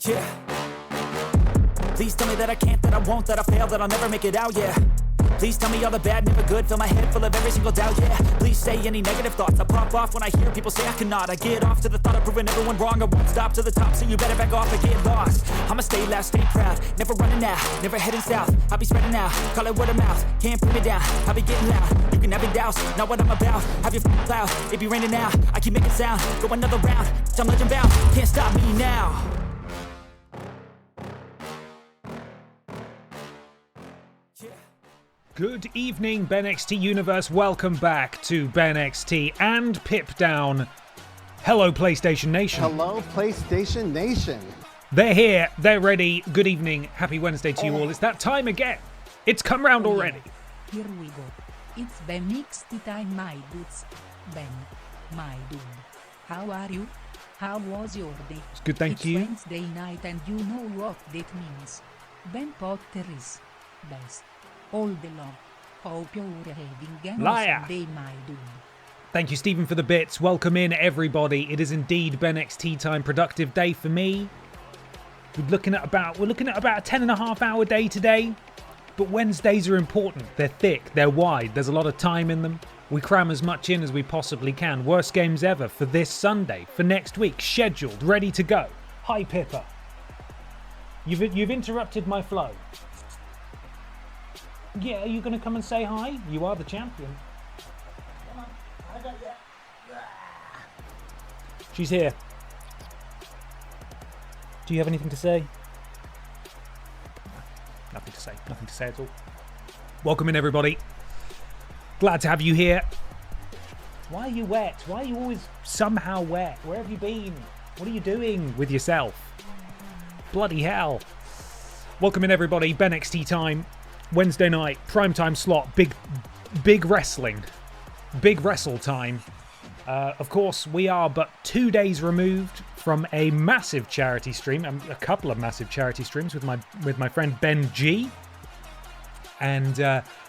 Yeah. Please tell me that I can't, that I won't, that I fail, that I'll never make it out, yeah. Please tell me all the bad, never good, fill my head full of every single doubt, yeah. Please say any negative thoughts, I pop off when I hear people say I cannot. I get off to the thought of proving everyone wrong, I won't stop to the top, so you better back off and get lost. I'ma stay loud, stay proud, never running out, never heading south. I'll be spreading out, call it word of mouth, can't put me down, I'll be getting loud. You can have it douse, not what I'm about, have your cloud, it be raining now, I keep making sound, go another round, I'm legend bound, can't stop me now. Good evening, BENXT Universe. Welcome back to BENXT and Pip Down. Hello, PlayStation Nation. Hello, PlayStation Nation. They're here. They're ready. Good evening. Happy Wednesday to you all. It's that time again. It's come round already. Here we go. It's BENXT time, my dudes. Ben, my dude. How are you? How was your day? It's good, thank you. It's Wednesday night and you know what that means. Ben Potter is best. All the love. Hope you're having an awesome day, my dude. Thank you, Stephen, for the bits. Welcome in, everybody. It is indeed BENXT time. Productive day for me. We're looking at about a 10 and a half hour day today. But Wednesdays are important. They're thick. They're wide. There's a lot of time in them. We cram as much in as we possibly can. Worst games ever for this Sunday, for next week, scheduled, ready to go. Hi, Pippa. You've interrupted my flow. Yeah, are you going to come and say hi? You are the champion. Come on, I got you. She's here. Do you have anything to say? Nothing to say. Nothing to say at all. Welcome in, everybody. Glad to have you here. Why are you wet? Why are you always somehow wet? Where have you been? What are you doing with yourself? Bloody hell. Welcome in, everybody. BENXT time. Wednesday night, primetime slot, big wrestling, big wrestle time. Of course, we are but 2 days removed from a massive charity stream, a couple of massive charity streams with my friend Ben G. And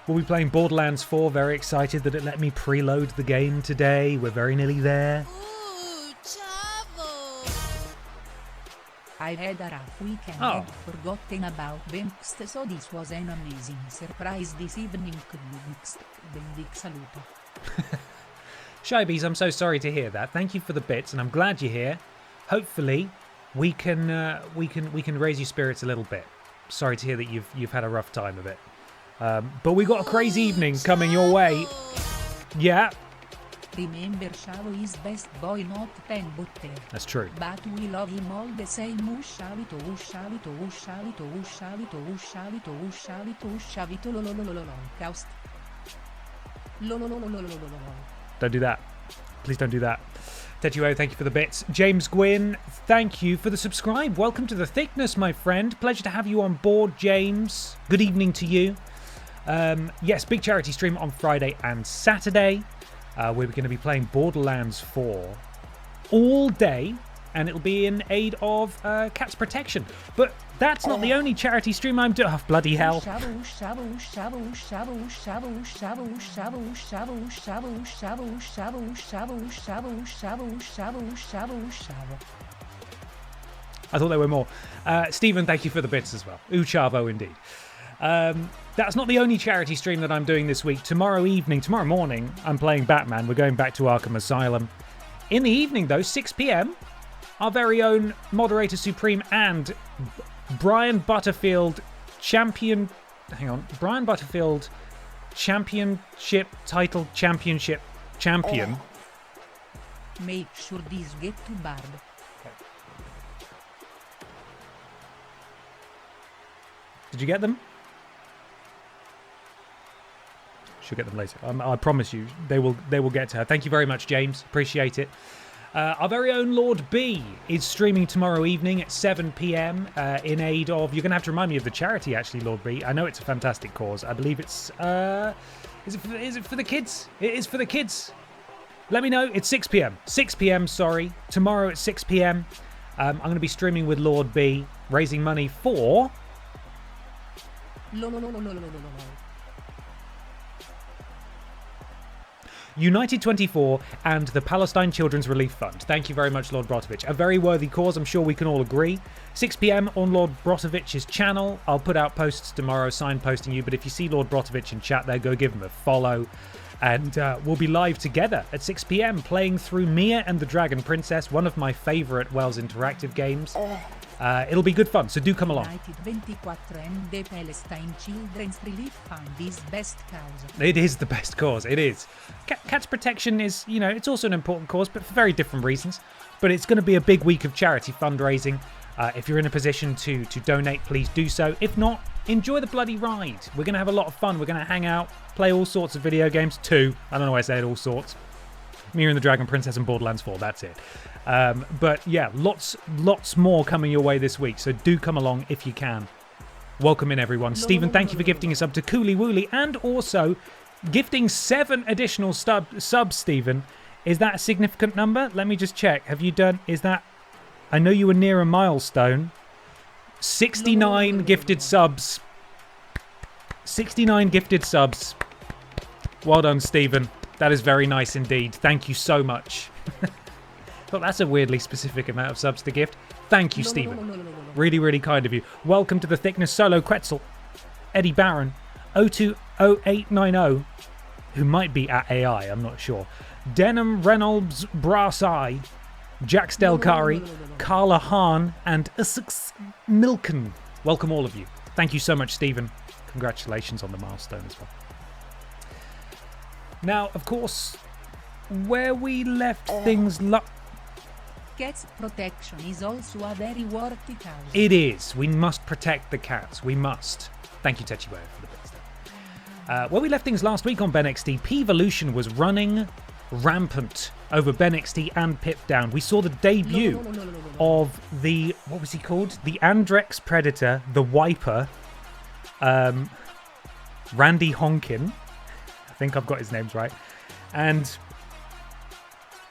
we'll be playing Borderlands 4. Very excited that it let me preload the game today. We're very nearly there. I had a rough weekend and forgotten about BENXT, so this was an amazing surprise this evening. Bendic saluto. Shybees, I'm so sorry to hear that. Thank you for the bits, and I'm glad you're here. Hopefully, we can raise your spirits a little bit. Sorry to hear that you've had a rough time of it, but we got a crazy evening coming your way. Yeah. Remember, Shavo is best boy, not pen butter. That's true. But we love him all the same. Ushavito, ushavito, ushavito, ushavito, ushavito, ushavito, ushavito, Yogscast. Don't do that. Please don't do that. Tetuo, thank you for the bits. James Gwynn, thank you for the subscribe. Welcome to the thickness, my friend. Pleasure to have you on board, James. Good evening to you. Yes, big charity stream on Friday and Saturday. We're going to be playing Borderlands 4 all day, and it'll be in aid of Cat's Protection. But that's not the only charity stream I'm doing. Oh, bloody hell. I thought there were more. Stephen, thank you for the bits as well. Chavo, indeed. That's not the only charity stream that I'm doing this week. Tomorrow morning, I'm playing Batman. We're going back to Arkham Asylum. In the evening, though, 6 p.m, our very own Moderator Supreme and Brian Butterfield Championship title championship champion. Make sure these get to Barb. Did you get them? She'll get them later. I promise you, they will get to her. Thank you very much, James. Appreciate it. Our very own Lord B is streaming tomorrow evening at 7 p.m. In aid of... You're going to have to remind me of the charity, actually, Lord B. I know it's a fantastic cause. I believe it's... Is it for the kids? It is for the kids. Let me know. It's 6 p.m. 6 p.m, sorry. Tomorrow at 6 p.m. I'm going to be streaming with Lord B, raising money for... United 24 and the Palestine Children's Relief Fund. Thank you very much, Lord Brotovich. A very worthy cause, I'm sure we can all agree. 6 p.m. on Lord Brotovich's channel. I'll put out posts tomorrow signposting you, but if you see Lord Brotovich in chat there, go give him a follow. And we'll be live together at 6 p.m. playing through Mia and the Dragon Princess, one of my favourite Wells Interactive games. It'll be good fun, so do come along. United 24 and the Palestine Children's Relief Fund is best cause. It is the best cause, it is. Cats protection is, you know, it's also an important cause, but for very different reasons. But it's going to be a big week of charity fundraising. If you're in a position to donate, please do so. If not, enjoy the bloody ride. We're going to have a lot of fun. We're going to hang out, play all sorts of video games too. I don't know why I said all sorts. Mia and the Dragon Princess and Borderlands 4, that's it. But yeah, lots more coming your way this week, so do come along if you can. Welcome in, everyone. Stephen, thank you for gifting a sub to Cooley Wooly and also gifting 7 additional subs, Stephen. Is that a significant number? Let me just check. Have you done... Is that... I know you were near a milestone. 69 gifted subs. 69 gifted subs. Well done, Stephen. That is very nice indeed. Thank you so much. Thought that's a weirdly specific amount of subs to gift. Thank you, Stephen. Really, really kind of you. Welcome to the Thickness Solo Quetzal. Eddie Barron. 020890. Who might be at AI, I'm not sure. Denham Reynolds Brassai. Jax Del Kari. Carla Hahn. And Essex Milken. Welcome all of you. Thank you so much, Stephen. Congratulations on the milestone as well. Now, of course, where we left things... Cats protection is also a very worthy cause. It is. We must protect the cats. We must. Thank you, Techiway, for the bits there. Where we left things last week on BENXT, Peevolution was running rampant over BENXT and Pip Down. We saw the debut of the... What was he called? The Andrex Predator, the Wiper, Randy Honkin. I think I've got his names right. And...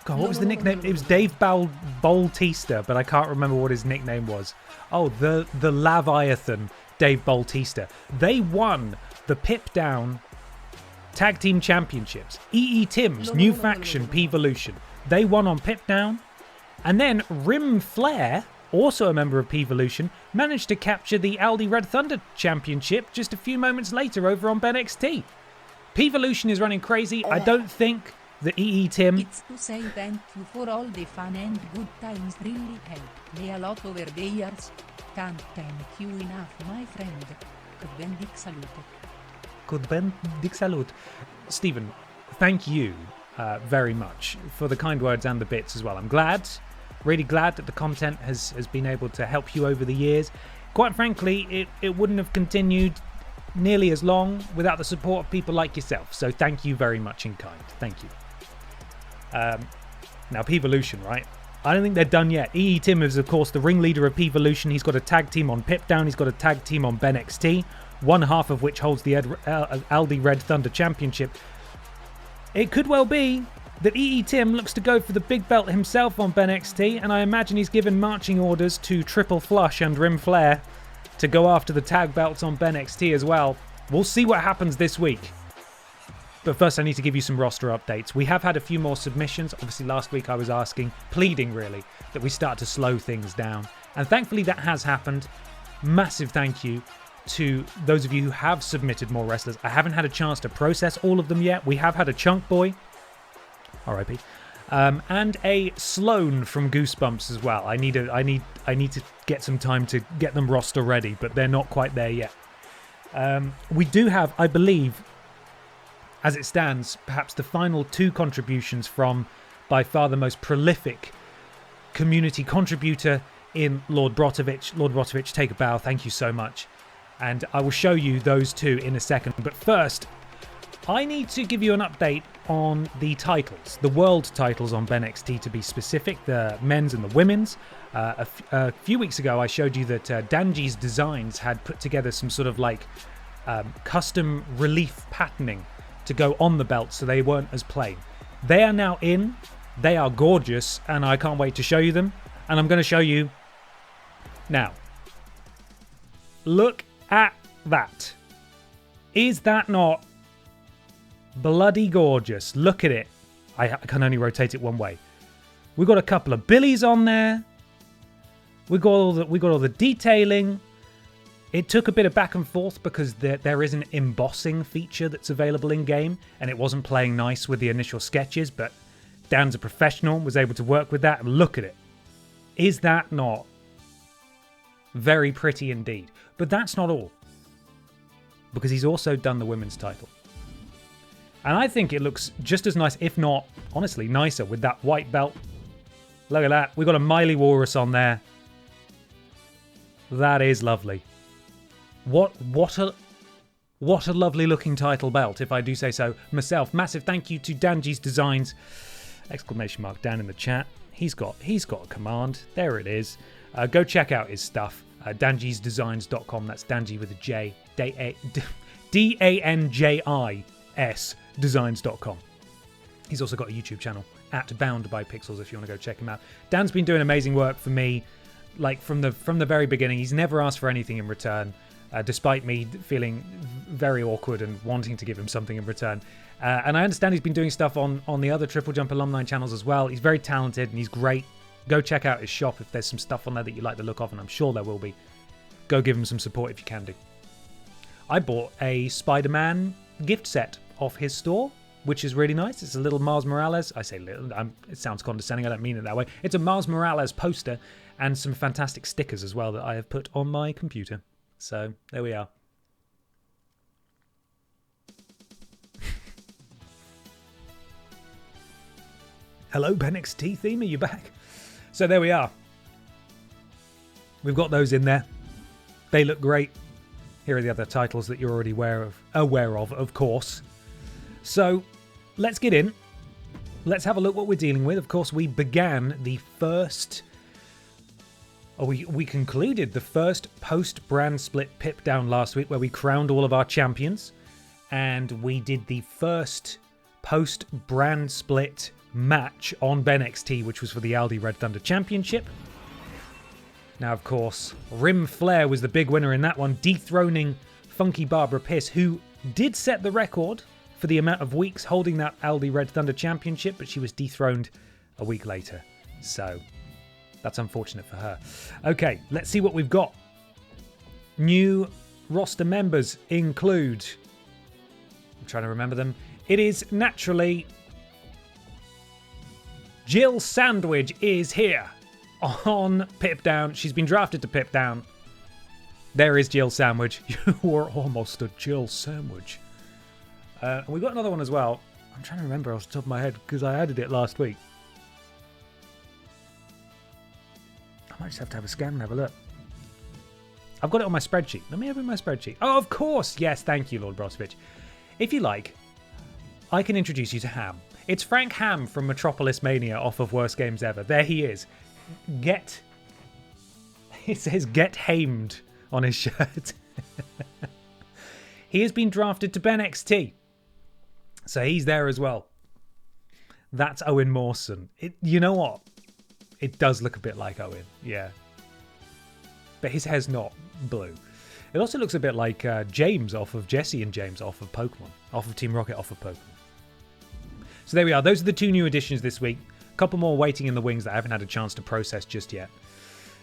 God, what was the nickname? It was Dave Bautista, but I can't remember what his nickname was. Oh, the Leviathan, Dave Bautista. They won the Pip Down Tag Team Championships. EE Tim's new faction, Peevolution. They won on Pip Down. And then Flair, also a member of Peevolution, managed to capture the Aldi Red Thunder Championship just a few moments later over on BENXT. Peevolution is running crazy. I don't think... The EE Tim. It's to say thank you for all the fun and good times really helped me a lot over the years. Can't thank you enough, my friend. Good ben dic salute. Good ben dic salute. Stephen, thank you very much for the kind words and the bits as well. I'm glad, really glad that the content has been able to help you over the years. Quite frankly, it wouldn't have continued nearly as long without the support of people like yourself. So thank you very much in kind. Thank you. Now, Peevolution, right? I don't think they're done yet. EE Tim is, of course, the ringleader of Peevolution. He's got a tag team on Pip Down. He's got a tag team on BENXT, one half of which holds the Aldi Red Thunder Championship. It could well be that EE Tim looks to go for the big belt himself on BENXT, and I imagine he's given marching orders to Triple Flush and Flair to go after the tag belts on BENXT as well. We'll see what happens this week. But first I need to give you some roster updates. We have had a few more submissions. Obviously last week I was pleading really, that we start to slow things down. And thankfully that has happened. Massive thank you to those of you who have submitted more wrestlers. I haven't had a chance to process all of them yet. We have had a Chunk Boy, R.I.P., and a Sloan from Goosebumps as well. I need to get some time to get them roster ready, but they're not quite there yet. We do have, I believe, as it stands, perhaps the final 2 contributions from by far the most prolific community contributor in Lord Brotovich. Lord Brotovich, take a bow. Thank you so much. And I will show you those 2 in a second. But first, I need to give you an update on the titles, the world titles on BENXT to be specific, the men's and the women's. A few weeks ago, I showed you that Danji's Designs had put together some sort of like custom relief patterning to go on the belt so they weren't as plain. They are now in, they are gorgeous, and I can't wait to show you them. And I'm going to show you now. Look at that. Is that not Bloody gorgeous. Look at it. I can only rotate it one way. We got a couple of billies on there. We got all the detailing. It took a bit of back and forth because there is an embossing feature that's available in game, and it wasn't playing nice with the initial sketches, but Dan's a professional, was able to work with that, and look at it. Is that not very pretty indeed? But that's not all, because he's also done the women's title. And I think it looks just as nice, if not, honestly, nicer with that white belt. Look at that. We've got a Miley Walrus on there. That is lovely. What a lovely looking title belt, if I do say so myself. Massive thank you to Danji's Designs! Exclamation mark down in the chat. He's got a command. There it is. Go check out his stuff. danjisdesigns.com. That's Danji with a J. DANJIS designs.com. He's also got a YouTube channel at Bound by Pixels if you want to go check him out. Dan's been doing amazing work for me, like from the very beginning. He's never asked for anything in return, despite me feeling very awkward and wanting to give him something in return. And I understand he's been doing stuff on the other TripleJump alumni channels as well. He's very talented and he's great. Go check out his shop if there's some stuff on there that you like the look of, and I'm sure there will be. Go give him some support if you can do. I bought a Spider-Man gift set off his store, which is really nice. It's a little Miles Morales. I say little, it sounds condescending. I don't mean it that way. It's a Miles Morales poster and some fantastic stickers as well that I have put on my computer. So there we are. Hello, BENXT theme. Are you back? So there we are. We've got those in there. They look great. Here are the other titles that you're already aware of course. So let's get in. Let's have a look what we're dealing with. Of course, we began the first... we concluded the first post-brand split pip down last week where we crowned all of our champions. And we did the first post-brand split match on BENXT, which was for the Aldi Red Thunder Championship. Now, of course, Rim Flair was the big winner in that one, dethroning Funky Barbara Piss, who did set the record for the amount of weeks holding that Aldi Red Thunder Championship, but she was dethroned a week later. So that's unfortunate for her. Okay, let's see what we've got. New roster members include... I'm trying to remember them. It is naturally... Jill Sandwich is here on Pip Down. She's been drafted to Pip Down. There is Jill Sandwich. You were almost a Jill Sandwich. And we got another one as well. I'm trying to remember off the top of my head because I added it last week. I might just have to have a scan and have a look. I've got it on my spreadsheet. Let me open my spreadsheet. Oh, of course. Yes, thank you, Lord Brosovich. If you like, I can introduce you to Ham. It's Frank Ham from Metropolis Mania off of Worst Games Ever. There he is. It says Get Hamed on his shirt. He has been drafted to BENXT. So he's there as well. That's Owen Mawson. You know what? It does look a bit like Owen, yeah. But his hair's not blue. It also looks a bit like James off of Jesse and James off of Pokemon. Off of Team Rocket off of Pokemon. So there we are. Those are the two new additions this week. A couple more waiting in the wings that I haven't had a chance to process just yet.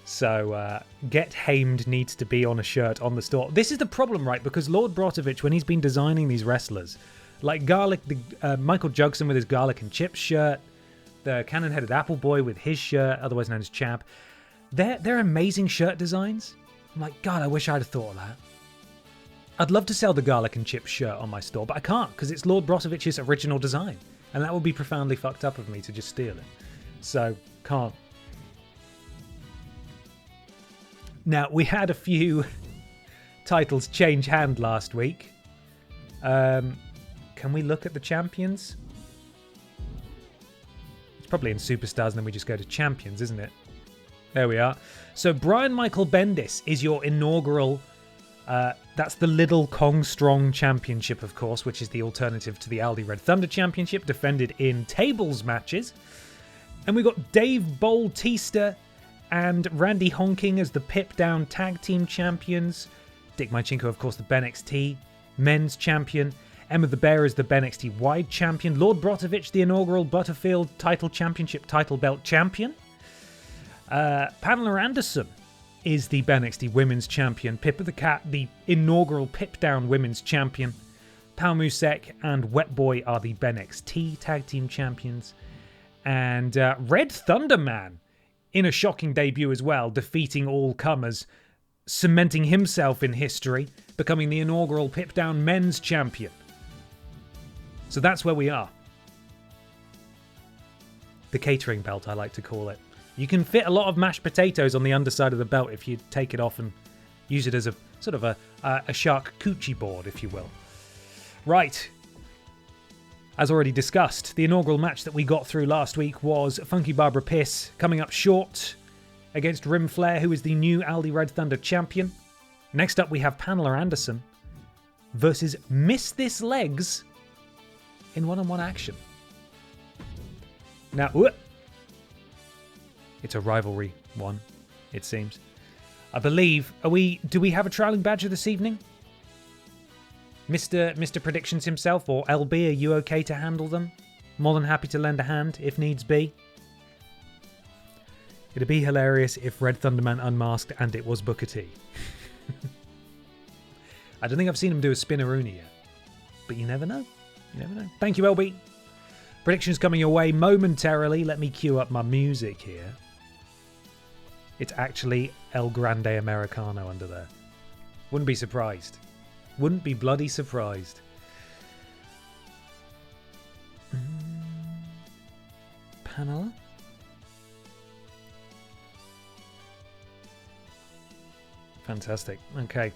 So Get Hamed needs to be on a shirt on the store. This is the problem, right? Because Lord Brotovich, when he's been designing these wrestlers, like Michael Jugson with his garlic and chips shirt, the cannon-headed apple boy with his shirt, otherwise known as Chab, they're amazing shirt designs. I'm like, God, I wish I'd have thought of that. I'd love to sell the garlic and chips shirt on my store, but I can't because it's Lord Brotovich's original design. And that would be profoundly fucked up of me to just steal it. So, can't. Now, we had a few titles change hand last week. Can we look at the champions? It's probably in Superstars and then we just go to champions, isn't it? There we are. So, Brian Michael Bendis is your inaugural... that's the Little Kong Strong Championship, of course, which is the alternative to the Aldi Red Thunder Championship, defended in tables matches. And we've got Dave Bautista and Randy Honking as the Pip Down Tag Team Champions. Dick Mychenko, of course, the BENXT Men's Champion. Emma the Bear is the BENXT Wide Champion. Lord Brotovich, the inaugural Butterfield Title Championship title belt champion. Pamela Anderson is the BENXT Women's Champion. Pippa the Cat, the inaugural Pip Down Women's Champion. Pal Musek and Wet Boy are the BENXT Tag Team Champions. And Red Thunder Man, in a shocking debut as well, defeating all comers, cementing himself in history, becoming the inaugural Pip Down Men's Champion. So that's where we are. The catering belt, I like to call it. You can fit a lot of mashed potatoes on the underside of the belt if you take it off and use it as a sort of a charcuterie board, if you will. Right. As already discussed, the inaugural match that we got through last week was Funky Barbara Piss coming up short against Rim Flair, who is the new Aldi Red Thunder champion. Next up, we have Pamela Anderson versus Miss This Legs in one-on-one action. Now, it's a rivalry one, it seems. I believe, do we have a trialing badger this evening? Mr. Predictions himself, or LB, are you okay to handle them? More than happy to lend a hand, if needs be. It'd be hilarious if Red Thunderman unmasked and it was Booker T. I don't think I've seen him do a spinneroonie yet. But you never know. You never know. Thank you, LB. Predictions coming your way momentarily. Let me cue up my music here. It's actually El Grande Americano under there. Wouldn't be surprised. Wouldn't be bloody surprised. Pamela? Fantastic. Okay.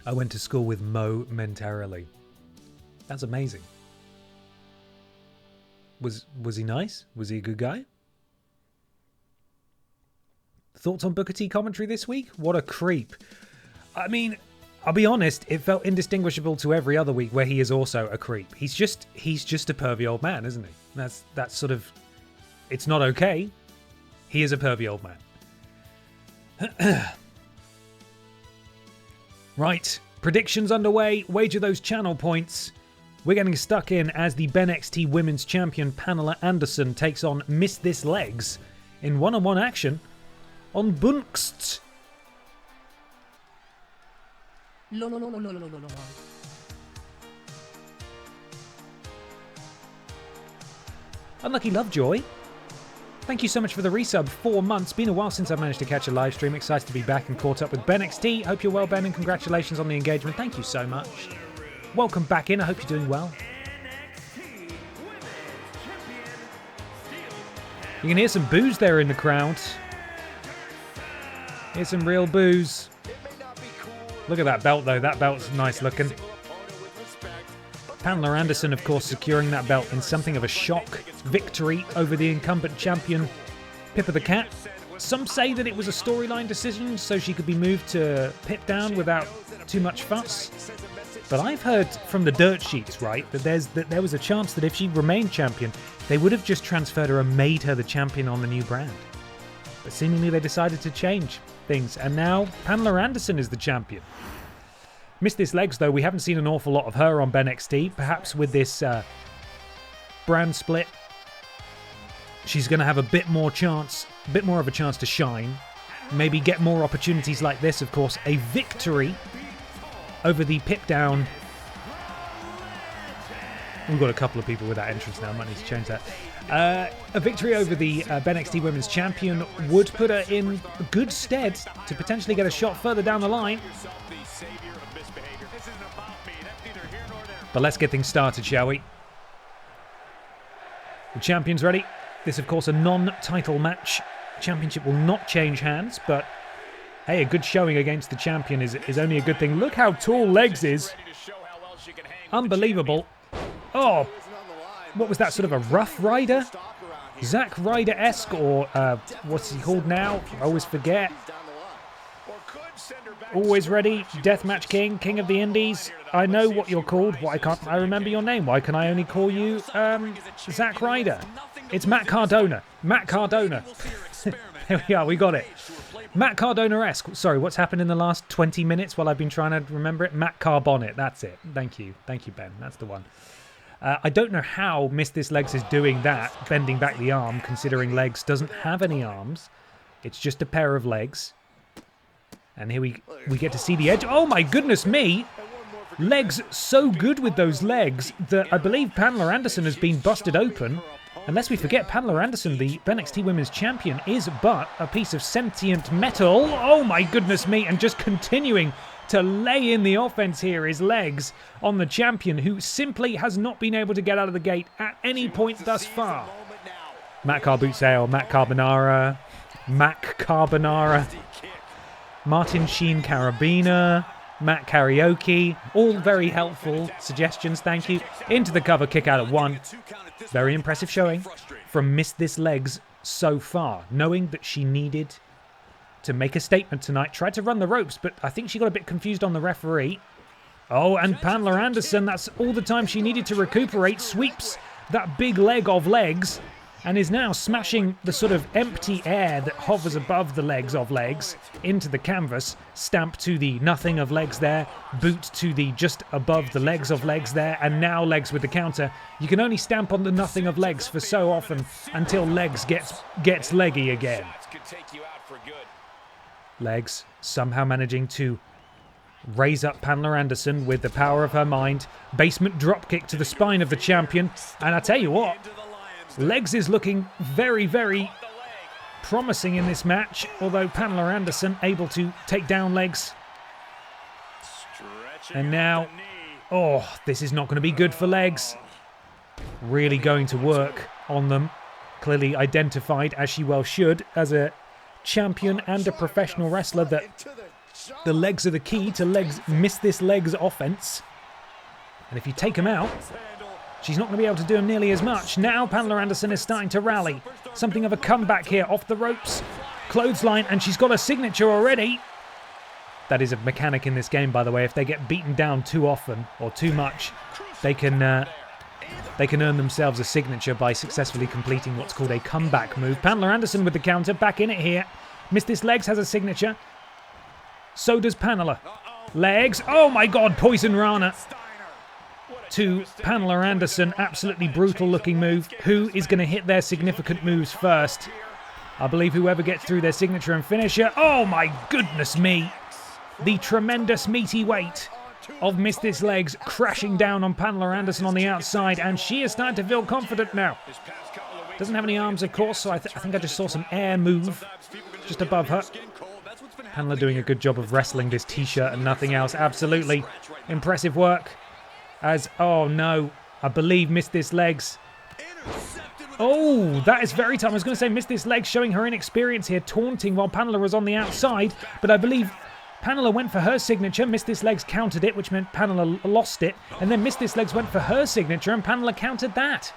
I went to school with Mo momentarily. That's amazing. Was he nice? Was he a good guy? Thoughts on Booker T commentary this week? What a creep. I mean, I'll be honest, it felt indistinguishable to every other week where he is also a creep. He's just a pervy old man, isn't he? That's sort of... It's not okay. He is a pervy old man. Right, predictions underway. Wager those channel points. We're getting stuck in as the BENXT Women's Champion Pamela Anderson takes on Miss This Legs in one-on-one action on BENXT. Unlucky Lovejoy, thank you so much for the resub. 4 months. Been a while since I've managed to catch a live stream. Excited to be back and caught up with BENXT. Hope you're well, Ben, and congratulations on the engagement. Thank you so much. Welcome back in. I hope you're doing well. You can hear some boos there in the crowd. Here's some real boos. Look at that belt, though. That belt's nice looking. Pamela Anderson, of course, securing that belt in something of a shock victory over the incumbent champion, Pippa the Cat. Some say that it was a storyline decision so she could be moved to Pip Down without too much fuss. But I've heard from the dirt sheets, right, that there was a chance that if she remained champion, they would have just transferred her and made her the champion on the new brand. But seemingly they decided to change things, and now Pamela Anderson is the champion. Miss This Legs, though, we haven't seen an awful lot of her on BENXT. Perhaps with this brand split, she's going to have a bit more of a chance to shine. Maybe get more opportunities like this, of course. A victory over the Pip Down. We've got a couple of people with that entrance now. I might need to change that. A victory over the BENXT Women's Champion would put her in good stead to potentially get a shot further down the line. But let's get things started, shall we? The champion's ready. This, of course, a non-title match. Championship will not change hands, but hey, a good showing against the champion is only a good thing. Look how tall Legs is. Unbelievable. Oh, what was that, sort of a Rough Rider? Zack Ryder-esque, or what's he called now? I always forget. Always ready, Deathmatch King, King of the Indies. I know what you're called. Why can't I remember your name? Why can I only call you Zack Ryder? It's Matt Cardona. Matt Cardona. There we are, we got it. Matt Cardona-esque. Sorry, what's happened in the last 20 minutes while I've been trying to remember it? Matt Carbonnet, that's it. Thank you, Ben. That's the one. I don't know how Miss This Legs is doing that, bending back the arm, considering Legs doesn't have any arms. It's just a pair of legs. And here we get to see the edge. Oh my goodness me! Legs so good with those legs that I believe Pamela Anderson has been busted open. And lest we forget, Pamela Anderson, the BENXT Women's Champion, is but a piece of sentient metal. Oh my goodness me, and just continuing to lay in the offense here is Legs on the champion, who simply has not been able to get out of the gate at any point thus far. Matt Carbootsale, Matt Carbonara, Mac Carbonara, Martin Sheen Carabiner, Matt Karaoke, all very helpful suggestions, thank you. Into the cover, kick out at 1. Very impressive showing from Miss This Legs so far, knowing that she needed to make a statement tonight. Tried to run the ropes, but I think she got a bit confused on the referee. Oh, and Pamela Anderson, that's all the time she needed to recuperate, sweeps that big leg of Legs and is now smashing the sort of empty air that hovers above the legs of Legs into the canvas. Stamp to the nothing of Legs there, boot to the just above the legs of Legs there, and now Legs with the counter. You can only stamp on the nothing of Legs for so often until Legs gets leggy again. Legs somehow managing to raise up Pamela Anderson with the power of her mind. Basement dropkick to the spine of the champion. And I tell you what, Legs is looking very, very promising in this match, although Pamela Anderson able to take down Legs. And now, oh, this is not going to be good for Legs. Really going to work on them. Clearly identified, as she well should, as a champion and a professional wrestler, that the legs are the key to Legs Miss This Legs offense. And if you take them out, she's not going to be able to do them nearly as much. Now Pamela Anderson is starting to rally. Something of a comeback here off the ropes. Clothesline, and she's got a signature already. That is a mechanic in this game, by the way. If they get beaten down too often or too much, they can earn themselves a signature by successfully completing what's called a comeback move. Pamela Anderson with the counter, back in it here. Miss This Legs has a signature. So does Pamela. Legs, oh my god, Poison Rana to Pamela Anderson. Absolutely brutal looking move. Who is going to hit their significant moves first? I believe whoever gets through their signature and finisher. Oh my goodness me. The tremendous meaty weight of Miss This Legs crashing down on Pamela Anderson on the outside, and she is starting to feel confident now. Doesn't have any arms, of course, so I think I just saw some air move just above her. Pamela doing a good job of wrestling this t-shirt and nothing else. Absolutely impressive work. As, oh no, I believe Miss This Legs. Oh, that is very tough. I was going to say Miss This Legs showing her inexperience here, taunting while Pamela was on the outside, but I believe Pamela went for her signature. Miss This Legs countered it, which meant Pamela lost it. And then Miss This Legs went for her signature and Pamela countered that.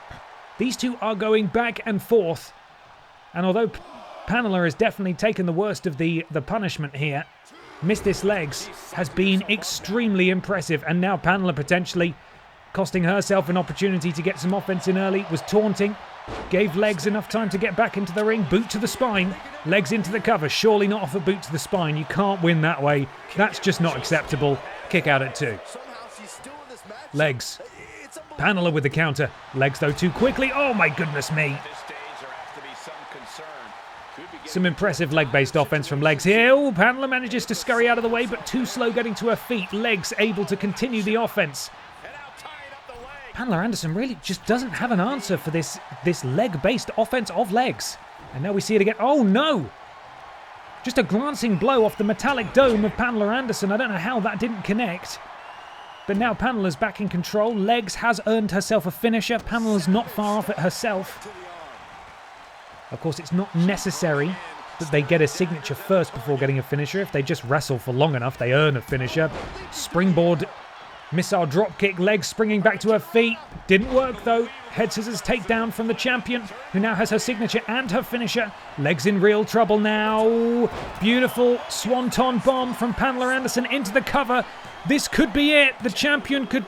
These two are going back and forth. And although Pamela has definitely taken the worst of the punishment here, Miss This Legs has been extremely impressive. And now Pamela potentially costing herself an opportunity to get some offense in early. Was taunting. Gave Legs enough time to get back into the ring. Boot to the spine. Legs into the cover. Surely not off a boot to the spine. You can't win that way. That's just not acceptable. Kick out at 2. Legs. Pamela with the counter. Legs though too quickly. Oh my goodness me. Some impressive leg-based offense from Legs here. Oh, Pamela manages to scurry out of the way, but too slow getting to her feet. Legs able to continue the offense. Pamela Anderson really just doesn't have an answer for this leg-based offense of Legs. And now we see it again. Oh no! Just a glancing blow off the metallic dome of Pamela Anderson. I don't know how that didn't connect. But now Pamela's back in control. Legs has earned herself a finisher. Pamela's not far off it herself. Of course, it's not necessary that they get a signature first before getting a finisher. If they just wrestle for long enough, they earn a finisher. Springboard missile dropkick. Legs springing back to her feet. Didn't work though. Head scissors takedown from the champion, who now has her signature and her finisher. Legs in real trouble now. Beautiful swanton bomb from Pamela Anderson into the cover. This could be it. The champion could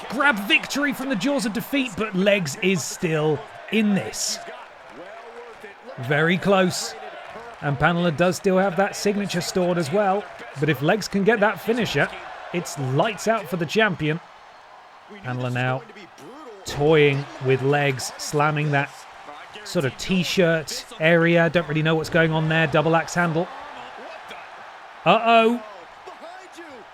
grab victory from the jaws of defeat, but Legs is still in this. Very close. And Pamela does still have that signature stored as well. But if Legs can get that finisher, it's lights out for the champion. Pamela now toying with Legs, slamming that sort of t-shirt area. Don't really know what's going on there. Double axe handle. Uh-oh.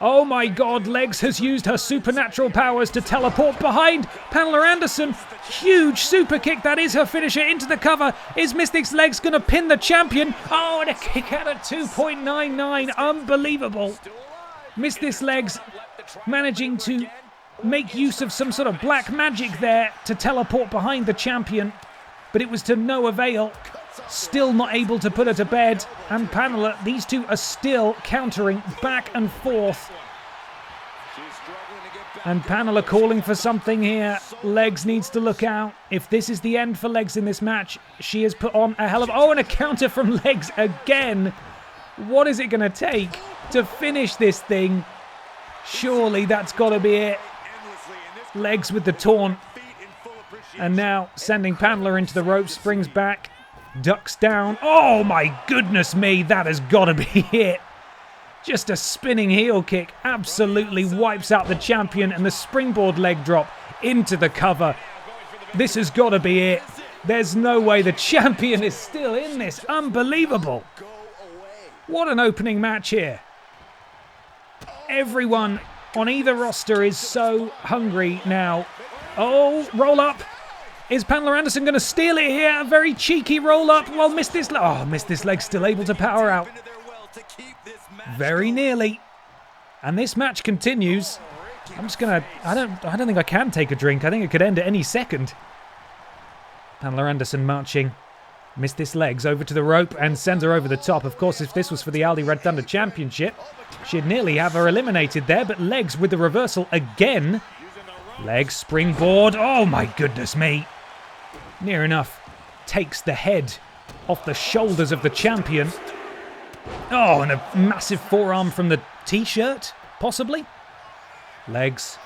Oh my god, Legs has used her supernatural powers to teleport behind Pamela Anderson. Huge super kick, that is her finisher into the cover. Is Mystic's Legs going to pin the champion? Oh, and a kick out at 2.99. Unbelievable. Mystic's Legs managing to make use of some sort of black magic there to teleport behind the champion. But it was to no avail. Still not able to put her to bed. And Pamela, these two are still countering back and forth. And Pamela calling for something here. Legs needs to look out. If this is the end for Legs in this match, she has put on a hell of... Oh, and a counter from Legs again. What is it going to take to finish this thing? Surely that's got to be it. Legs with the taunt. And now sending Pamela into the ropes. Springs back. Ducks down. Oh my goodness me, that has got to be it. Just a spinning heel kick absolutely wipes out the champion, and the springboard leg drop into the cover. This has got to be it. There's no way the champion is still in this. Unbelievable. What an opening match here. Everyone on either roster is so hungry now. Oh, roll up. Is Pamela Anderson going to steal it here? A very cheeky roll-up. Well, missed this leg, still able to power out. Very nearly. And this match continues. I'm just going to... I don't think I can take a drink. I think it could end at any second. Pamela Anderson marching. Missed this legs over to the rope and sends her over the top. Of course, if this was for the Aldi Red Thunder Championship, she'd nearly have her eliminated there. But Legs with the reversal again. Legs, springboard. Oh, my goodness me. Near enough takes the head off the shoulders of the champion. Oh, and a massive forearm from the t-shirt, possibly. Legs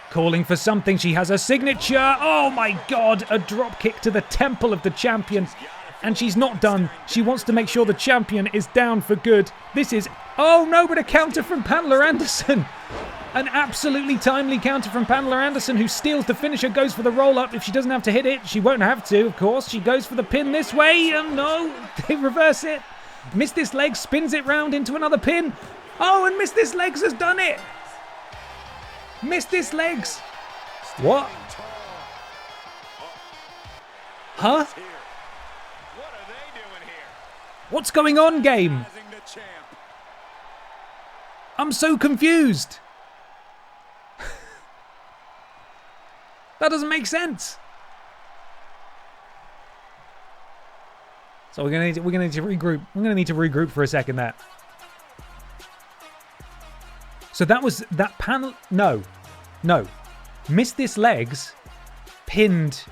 calling for something. She has a signature. Oh my god, a drop kick to the temple of the champion. And she's not done. She wants to make sure the champion is down for good. This is... Oh no, but a counter from Pamela Anderson. An absolutely timely counter from Pamela Anderson, who steals the finisher, goes for the roll-up. If she doesn't have to hit it, she won't have to, of course. She goes for the pin this way, and no, they reverse it. Missed this leg, spins it round into another pin. Oh, and Missed this legs has done it. Missed this legs. What? Huh? What's going on, game? I'm so confused. That doesn't make sense. So we're gonna need to regroup. I'm gonna need to regroup for a second there. So that was that panel. No. Missed this legs, pinned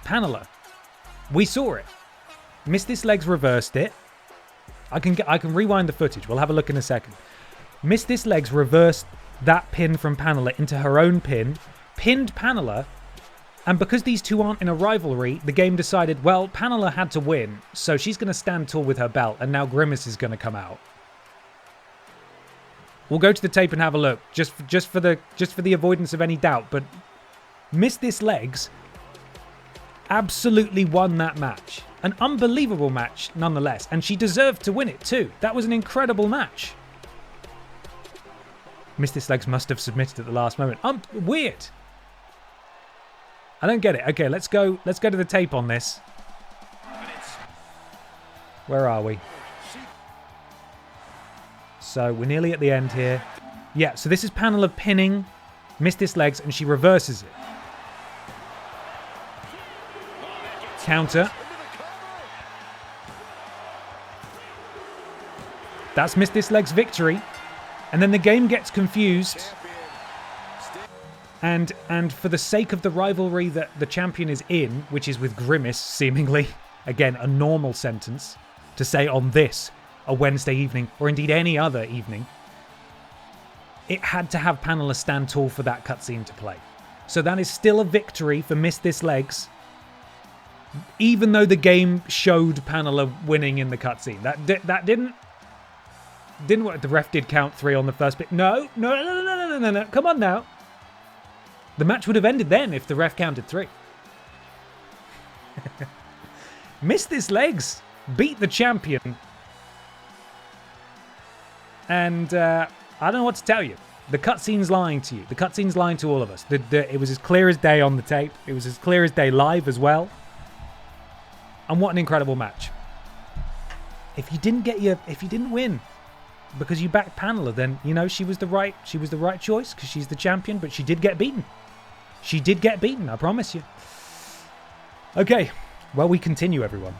Pamela. We saw it. Missed this legs, reversed it. I can rewind the footage. We'll have a look in a second. Missed this legs, reversed that pin from Pamela into her own pin, pinned Pamela. And because these two aren't in a rivalry, the game decided, well, Pamela had to win, so she's going to stand tall with her belt, and now Grimace is going to come out. We'll go to the tape and have a look, just for the avoidance of any doubt. But Missed this legs absolutely won that match. An unbelievable match, nonetheless, and she deserved to win it too. That was an incredible match. Missed this legs must have submitted at the last moment. Weird. I don't get it. Okay, let's go to the tape on this. Where are we? So we're nearly at the end here. Yeah, so this is Pamela pinning Missed this legs, and she reverses it. Counter. That's Missed this legs victory. And then the game gets confused. And for the sake of the rivalry that the champion is in, which is with Grimace, seemingly, again, a normal sentence to say on this, a Wednesday evening, or indeed any other evening, it had to have Pamela stand tall for that cutscene to play. So that is still a victory for Missed this legs. Even though the game showed Pamela winning in the cutscene. That didn't work. The ref did count 3 on the first bit. No. Come on now. The match would have ended then if the ref counted 3. Missed this legs. Beat the champion. And I don't know what to tell you. The cutscene's lying to you. The cutscene's lying to all of us. It was as clear as day on the tape. It was as clear as day live as well. And what an incredible match. If you didn't win because you backed Pamela, then you know she was the right choice because she's the champion, but she did get beaten. She did get beaten, I promise you. Okay, well, we continue, everyone.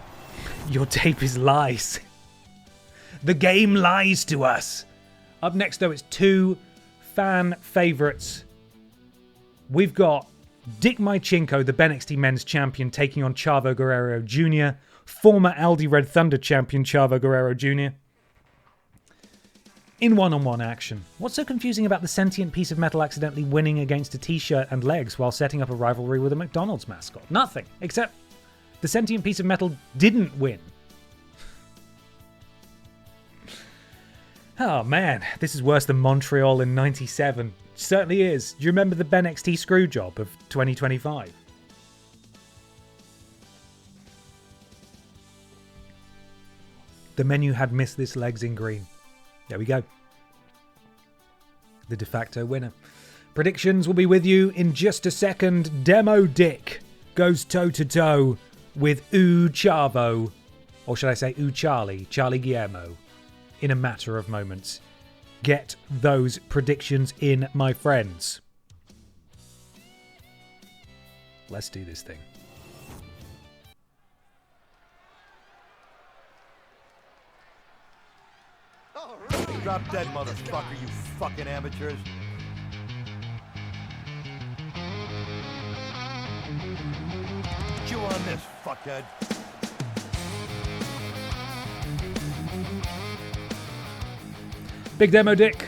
Your tape is lies. The game lies to us. Up next, though, it's 2 fan favourites. We've got Dick Mychinko, the BENXT men's champion, taking on Chavo Guerrero Jr., former Aldi Red Thunder champion Chavo Guerrero Jr. In one-on-one action. What's so confusing about the sentient piece of metal accidentally winning against a t-shirt and legs while setting up a rivalry with a McDonald's mascot? Nothing, except the sentient piece of metal didn't win. Oh man, this is worse than Montreal in '97. Certainly is. Do you remember the BENXT screw job of 2025? The menu had missed this legs in green. There we go. The de facto winner. Predictions will be with you in just a second. Demo Dick goes toe-to-toe with Chavo. Or should I say Charlie Guillermo. In a matter of moments. Get those predictions in, my friends. Let's do this thing. Drop dead, motherfucker, you fucking amateurs. Chew on this, fuckhead. Big Demo Dick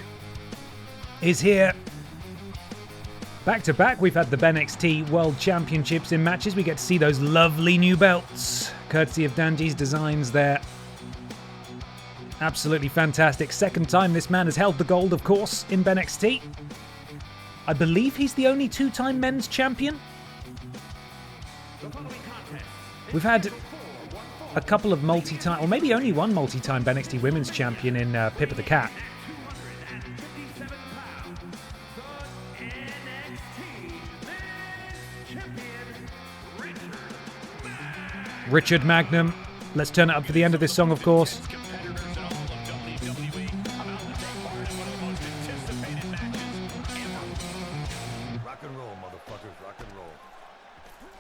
is here. Back to back, we've had the BENXT World Championships in matches. We get to see those lovely new belts, courtesy of Danji's designs there. Absolutely fantastic. Second time this man has held the gold, of course, in BENXT. I believe he's the only 2-time men's champion. We've had a couple of multi-time, or maybe only one multi-time BENXT women's champion in Pippa the Cat. Richard Magnum. Let's turn it up for the end of this song, of course. Rock and roll, motherfuckers, rock and roll.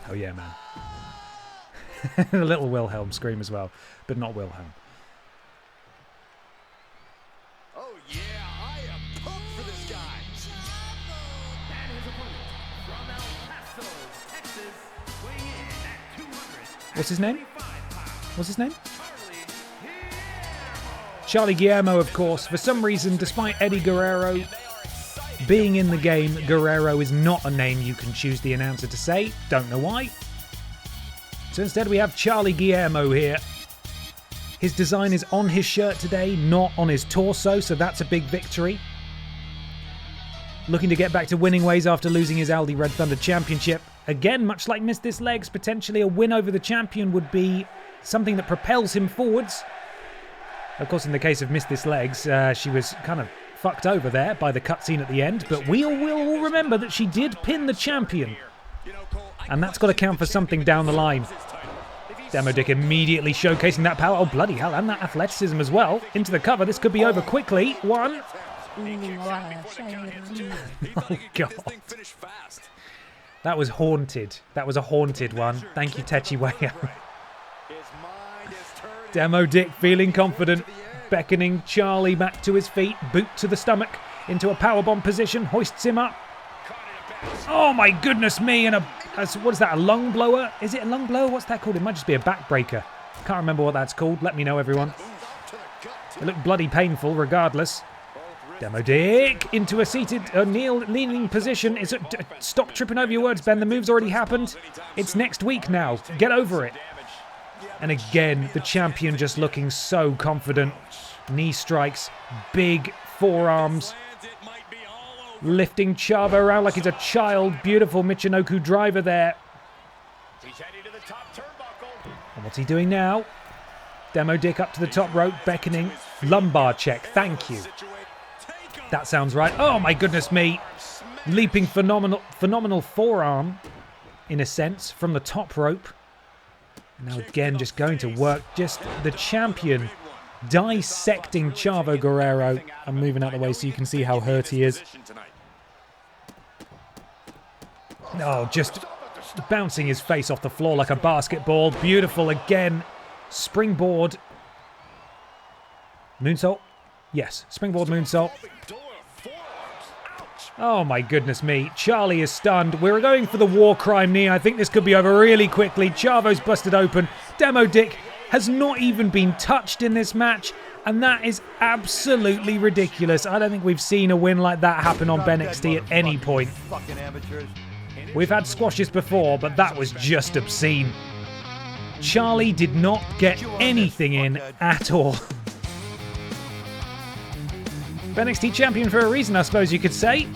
Oh yeah, man. A little Wilhelm scream as well, but not Wilhelm. Oh yeah, I am pumped for this guy. And his opponent from El Paso, Texas, weighing in at 200. What's his name? What's his name? Charlie Guillermo, of course. For some reason, despite Eddie Guerrero being in the game, Guerrero is not a name you can choose the announcer to say. Don't know why. So instead we have Charlie Guillermo here. His design is on his shirt today, not on his torso, so that's a big victory. Looking to get back to winning ways after losing his Aldi Red Thunder Championship. Again, much like Missed This Legs, potentially a win over the champion would be something that propels him forwards. Of course, in the case of Missed This Legs, she was kind of fucked over there by the cutscene at the end, but we will all remember that she did pin the champion. And that's got to count for something down the line. Demo Dick immediately showcasing that power. Oh, bloody hell, and that athleticism as well. Into the cover. This could be over quickly. One. Oh, God. That was haunted. That was a haunted one. Thank you, Techi Wayo. Demo Dick feeling confident. Beckoning Charlie back to his feet. Boot to the stomach. Into a powerbomb position. Hoists him up. Oh, my goodness me. And what is that, a lung blower? Is it a lung blower? What's that called? It might just be a backbreaker. Can't remember what that's called. Let me know, everyone. It looked bloody painful, regardless. Demo Dick into a seated, leaning position. Stop tripping over your words, Ben. The move's already happened. It's next week now. Get over it. And again, the champion just looking so confident. Knee strikes, big forearms. Lifting Chavo around like he's a child. Beautiful Michinoku driver there. And what's he doing now? Demo Dick up to the top rope, beckoning. Lumbar check, thank you. That sounds right. Oh my goodness me. Leaping phenomenal forearm, in a sense, from the top rope. Now again, just going to work. Just the champion dissecting Chavo Guerrero. I'm moving out of the way so you can see how hurt he is. Oh, just bouncing his face off the floor like a basketball. Beautiful again. Springboard. Moonsault. Yes, springboard moonsault. Oh my goodness me. Charlie is stunned. We're going for the war crime knee. I think this could be over really quickly. Chavo's busted open. Demo Dick has not even been touched in this match. And that is absolutely ridiculous. I don't think we've seen a win like that happen on BENXT at any point. We've had squashes before, but that was just obscene. Charlie did not get anything in at all. BENXT champion for a reason, I suppose you could say.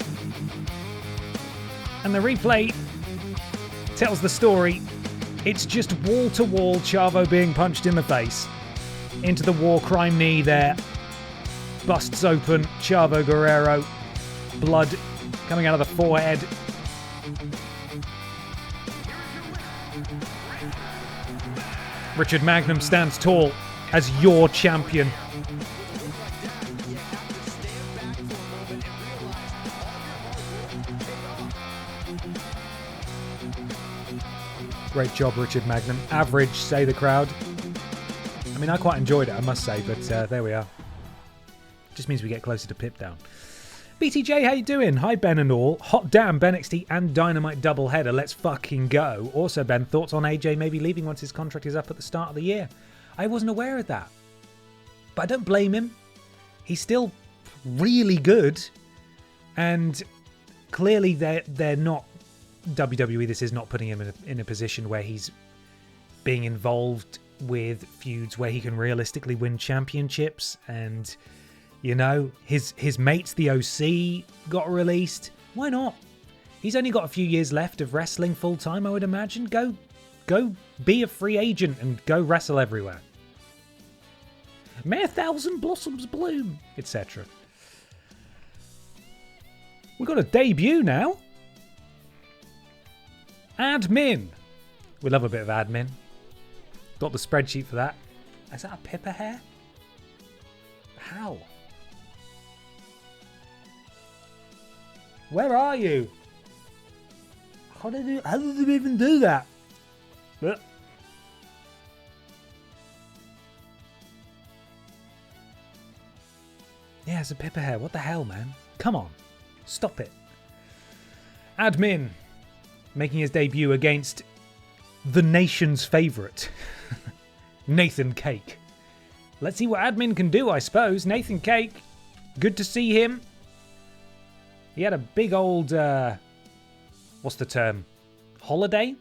And the replay tells the story. It's just wall-to-wall Chavo being punched in the face. Into the war crime knee there. Busts open Chavo Guerrero. Blood coming out of the forehead. Richard Magnum stands tall as your champion. Great job, Richard Magnum. Average, say the crowd. I mean, I quite enjoyed it, I must say, but there we are. Just means we get closer to Pip down. BTJ, how you doing? Hi, Ben and all. Hot damn, BENXT and Dynamite doubleheader. Let's fucking go. Also, Ben, thoughts on AJ maybe leaving once his contract is up at the start of the year? I wasn't aware of that. But I don't blame him. He's still really good. And clearly they're not... WWE, this is not putting him in a position where he's being involved with feuds where he can realistically win championships. And... you know, his mates, the OC, got released. Why not? He's only got a few years left of wrestling full-time, I would imagine. Go be a free agent and go wrestle everywhere. May 1,000 blossoms bloom, etc. We've got a debut now. Admin. We love a bit of admin. Got the spreadsheet for that. Is that a Pippa hair? How? Where are you? How did they even do that? Yeah, it's a Pippa hair. What the hell, man? Come on. Stop it. Admin. Making his debut against the nation's favourite. Nathan Cake. Let's see what Admin can do, I suppose. Nathan Cake. Good to see him. He had a big old, what's the term? Holiday?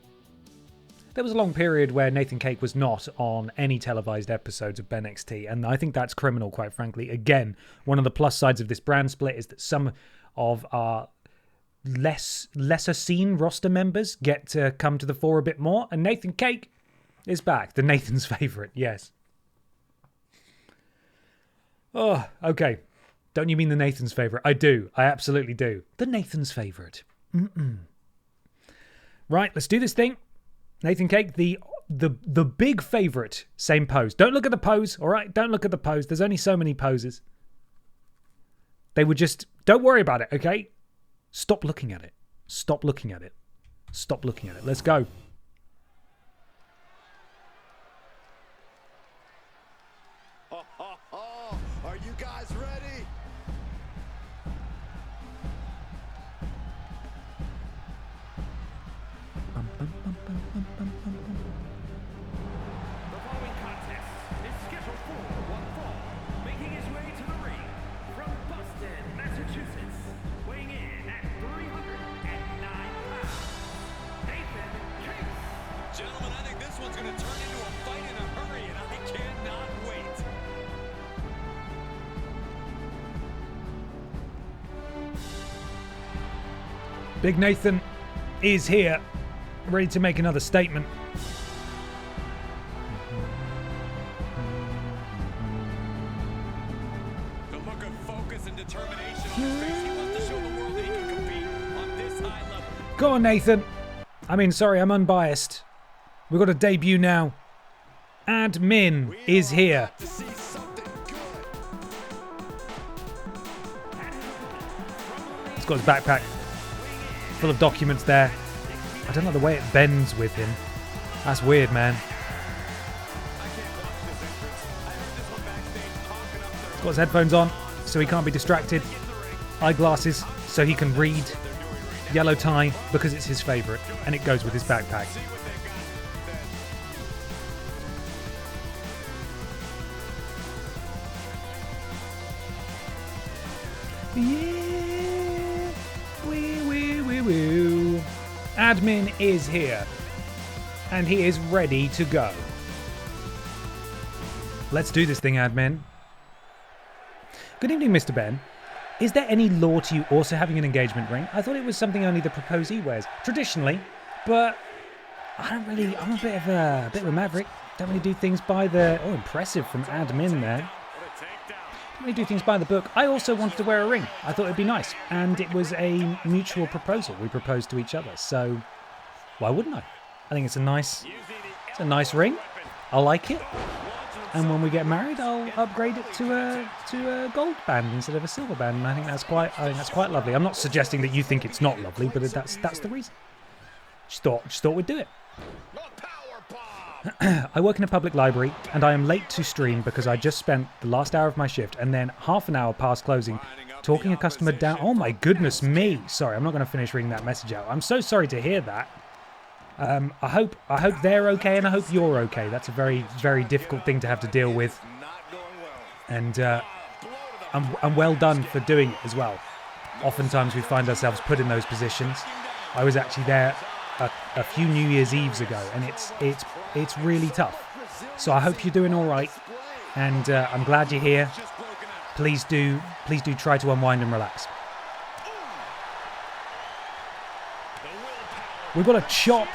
There was a long period where Nathan Cake was not on any televised episodes of BENXT, and I think that's criminal, quite frankly. Again, one of the plus sides of this brand split is that some of our lesser seen roster members get to come to the fore a bit more, and Nathan Cake is back. The Nathan's favourite, yes. Oh, okay. Don't you mean the Nathan's favourite? I do. I absolutely do. The Nathan's favourite. Right, let's do this thing. Nathan Cake, the big favourite. Same pose. Don't look at the pose, all right? Don't look at the pose. There's only so many poses. They would just... don't worry about it, okay? Stop looking at it. Stop looking at it. Stop looking at it. Let's go. Are you guys ready? The following contest is scheduled for one fall. Making his way to the ring from Boston, Big Nathan is here, ready to make another statement. The look of focus and determination on his face. He wants to show the world that he can compete on this high level. Go on, Nathan. I mean, sorry, I'm unbiased. We've got a debut now. Admin is here. To see something good. He's got his backpack full of documents there. I don't know the way it bends with him. That's weird, man. He's got his headphones on, so he can't be distracted. Eyeglasses, so he can read. Yellow tie, because it's his favourite, and it goes with his backpack. Yeah, wee. Admin is here, and he is ready to go. Let's do this thing, Admin. Good evening, Mr. Ben. Is there any law to you also having an engagement ring? I thought it was something only the proposee wears, traditionally, but I don't really. I'm a bit of a maverick. Don't really do things by the. Oh, impressive from Admin there. Don't really do things by the book. I also wanted to wear a ring. I thought it'd be nice, and it was a mutual proposal. We proposed to each other, so why wouldn't I? I think it's a nice ring. I like it. And when we get married, I'll upgrade it to a gold band instead of a silver band. And I think that's quite lovely. I'm not suggesting that you think it's not lovely, but that's the reason. Just thought we'd do it. I work in a public library, and I am late to stream because I just spent the last hour of my shift and then half an hour past closing talking a customer down. Oh my goodness me! Sorry, I'm not going to finish reading that message out. I'm so sorry to hear that. I hope they're okay, and I hope you're okay. That's a very, very difficult thing to have to deal with. And I'm well done for doing it as well. Oftentimes we find ourselves put in those positions. I was actually there a few New Year's Eves ago, and it's really tough. So I hope you're doing all right, and I'm glad you're here. Please do try to unwind and relax. We've got a chop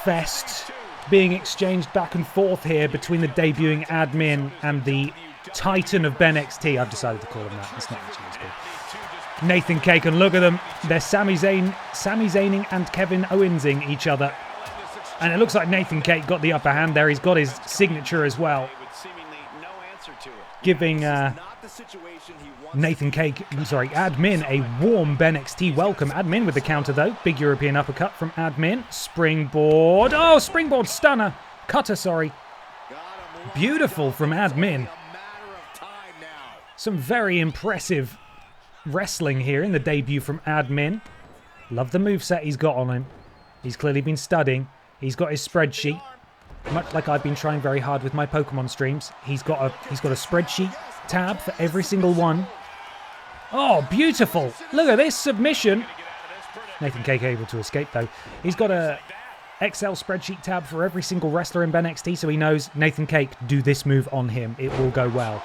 fest being exchanged back and forth here between the debuting Admin and the Titan of BENXT. I've decided to call him that. It's not actually as good. Nathan Cake, and look at them. They're Sami Zayning and Kevin Owensing each other. And it looks like Nathan Cake got the upper hand there. He's got his signature as well, giving Admin a warm BENXT welcome. Admin with the counter though. Big European uppercut from Admin. Springboard. Oh, springboard stunner. Cutter, sorry. Beautiful from Admin. Some very impressive wrestling here in the debut from Admin. Love the moveset he's got on him. He's clearly been studying. He's got his spreadsheet. Much like I've been trying very hard with my Pokemon streams. He's got a spreadsheet tab for every single one. Oh, beautiful. Look at this submission. Nathan Cake able to escape, though. He's got a Excel spreadsheet tab for every single wrestler in BENXT, so he knows Nathan Cake, do this move on him. It will go well.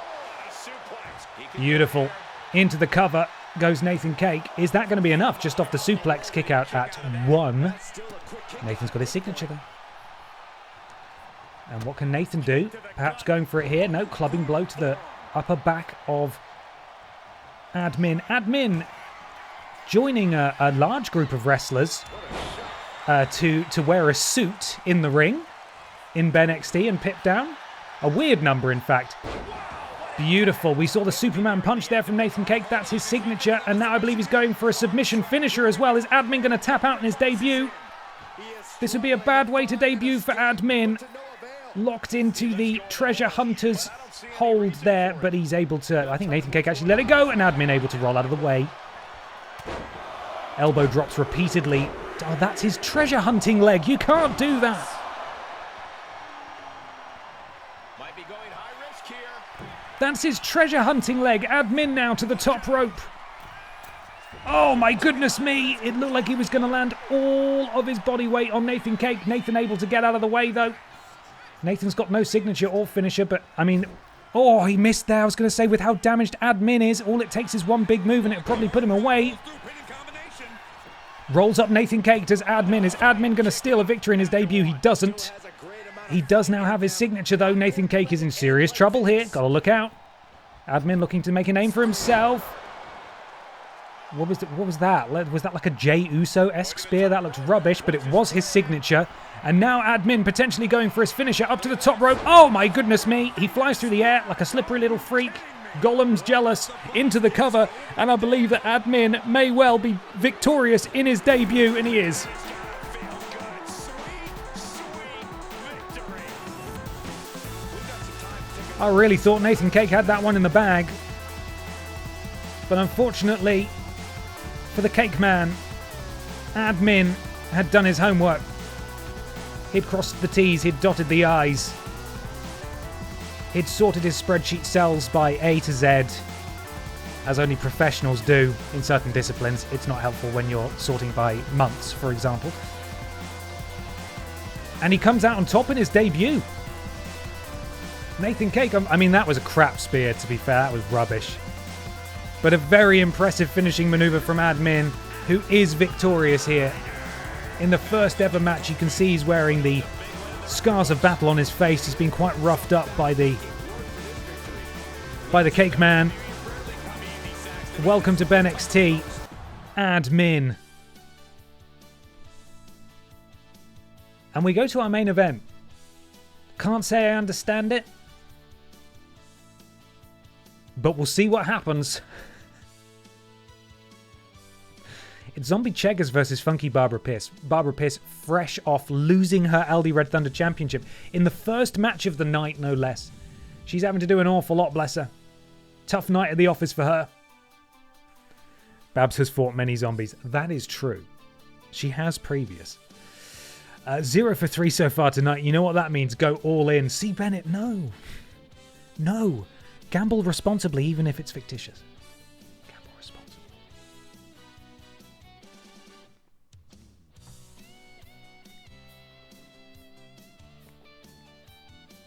Beautiful. Into the cover goes Nathan Cake. Is that going to be enough? Just off the suplex kick out at 1. Nathan's got his signature, though. And what can Nathan do? Perhaps going for it here. No, clubbing blow to the upper back of Admin. Admin joining a large group of wrestlers to wear a suit in the ring in BENXT and pip down. A weird number, in fact. Beautiful. We saw the Superman punch there from Nathan Cake. That's his signature. And now I believe he's going for a submission finisher as well. Is Admin going to tap out in his debut? This would be a bad way to debut for Admin. Locked into the treasure hunter's hold there, but he's able to. I think Nathan Cake actually let it go, and Admin able to roll out of the way. Elbow drops repeatedly. Oh, that's his treasure hunting leg. You can't do that. Might be going high risk here. That's his treasure hunting leg. Admin now to the top rope. Oh my goodness me. It looked like he was going to land all of his body weight on Nathan Cake. Nathan able to get out of the way though. Nathan's got no signature or finisher, but I mean, oh, he missed there. I was going to say, with how damaged Admin is, all it takes is one big move and it'll probably put him away. Rolls up Nathan Cake, does Admin. Is Admin going to steal a victory in his debut? He doesn't. He does now have his signature, though. Nathan Cake is in serious trouble here. Got to look out. Admin looking to make a name for himself. What was that? Was that like a Jey Uso-esque spear? That looked rubbish, but it was his signature. And now Admin potentially going for his finisher up to the top rope. Oh my goodness me. He flies through the air like a slippery little freak. Golem's jealous into the cover. And I believe that Admin may well be victorious in his debut, and he is. I really thought Nathan Cake had that one in the bag. But unfortunately, for the Cake Man, Admin had done his homework. He'd crossed the T's, he'd dotted the I's. He'd sorted his spreadsheet cells by A to Z, as only professionals do in certain disciplines. It's not helpful when you're sorting by months, for example. And he comes out on top in his debut. Nathan Cake, I mean, that was a crap spear, to be fair. That was rubbish. But a very impressive finishing maneuver from Admin, who is victorious here. In the first ever match, you can see he's wearing the scars of battle on his face. He's been quite roughed up by the Cake Man. Welcome to BENXT, Admin. And we go to our main event. Can't say I understand it, but we'll see what happens. It's Zombie Cheggers versus Funky Barbara Pierce. Barbara Pierce fresh off losing her LD Red Thunder Championship in the first match of the night, no less. She's having to do an awful lot, bless her. Tough night at the office for her. Babs has fought many zombies. That is true. She has previous. 0 for 3 so far tonight. You know what that means. Go all in. C. Bennett, no. No. Gamble responsibly, even if it's fictitious. Gamble responsibly.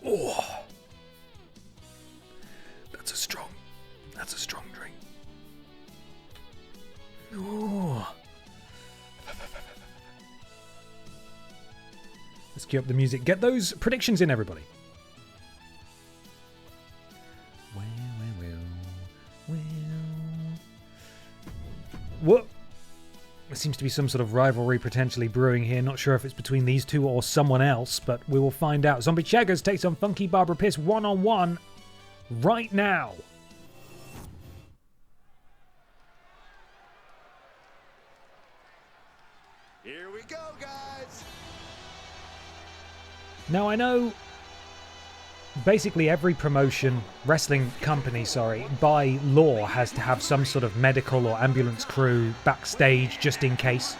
Oh. That's a strong drink. Oh. Let's cue up the music. Get those predictions in, everybody. What? There seems to be some sort of rivalry potentially brewing here. Not sure if it's between these two or someone else, but we will find out. Zombie Cheggers takes on Funky Barbara Pierce one-on-one right now. Here we go, guys. Now, I know basically every wrestling company, by law has to have some sort of medical or ambulance crew backstage just in case.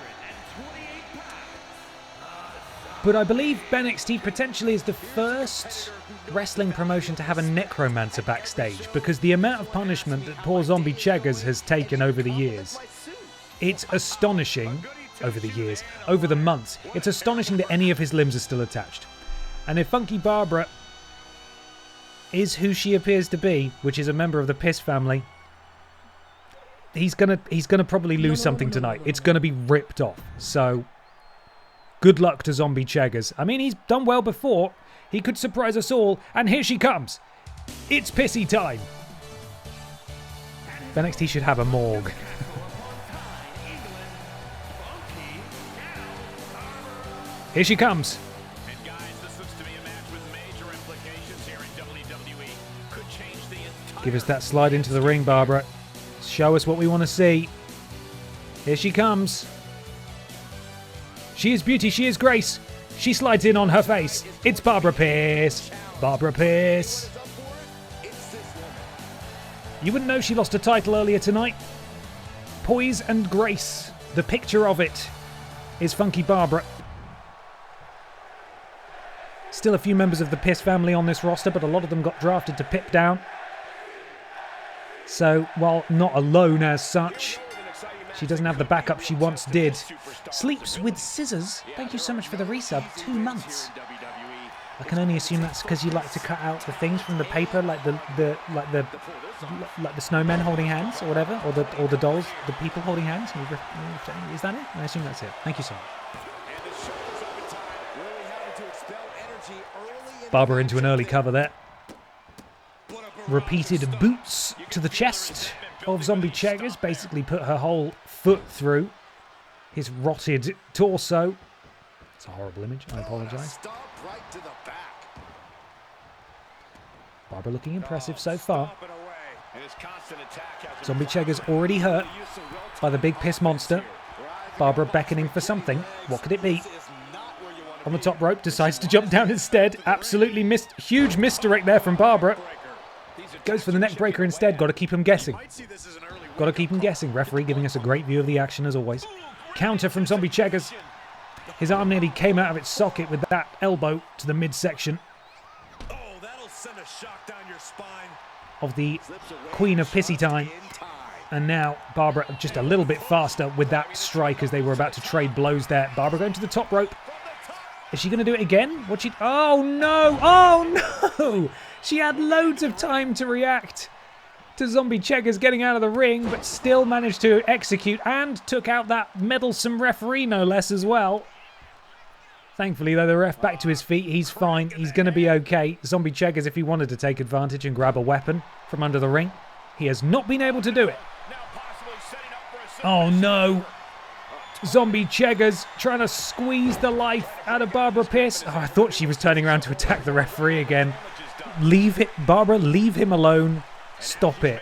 But I believe BENXT potentially is the first wrestling promotion to have a necromancer backstage, because the amount of punishment that poor Zombie Cheggers has taken over the years, it's astonishing. Over the months, it's astonishing that any of his limbs are still attached. And if Funky Barbara is who she appears to be, which is a member of the Piss family, he's gonna probably lose something tonight. It's gonna be ripped off. So good luck to Zombie Cheggers. I mean, he's done well before. He could surprise us all, and here she comes. It's pissy time. BENXT should have a morgue. Here she comes. And guys, this looks to be a match with major implications here in WWE. Could change the entire... Give us that slide into the ring, Barbara. Show us what we want to see. Here she comes. She is beauty, she is grace. She slides in on her face. It's Barbara Pierce. Barbara Pierce. You wouldn't know she lost a title earlier tonight. Poise and grace. The picture of it is Funky Barbara. Still a few members of the Piss family on this roster, but a lot of them got drafted to Pip down. So, while not alone as such, she doesn't have the backup she once did. Sleeps with Scissors. Thank you so much for the resub. 2 months. I can only assume that's because you like to cut out the things from the paper, like the snowmen holding hands or whatever, or the dolls, the people holding hands. Is that it? I assume that's it. Thank you, sir. Barbara into an early cover there. Repeated boots to the chest of Zombie Cheggers. Basically put her whole foot through his rotted torso. It's a horrible image. I apologise. Barbara looking impressive so far. Zombie Cheggers already hurt by the big piss monster. Barbara beckoning for something. What could it be? On the top rope, decides to jump down instead. Absolutely missed. Huge misdirect there from Barbara. Goes for the neck breaker instead. Got to keep him guessing. Got to keep him guessing. Referee giving us a great view of the action as always. Counter from Zombie Cheggers. His arm nearly came out of its socket with that elbow to the midsection of the Queen of Pissy Time. And now Barbara just a little bit faster with that strike as they were about to trade blows there. Barbara going to the top rope. Is she going to do it again? Oh no! Oh no! She had loads of time to react to Zombie Cheggers getting out of the ring, but still managed to execute and took out that meddlesome referee no less as well. Thankfully, though, the ref back to his feet. He's fine. He's going to be okay. Zombie Cheggers, if he wanted to take advantage and grab a weapon from under the ring, he has not been able to do it. Oh no! Zombie Cheggers trying to squeeze the life out of Barbara Pierce. Oh, I thought she was turning around to attack the referee again. Leave it, Barbara, leave him alone. Stop it.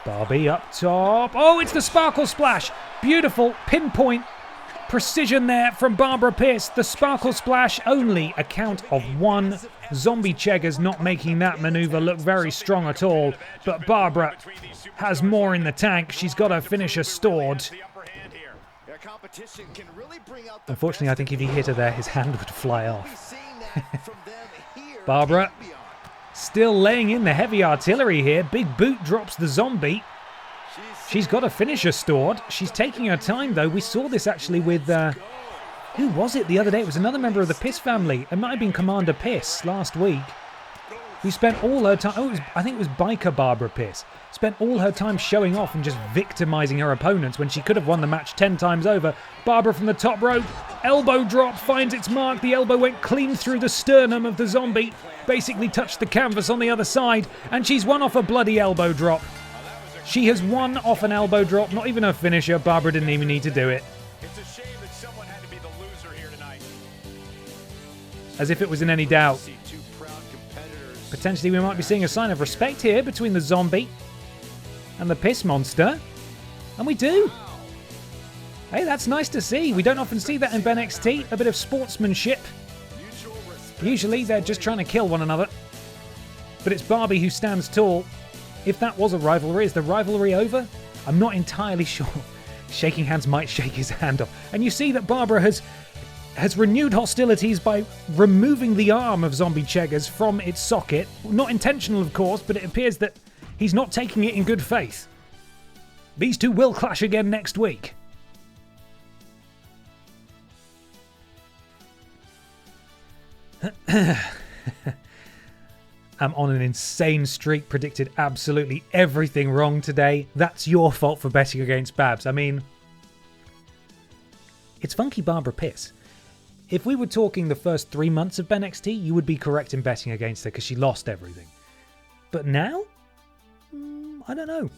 Barbie up top. Oh, it's the Sparkle Splash. Beautiful pinpoint precision there from Barbara Pierce. The Sparkle Splash, only a count of one. Zombie Cheggers not making that maneuver look very strong at all. But Barbara has more in the tank. She's got her finisher stored. Unfortunately, I think if he hit her there, his hand would fly off. Barbara still laying in the heavy artillery here. Big boot drops the zombie. She's got a finisher stored. She's taking her time, though. We saw this actually with... who was it the other day? It was another member of the Piss family. It might have been Commander Piss last week. Who spent all her time... Oh, I think it was Biker Barbara Piss. Spent all her time showing off and just victimizing her opponents when she could have won the match 10 times over. Barbara from the top rope. Elbow drop finds its mark. The elbow went clean through the sternum of the zombie. Basically touched the canvas on the other side. And she's won off a bloody elbow drop. She has won off an elbow drop. Not even her finisher. Barbara didn't even need to do it. It's a shame that someone had to be the loser here tonight. As if it was in any doubt. Potentially we might be seeing a sign of respect here between the zombie and the piss monster. And we do. Hey, that's nice to see. We don't often see that in BENXT. A bit of sportsmanship. Usually they're just trying to kill one another. But it's Barbie who stands tall. If that was a rivalry, is the rivalry over? I'm not entirely sure. Shaking hands might shake his hand off. And you see that Barbara has renewed hostilities by removing the arm of Zombie Cheggers from its socket. Not intentional, of course, but it appears that he's not taking it in good faith. These two will clash again next week. I'm on an insane streak, predicted absolutely everything wrong today. That's your fault for betting against Babs. I mean, it's Funky Barbara Piss. If we were talking the first 3 months of BENXT, you would be correct in betting against her because she lost everything. But now? I don't know.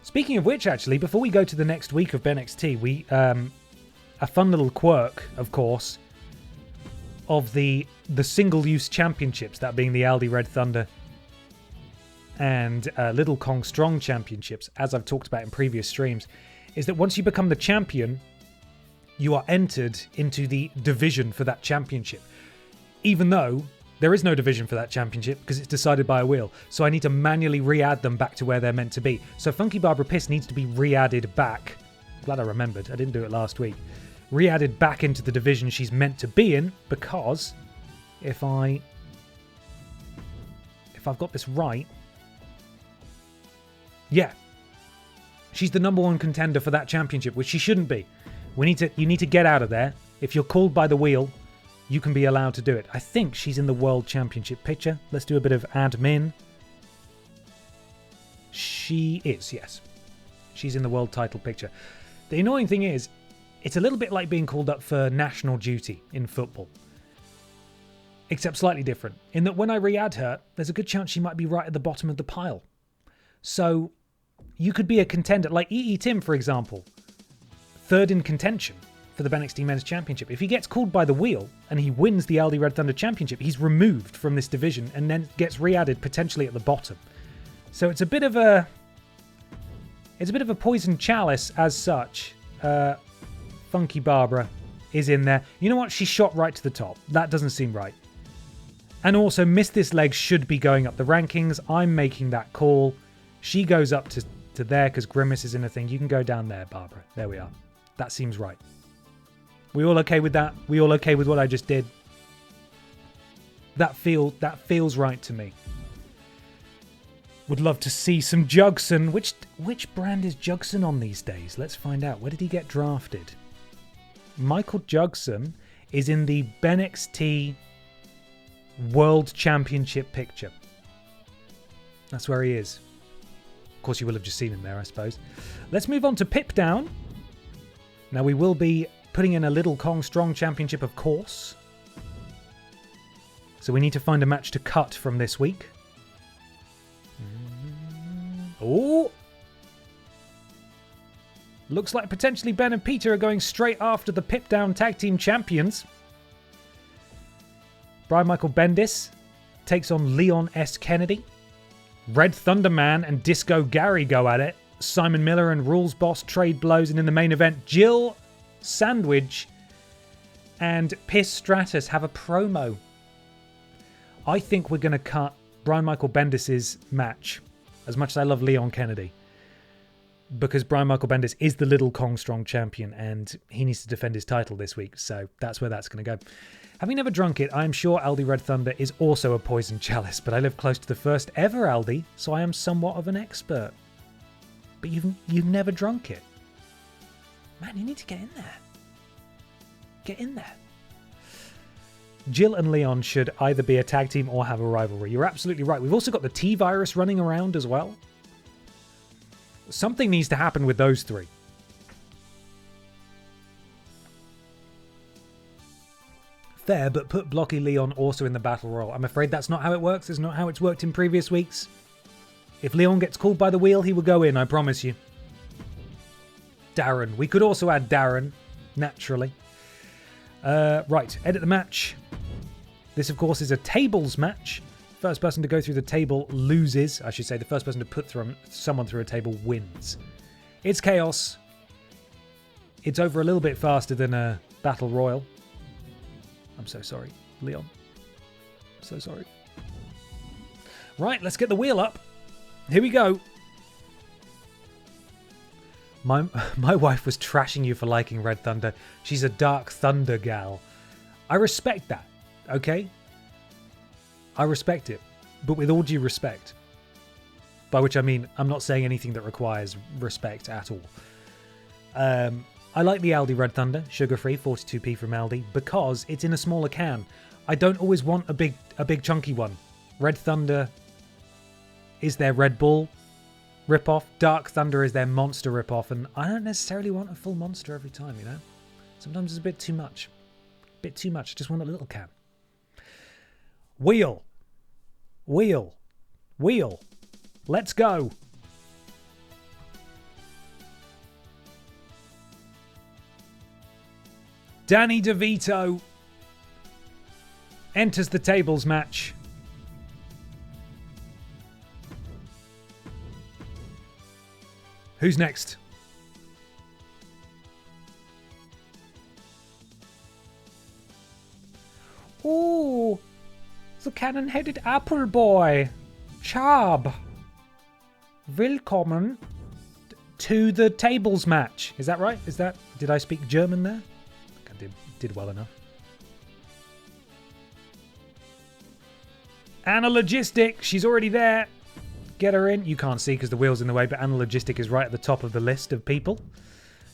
Speaking of which, actually, before we go to the next week of BENXT, we a fun little quirk, of course, of the single-use championships, that being the Aldi Red Thunder and Little Kong Strong championships, as I've talked about in previous streams, is that once you become the champion, you are entered into the division for that championship. Even though there is no division for that championship because it's decided by a wheel. So I need to manually re-add them back to where they're meant to be. So Funky Barbara Piss needs to be re-added back. Glad I remembered. I didn't do it last week. Re-added back into the division she's meant to be in, because if I've got this right, yeah, she's the #1 contender for that championship, which she shouldn't be. You need to get out of there. If you're called by the wheel, you can be allowed to do it. I think she's in the World Championship picture. Let's do a bit of admin. She is, yes. She's in the world title picture. The annoying thing is, it's a little bit like being called up for national duty in football. Except slightly different, in that when I re-add her, there's a good chance she might be right at the bottom of the pile. So, you could be a contender, like EE Tim, for example, third in contention for the BENXT Men's Championship. If he gets called by the wheel and he wins the Aldi Red Thunder Championship, he's removed from this division and then gets re-added potentially at the bottom. So it's a bit of a poison chalice as such. Funky Barbara is in there. You know what? She shot right to the top. That doesn't seem right. And also, Miss This Leg should be going up the rankings. I'm making that call. She goes up to there because Grimace is in a thing. You can go down there, Barbara. There we are. That seems right. We all okay with that? We all okay with what I just did? That feels right to me. Would love to see some Jugson. Which brand is Jugson on these days? Let's find out. Where did he get drafted? Michael Jugson is in the BENXT World Championship picture. That's where he is. Of course, you will have just seen him there, I suppose. Let's move on to Pip Down. Now, we will be putting in a Little Kong Strong Championship, of course. So we need to find a match to cut from this week. Oh! Looks like potentially Ben and Peter are going straight after the Pip Down Tag Team Champions. Brian Michael Bendis takes on Leon S. Kennedy. Red Thunder Man and Disco Gary go at it. Simon Miller and Rules Boss trade blows. And in the main event, Jill Sandwich and Piss Stratus have a promo. I think we're going to cut Brian Michael Bendis' match, as much as I love Leon Kennedy, because Brian Michael Bendis is the Little Kong Strong champion and he needs to defend his title this week. So that's where that's going to go. Having never drunk it, I am sure Aldi Red Thunder is also a poison chalice, but I live close to the first ever Aldi, so I am somewhat of an expert. But you've never drunk it. Man, you need to get in there. Get in there. Jill and Leon should either be a tag team or have a rivalry. You're absolutely right. We've also got the T-Virus running around as well. Something needs to happen with those three. Fair, but put Blocky Leon also in the Battle Royal. I'm afraid that's not how it works. It's not how it's worked in previous weeks. If Leon gets called by the wheel, he will go in, I promise you. Darren. We could also add Darren, naturally. Right, edit the match. This, of course, is a tables match. First person to go through the table loses. I should say the first person to put someone through a table wins. It's chaos. It's over a little bit faster than a Battle Royal. I'm so sorry, Leon. I'm so sorry. Right, let's get the wheel up. Here we go. My wife was trashing you for liking Red Thunder. She's a Dark Thunder gal. I respect that, okay? I respect it, but with all due respect. By which I mean, I'm not saying anything that requires respect at all. I like the Aldi Red Thunder, sugar-free, 42p from Aldi, because it's in a smaller can. I don't always want a big chunky one. Red Thunder is their Red Bull rip-off. Dark Thunder is their Monster rip-off, and I don't necessarily want a full Monster every time, you know? Sometimes it's a bit too much. A bit too much. I just want a little can. Wheel. Wheel. Wheel. Let's go. Danny DeVito enters the tables match. Who's next? Ooh, the cannon-headed apple boy, Chab. Willkommen to the tables match. Is that right? Did I speak German there? I did well enough. Anna Logistic, she's already there. Get her in. You can't see because the wheel's in the way, but Anna Logistic is right at the top of the list of people.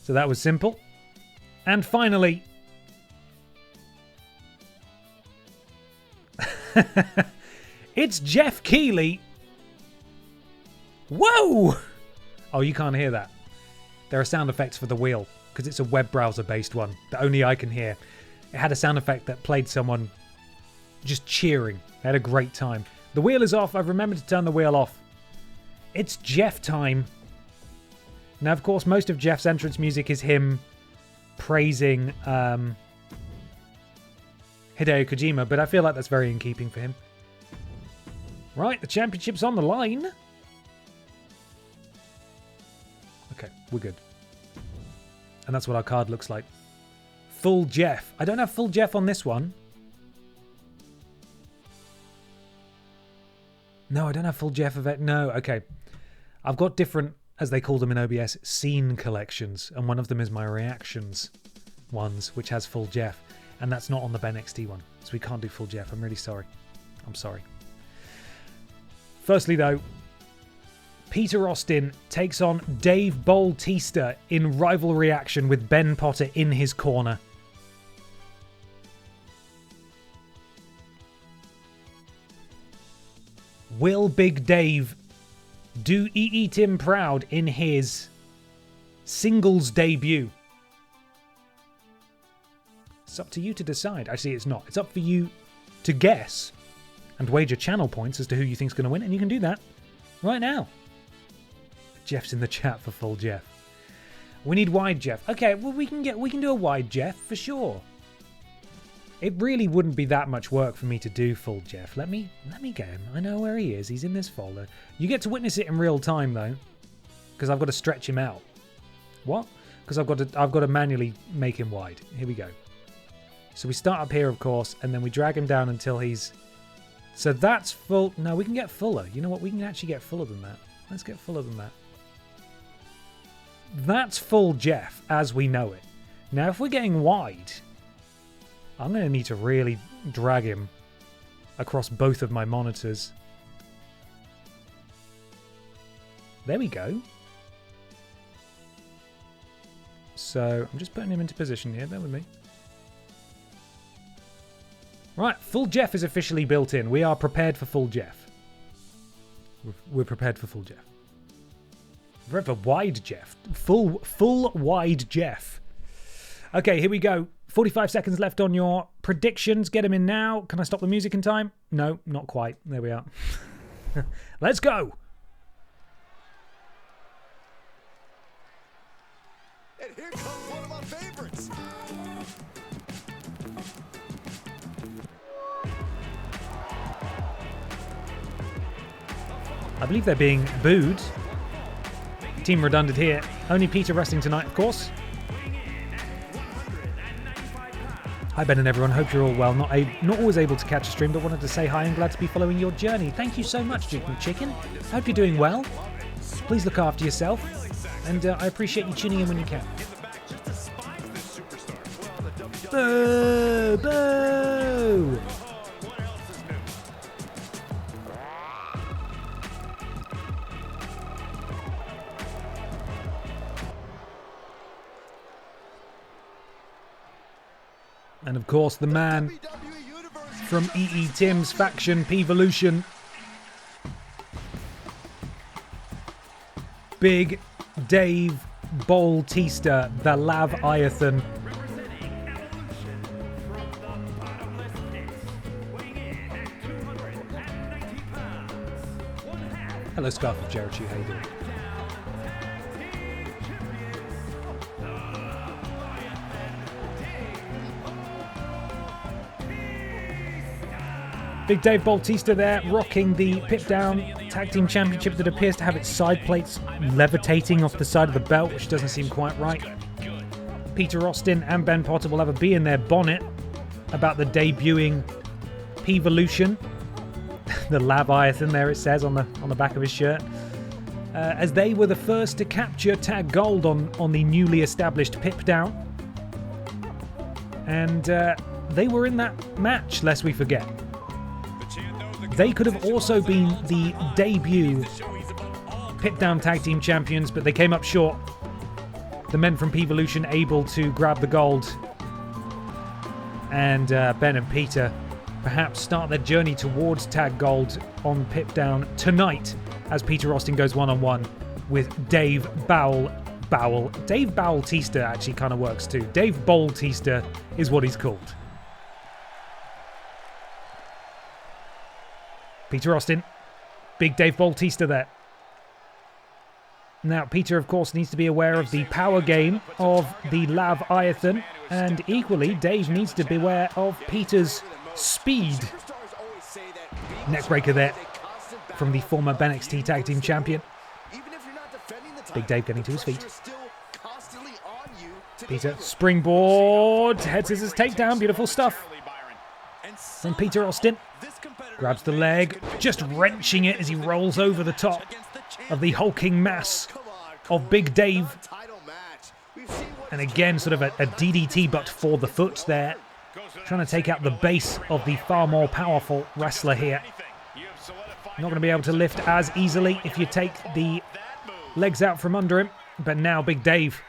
So that was simple. And finally, It's Jeff Keighley. Whoa! Oh, you can't hear that. There are sound effects for the wheel because it's a web browser based one that only I can hear. It had a sound effect that played someone just cheering. They had a great time. The wheel is off. I've remembered to turn the wheel off. It's Jeff time. Now, of course, most of Jeff's entrance music is him praising Hideo Kojima, but I feel like that's very in keeping for him. Right, the championship's on the line. Okay, we're good. And that's what our card looks like. Full Jeff. I don't have full Jeff on this one. No, I don't have full Jeff of it. No, okay. I've got different, as they call them in OBS, scene collections. And one of them is my reactions ones, which has full Jeff. And that's not on the BENXT one. So we can't do full Jeff. I'm really sorry. I'm sorry. Firstly, though, Peter Austin takes on Dave Bautista in rivalry action with Ben Potter in his corner. Will Big Dave do EE Tim proud in his singles debut? It's up to you to decide. Actually, it's not. It's up for you to guess and wager channel points as to who you think's going to win, and you can do that right now. Jeff's in the chat for full Jeff. We need wide Jeff. Okay, well we can do a wide Jeff for sure. It really wouldn't be that much work for me to do full Jeff. Let me get him. I know where he is. He's in this folder. You get to witness it in real time though, because I've got to stretch him out. What? Because I've got to manually make him wide. Here we go. So we start up here, of course, and then we drag him down until he's. So that's full. No, we can get fuller. You know what? We can actually get fuller than that. Let's get fuller than that. That's full Jeff as we know it. Now, if we're getting wide, I'm going to need to really drag him across both of my monitors. There we go. So I'm just putting him into position here. Bear with me. Right, full Jeff is officially built in. We are prepared for full Jeff. We're prepared for full Jeff. We're for wide Jeff. Full wide Jeff. Okay, here we go. 45 seconds left on your predictions. Get them in now. Can I stop the music in time? No, not quite. There we are. Let's go. And here comes one of my favorites. I believe they're being booed. Team redundant here. Only Peter wrestling tonight, of course. Hi Ben and everyone, hope you're all well. Not always able to catch a stream, but wanted to say hi and glad to be following your journey. Thank you so much, Chicken Chicken. Hope you're doing well. Please look after yourself, and I appreciate you tuning in when you can. Boo! Boo! And of course, the man from EE Tim's faction, Peevolution. Big Dave Bautista, the Laviathan. Hello, Scarf of Jericho. How you doing? Big Dave Bautista there, rocking the Pip Down Tag Team Championship that appears to have its side plates levitating off the side of the belt, which doesn't seem quite right. Peter Austin and Ben Potter will have a bee in their bonnet about the debuting Peevolution. The Laviathan there, it says on the back of his shirt. As they were the first to capture tag gold on the newly established Pip Down. And they were in that match, lest we forget. They could have also been the debut Pip Down Tag Team Champions, but they came up short. The men from Peevolution able to grab the gold. And Ben and Peter perhaps start their journey towards tag gold on Pip Down tonight as Peter Austin goes one-on-one with Dave Dave Bautista actually kind of works too. Dave Bautista is what he's called. Peter Austin, big Dave Bautista there. Now, Peter, of course, needs to be aware of the power game of the Leviathan, and equally, Dave needs to beware of Peter's speed. Neckbreaker there from the former BENXT Tag Team Champion. Big Dave getting to his feet. Peter, springboard, head scissors takedown, beautiful stuff. Then Peter Austin grabs the leg, just wrenching it as he rolls over the top of the hulking mass of Big Dave. And again, sort of a DDT, but for the foot there. Trying to take out the base of the far more powerful wrestler here. Not going to be able to lift as easily if you take the legs out from under him. But now Big Dave,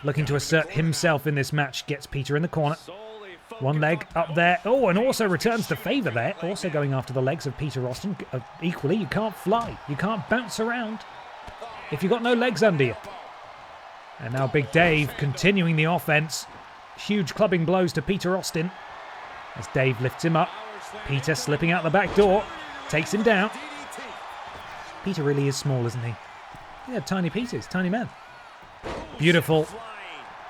looking to assert himself in this match, gets Peter in the corner. One leg up there. Oh, and also returns the favour there. Also going after the legs of Peter Austin. Equally, you can't fly. You can't bounce around if you've got no legs under you. And now Big Dave continuing the offense. Huge clubbing blows to Peter Austin as Dave lifts him up. Peter slipping out the back door. Takes him down. Peter really is small, isn't he? Yeah, tiny Peter's, tiny man. Beautiful.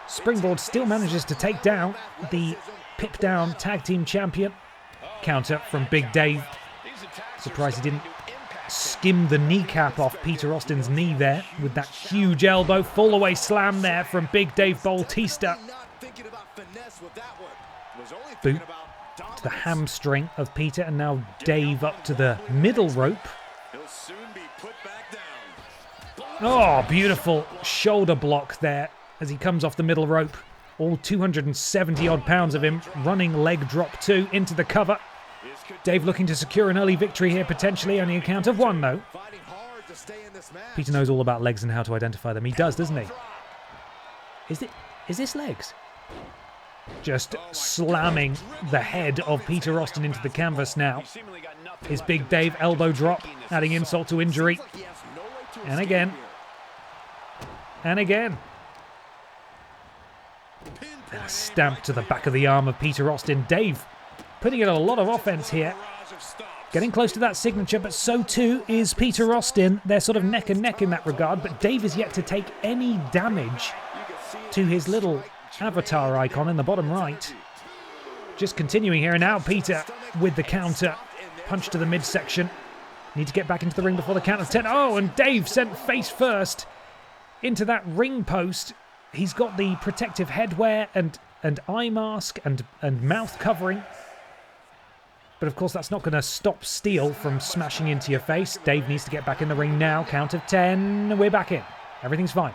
Springboard still manages to take down the Pip Down Tag Team Champion. Counter from Big Dave. Surprised he didn't skim the kneecap off Peter Austin's knee there with that huge elbow. Full away slam there from Big Dave Bautista. Boot to the hamstring of Peter, and now Dave up to the middle rope. Oh, beautiful shoulder block there as he comes off the middle rope. All 270 odd pounds of him running leg drop 2 into the cover. Dave looking to secure an early victory here, potentially. Only a count of 1 though. Peter knows all about legs and how to identify them. He does, doesn't he? Is this legs? Just slamming the head of Peter Austin into the canvas now. His Big Dave elbow drop, adding insult to injury. And again. And again. And a stamp to the back of the arm of Peter Austin. Dave putting in a lot of offense here. Getting close to that signature, but so too is Peter Austin. They're sort of neck and neck in that regard, but Dave is yet to take any damage to his little avatar icon in the bottom right. Just continuing here, and now Peter with the counter. Punch to the midsection. Need to get back into the ring before the count of 10. Oh, and Dave sent face first into that ring post. He's got the protective headwear and eye mask and mouth covering. But of course, that's not going to stop steel from smashing into your face. Dave needs to get back in the ring now. Count of 10. We're back in. Everything's fine.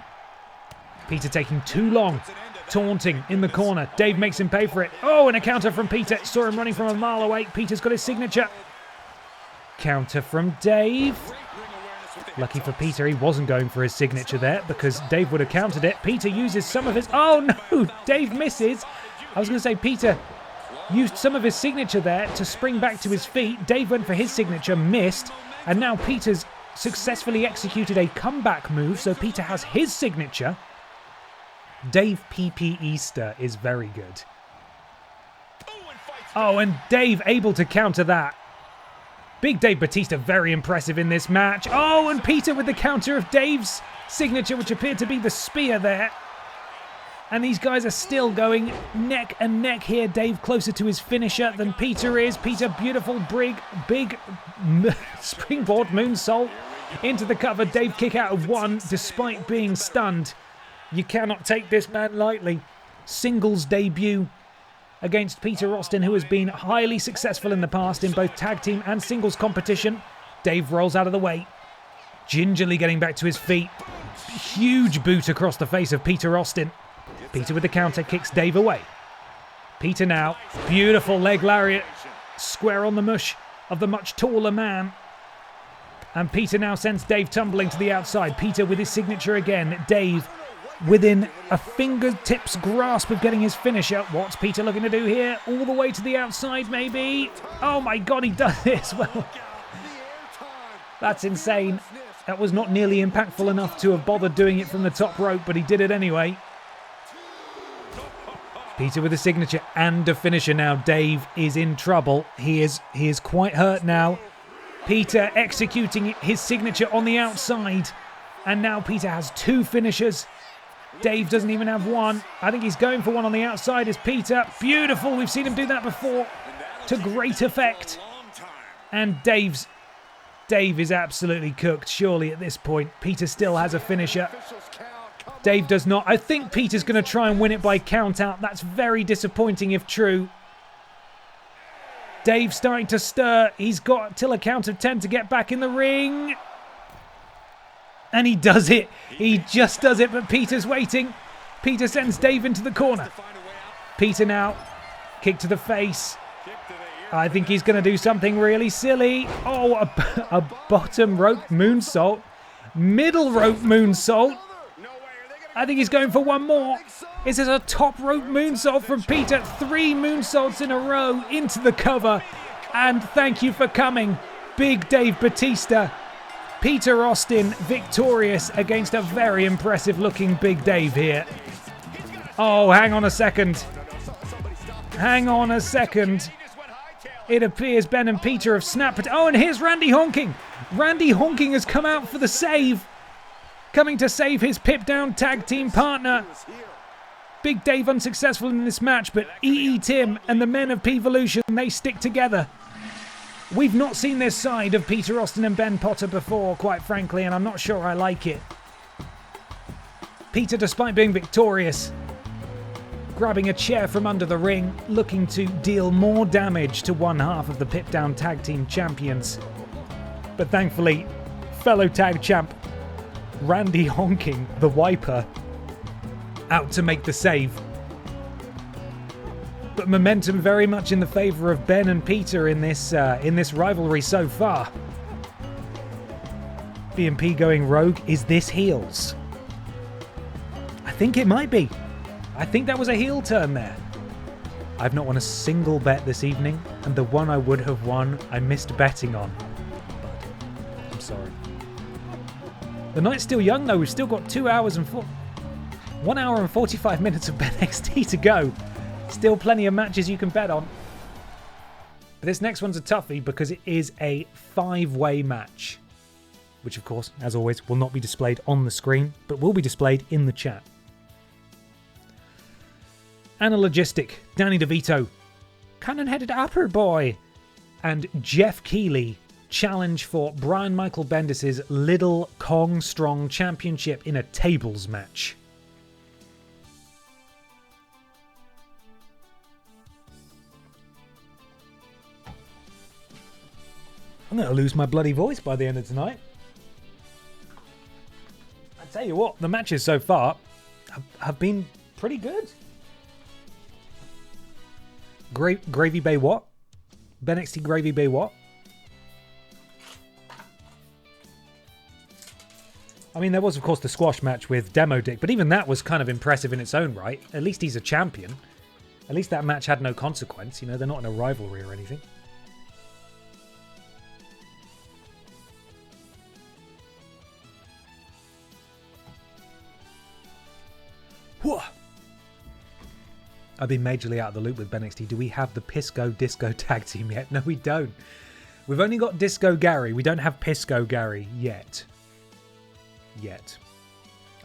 Peter taking too long. Taunting in the corner. Dave makes him pay for it. Oh, and a counter from Peter. Saw him running from a mile away. Peter's got his signature. Counter from Dave. Lucky for Peter, he wasn't going for his signature there because Dave would have countered it. Peter uses some of his... Oh, no! Dave misses. I was going to say Peter used some of his signature there to spring back to his feet. Dave went for his signature, missed. And now Peter's successfully executed a comeback move, so Peter has his signature. Dave PP Easter is very good. Oh, and Dave able to counter that. Big Dave Bautista very impressive in this match. Oh, and Peter with the counter of Dave's signature, which appeared to be the spear there. And these guys are still going neck and neck here. Dave closer to his finisher than Peter is. Peter, beautiful, big springboard moonsault into the cover. Dave kick out of 1 despite being stunned. You cannot take this man lightly. Singles debut against Peter Austin, who has been highly successful in the past in both tag team and singles competition. Dave rolls out of the way, gingerly getting back to his feet. Huge boot across the face of Peter Austin. Peter with the counter kicks Dave away. Peter now, beautiful leg lariat, square on the mush of the much taller man. And Peter now sends Dave tumbling to the outside. Peter with his signature again. Dave within a fingertips grasp of getting his finisher. What's Peter looking to do here? All the way to the outside, maybe. Oh my God, he does this well. That's insane. That was not nearly impactful enough to have bothered doing it from the top rope, but he did it anyway. Peter with a signature and a finisher now. Dave is in trouble. He is quite hurt now. Peter executing his signature on the outside. And now Peter has 2 finishers. Dave doesn't even have one. I think he's going for one on the outside as Peter. Beautiful. We've seen him do that before to great effect. And Dave is absolutely cooked, surely, at this point. Peter still has a finisher. Dave does not. I think Peter's going to try and win it by count out. That's very disappointing if true. Dave starting to stir. He's got till a count of 10 to get back in the ring. And he does it. He just does it, but Peter's waiting. Peter sends Dave into the corner. Peter now. Kick to the face. I think he's going to do something really silly. Oh, a bottom rope moonsault. Middle rope moonsault. I think he's going for one more. This is a top rope moonsault from Peter. 3 moonsaults in a row into the cover. And thank you for coming, Big Dave Batista. Peter Austin victorious against a very impressive looking Big Dave here. Oh, hang on a second. Hang on a second. It appears Ben and Peter have snapped. Oh, and here's Randy Honking. Randy Honking has come out for the save. Coming to save his pip-down tag team partner. Big Dave unsuccessful in this match, but EE Tim and the men of Peevolution, they stick together. We've not seen this side of Peter Austin and Ben Potter before, quite frankly, and I'm not sure I like it. Peter, despite being victorious, grabbing a chair from under the ring, looking to deal more damage to one half of the pip-down tag team champions. But thankfully, fellow tag champ Randy Honking, the Wiper, out to make the save. But momentum very much in the favour of Ben and Peter in this rivalry so far. B&P going rogue. Is this heels? I think it might be. I think that was a heel turn there. I've not won a single bet this evening, and the one I would have won, I missed betting on. But I'm sorry. The night's still young though. We've still got 1 hour and 45 minutes of BENXT to go. Still plenty of matches you can bet on. But this next one's a toughie because it is a 5-way match. Which of course, as always, will not be displayed on the screen, but will be displayed in the chat. Anna Logistic, Danny DeVito, Cannon-Headed Upper Boy, and Jeff Keighley challenge for Brian Michael Bendis' Little Kong Strong Championship in a tables match. I'm going to lose my bloody voice by the end of tonight. I tell you what, the matches so far have been pretty good. Gravy Bay what? BENXT Gravy Bay what? I mean, there was, of course, the squash match with Demo Dick, but even that was kind of impressive in its own right. At least he's a champion. At least that match had no consequence. You know, they're not in a rivalry or anything. Whoa. I've been majorly out of the loop with BENXT. Do we have the Pisco Disco tag team yet? No, we don't. We've only got Disco Gary. We don't have Pisco Gary yet.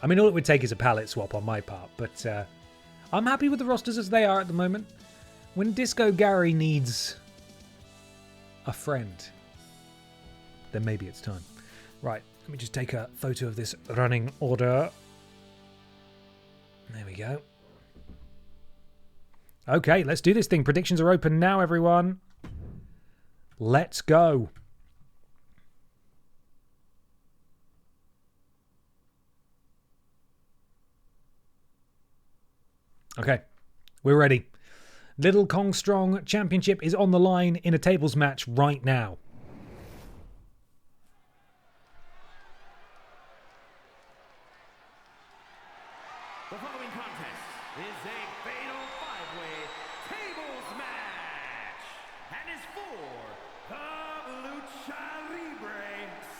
I mean, all it would take is a palette swap on my part, but I'm happy with the rosters as they are at the moment. When Disco Gary needs a friend, then maybe it's time. Right, let me just take a photo of this running order. There we go. Okay, let's do this thing. Predictions are open now, everyone. Let's go. Okay, we're ready. Little Kong Strong Championship is on the line in a tables match right now. is a fatal 5-way tables match and is for the Lucha Libre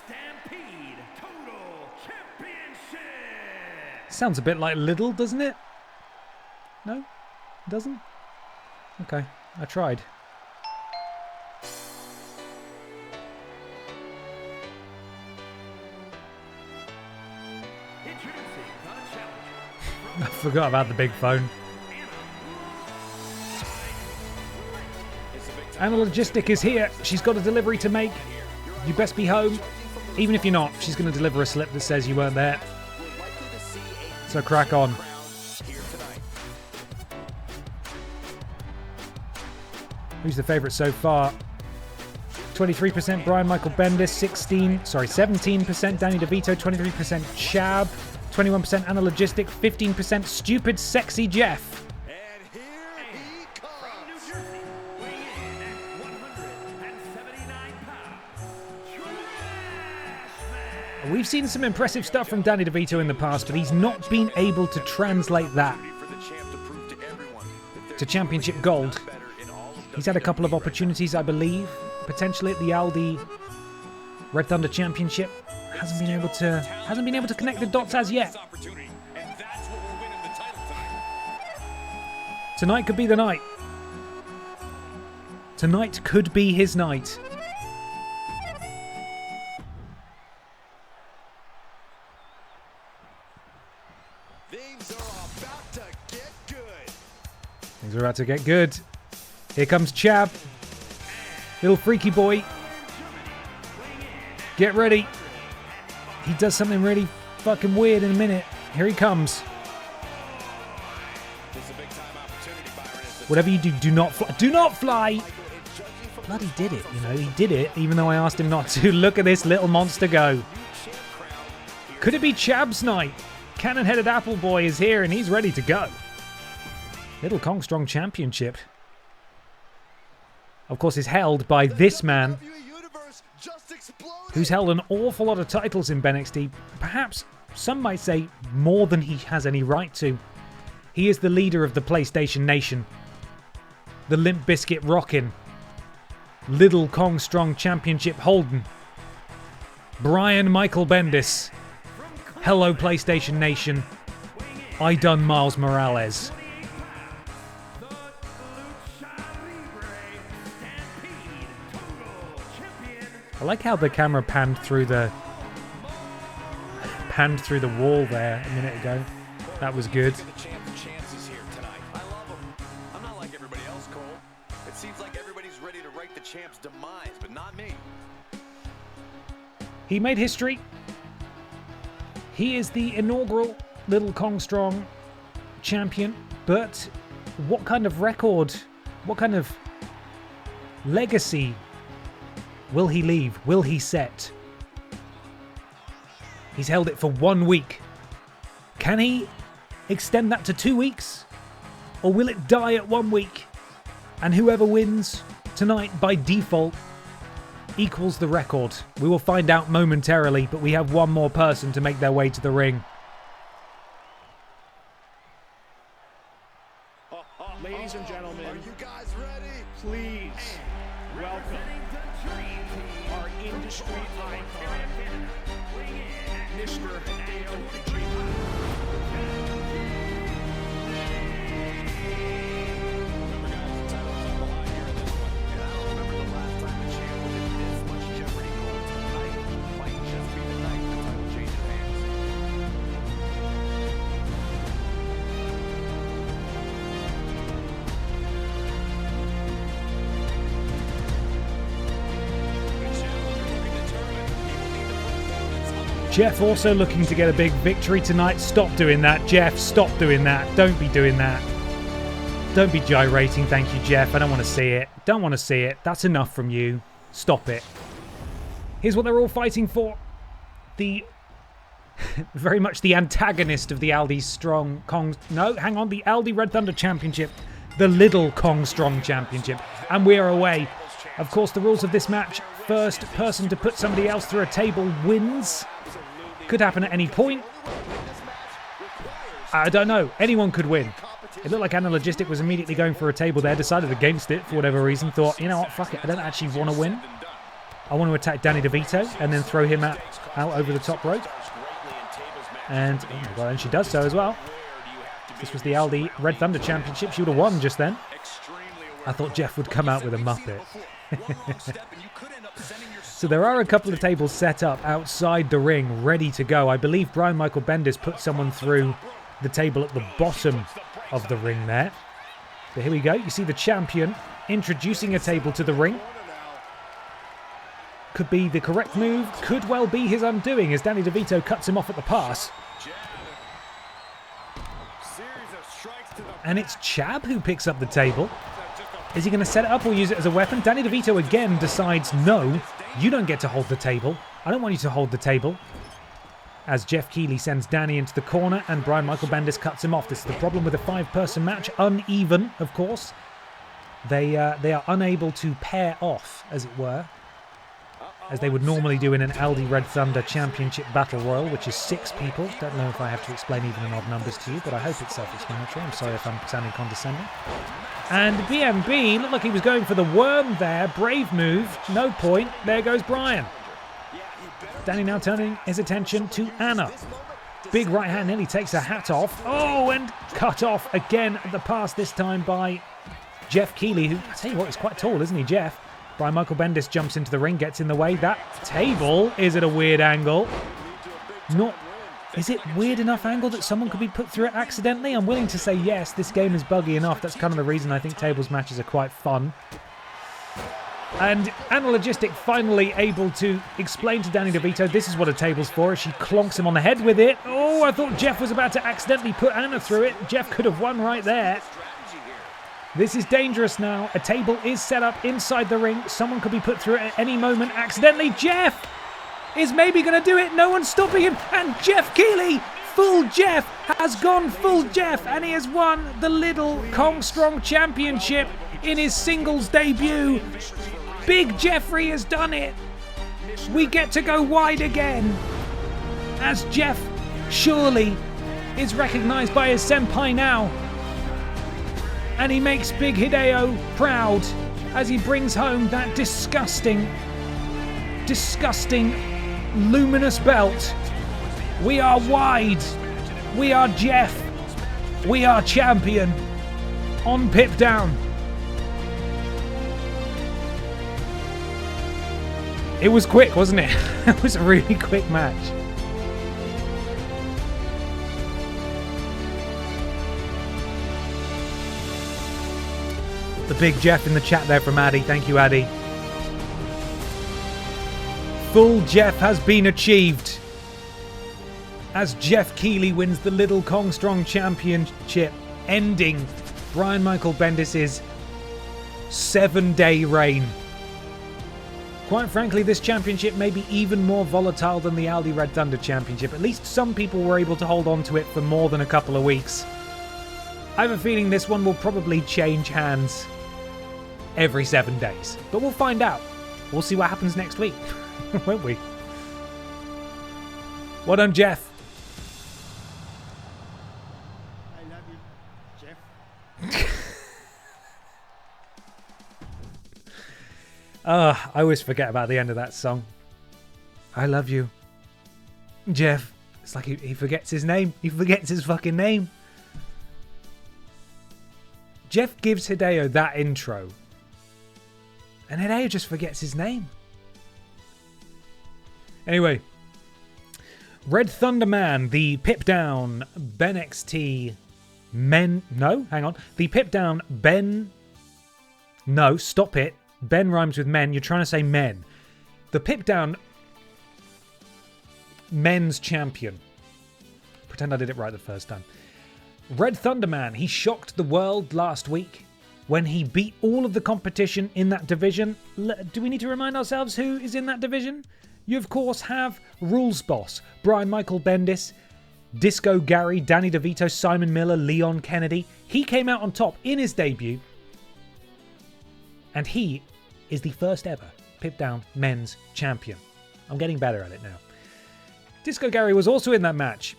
Stampede Total Championship. Sounds a bit like Lidl, doesn't it? No? It doesn't? Okay, I tried. Introducing the challenger. I forgot about the big phone. Anna Logistic is here. She's got a delivery to make. You best be home. Even if you're not, she's going to deliver a slip that says you weren't there. So crack on. Who's the favourite so far? 23% Brian Michael Bendis, 17% Danny DeVito, 23% Chab, 21% Anna Logistic, 15% Stupid Sexy Jeff. And here he comes. From New Jersey, weighing in at 179 pounds, Trash Man. We've seen some impressive stuff from Danny DeVito in the past, but he's not been able to translate that For the champ to prove to everyone that to Championship Gold. better in all of He's had a couple of opportunities, I believe, potentially at the Aldi Red Thunder Championship. Hasn't been able to connect the dots as yet. opportunity, and that's what we're winning the title tonight. Tonight could be the night. Tonight could be his night. Things are about to get good. Things are about to get good. Here comes Chab. Little freaky boy. Get ready. He does something really fucking weird in a minute. Here he comes. This is a big time opportunity, Byron. It's Whatever you do, do not fly. Do not fly! Bloody did it, you know. He did it, even though I asked him not to. Look at this little monster go. Could it be Chab's night? Cannon-headed Apple Boy is here and he's ready to go. Little Kong Strong Championship, of course, is held by this man, WWE Universe just exploded. who's held an awful lot of titles in BENXT. Perhaps some might say more than he has any right to. He is the leader of the PlayStation Nation. The Limp Bizkit rockin'. Little Kong Strong Championship holding. Brian Michael Bendis. Hello PlayStation Nation. I done Miles Morales. I like how the camera panned through the wall there a minute ago. That was good. the champ's chances here tonight. I love him. I'm not like everybody else, Cole. It seems like everybody's ready to write the champ's demise, but not me. He made history. He is the inaugural Little Kong Strong champion, but what kind of record, what kind of legacy will he leave? Will he set? He's held it for 1 week. Can he extend that to 2 weeks? Or will it die at 1 week? And whoever wins tonight by default equals the record. We will find out momentarily, but we have one more person to make their way to the ring. Ladies and gentlemen, Are you guys ready? please welcome our industry icon, Mr. Hideo Kojima. Remember, guys, the title's on the line here in this one. And I don't remember the last time the champ was in this much jeopardy. Cole, tonight might just be the night the title changes hands. Jeff also looking to get a big victory tonight. Stop doing that, Jeff. Stop doing that. Don't be doing that. Don't be gyrating. Thank you, Jeff. I don't want to see it. Don't want to see it. That's enough from you. Stop it. Here's what they're all fighting for. The... very much the antagonist of the Aldi Strong Kong... No, hang on. The Aldi Red Thunder Championship. The Little Kong Strong Championship. And we are away. Of course, the rules of this match. First person to put somebody else through a table wins. Could happen at any point. I don't know. Anyone could win. It looked like Analogistic was immediately going for a table there, decided against it for whatever reason, thought, you know what, fuck it, I don't actually want to win. I want to attack Danny DeVito and then throw him out over the top rope. And, oh my god, and she does so as well. This was the Aldi Red Thunder Championship. She would have won just then. I thought Jeff would come out with a Muppet. So there are a couple of tables set up outside the ring, ready to go. I believe Brian Michael Bendis put someone through the table at the bottom of the ring there. But here we go. You see the champion introducing a table to the ring. Could be the correct move. Could well be his undoing as Danny DeVito cuts him off at the pass. And it's Chab who picks up the table. Is he going to set it up or use it as a weapon? Danny DeVito again decides, no, you don't get to hold the table. I don't want you to hold the table. As Jeff Keighley sends Danny into the corner and Brian Michael Bendis cuts him off. This is the problem with a 5-person match. Uneven, of course. They are unable to pair off, as it were, as they would normally do in an Aldi Red Thunder Championship Battle Royal, which is 6 people. Don't know if I have to explain even and odd numbers to you, but I hope it's self-explanatory. I'm sorry if I'm sounding condescending. And BMB looked like he was going for the worm there. Brave move. No point. There goes Brian. Danny now turning his attention to Anna. Big right hand nearly takes her hat off. Oh, and cut off again at the pass, this time by Jeff Keighley, who, I tell you what, is quite tall, isn't he, Jeff? Brian Michael Bendis jumps into the ring, gets in the way. That table is at a weird angle. Is it weird enough angle that someone could be put through it accidentally? I'm willing to say yes, this game is buggy enough. That's kind of the reason I think tables matches are quite fun. And Analogistic finally able to explain to Danny DeVito this is what a table's for as she clonks him on the head with it. Oh, I thought Jeff was about to accidentally put Anna through it. Jeff could have won right there. This is dangerous now. A table is set up inside the ring. Someone could be put through it at any moment accidentally. Jeff is maybe going to do it. No one's stopping him. And Jeff Keighley, full Jeff, has gone full Jeff. And he has won the Little Kong Strong Championship in his singles debut. Big Jeffrey has done it. We get to go wide again. As Jeff surely is recognized by his senpai now. And he makes Big Hideo proud as he brings home that disgusting, luminous belt. We are wide. We are Jeff. We are champion. On Pip Down. It was quick, wasn't it? It was a really quick match. The big Jeff in the chat there from Addy. Thank you, Addy. Full Jeff has been achieved as Jeff Keighley wins the Little Kong Strong Championship, ending Brian Michael Bendis' 7-day reign. Quite frankly, this championship may be even more volatile than the Aldi Red Thunder Championship. At least some people were able to hold on to it for more than a couple of weeks. I have a feeling this one will probably change hands every 7 days. But we'll find out. We'll see what happens next week, won't we? Well done, Jeff. I love you, Jeff. I always forget about the end of that song. I love you, Jeff. It's like he forgets his name. He forgets his fucking name. Jeff gives Hideo that intro. And Hideo just forgets his name. Anyway. Red Thunder Man, the Pip Down BENXT Men... No, hang on. The Pip Down Ben... No, stop it. Ben rhymes with men. You're trying to say men. The Pip Down Men's Champion. Pretend I did it right the first time. Red Thunder Man, he shocked the world last week when he beat all of the competition in that division. Do we need to remind ourselves who is in that division? You, of course, have Rules Boss, Brian Michael Bendis, Disco Gary, Danny DeVito, Simon Miller, Leon Kennedy. He came out on top in his debut. And he is the first ever Pip Down Men's Champion. I'm getting better at it now. Disco Gary was also in that match.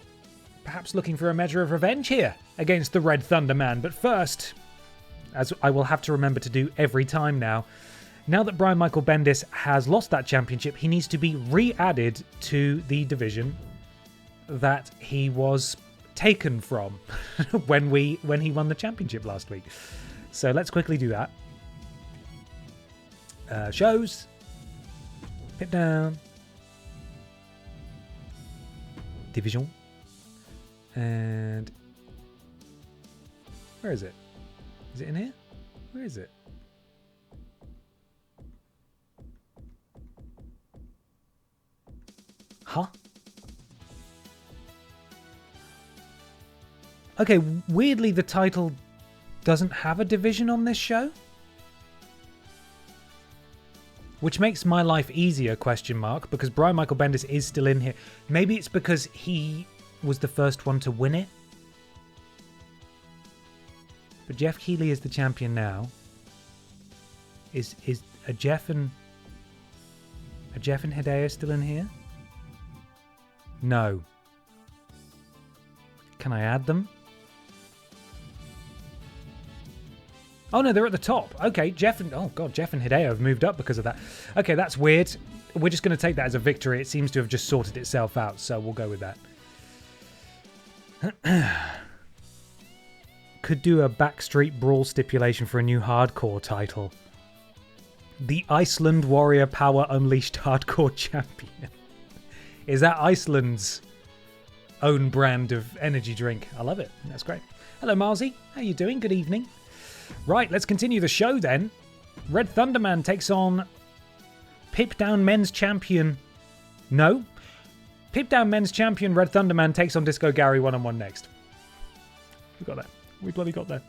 perhaps looking for a measure of revenge here against the Red Thunder Man. But first, as I will have to remember to do every time now that Brian Michael Bendis has lost that championship, he needs to be re-added to the division that he was taken from when he won the championship last week. So let's quickly do that. Shows. Pip down. Division. And where is it? Is it in here? Where is it? Huh? Okay, weirdly the title doesn't have a division on this show. Which makes my life easier, question mark, because Brian Michael Bendis is still in here. Maybe it's because he was the first one to win it. But Jeff Keighley is the champion now. Is a Jeff and Hideo still in here? No. Can I add them? Oh no, they're at the top. Okay, Jeff and Hideo have moved up because of that. Okay, that's weird. We're just going to take that as a victory. It seems to have just sorted itself out, so we'll go with that. Could do a Backstreet Brawl stipulation for a new hardcore title. The Iceland Warrior Power Unleashed Hardcore Champion. Is that Iceland's own brand of energy drink? I love it. That's great. Hello, Marzi. How you doing? Good evening. Right, let's continue the show then. Red Thunderman takes on Pip Down Men's Champion. No. Pip Down Men's Champion Red Thunderman takes on Disco Gary one-on-one next. We got that. We bloody got that.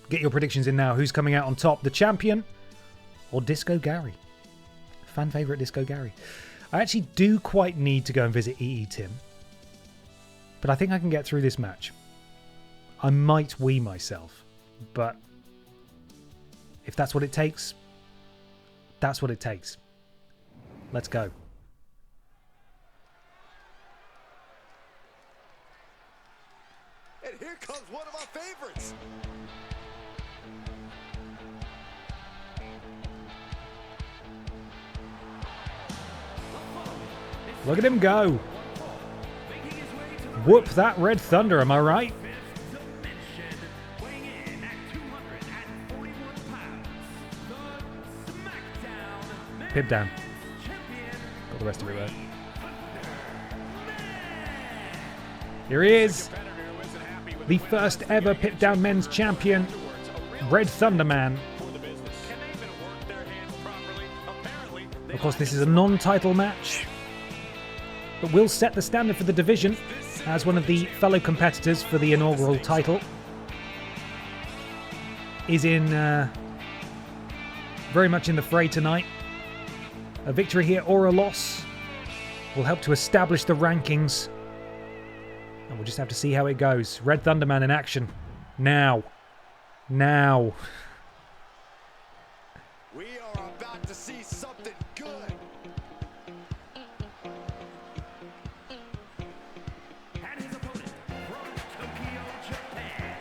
Get your predictions in now. Who's coming out on top? The champion or Disco Gary? Fan favourite Disco Gary. I actually do quite need to go and visit EE Tim. But I think I can get through this match. I might wee myself, but if that's what it takes, that's what it takes. Let's go. And here comes one of my favorites. Look at him go. Whoop that Red Thunder, am I right? Pip down. Got the rest of it right. Here he is. The first ever Pip Down Men's Champion, Red Thunderman. Of course, this is a non-title match, but will set the standard for the division as one of the fellow competitors for the inaugural title is in very much in the fray tonight. A victory here or a loss will help to establish the rankings. And we'll just have to see how it goes. Red Thunderman in action. Now. Now. We are about to see something good. And his opponent from Tokyo, Japan,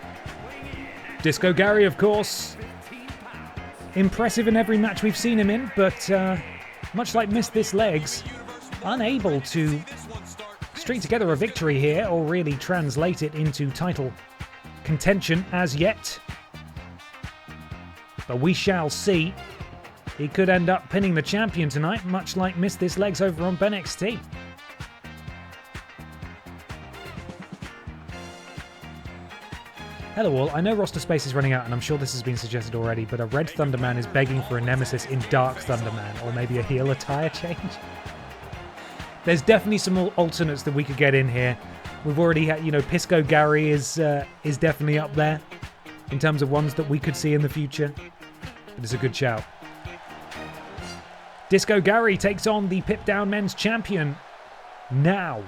weighing in at Disco Gary, of course. 15 pounds. Impressive in every match we've seen him in, but much like Missed This Legs, unable to string together a victory here or really translate it into title contention as yet. But we shall see. He could end up pinning the champion tonight, much like Missed This Legs over on BENXT. Hello all, I know roster space is running out and I'm sure this has been suggested already, but a Red Thunderman is begging for a nemesis in Dark Thunderman, or maybe a heel attire change. There's definitely some alternates that we could get in here. We've already had, Pisco Gary is definitely up there in terms of ones that we could see in the future. But it's a good shout. Disco Gary takes on the Pip Down Men's Champion now.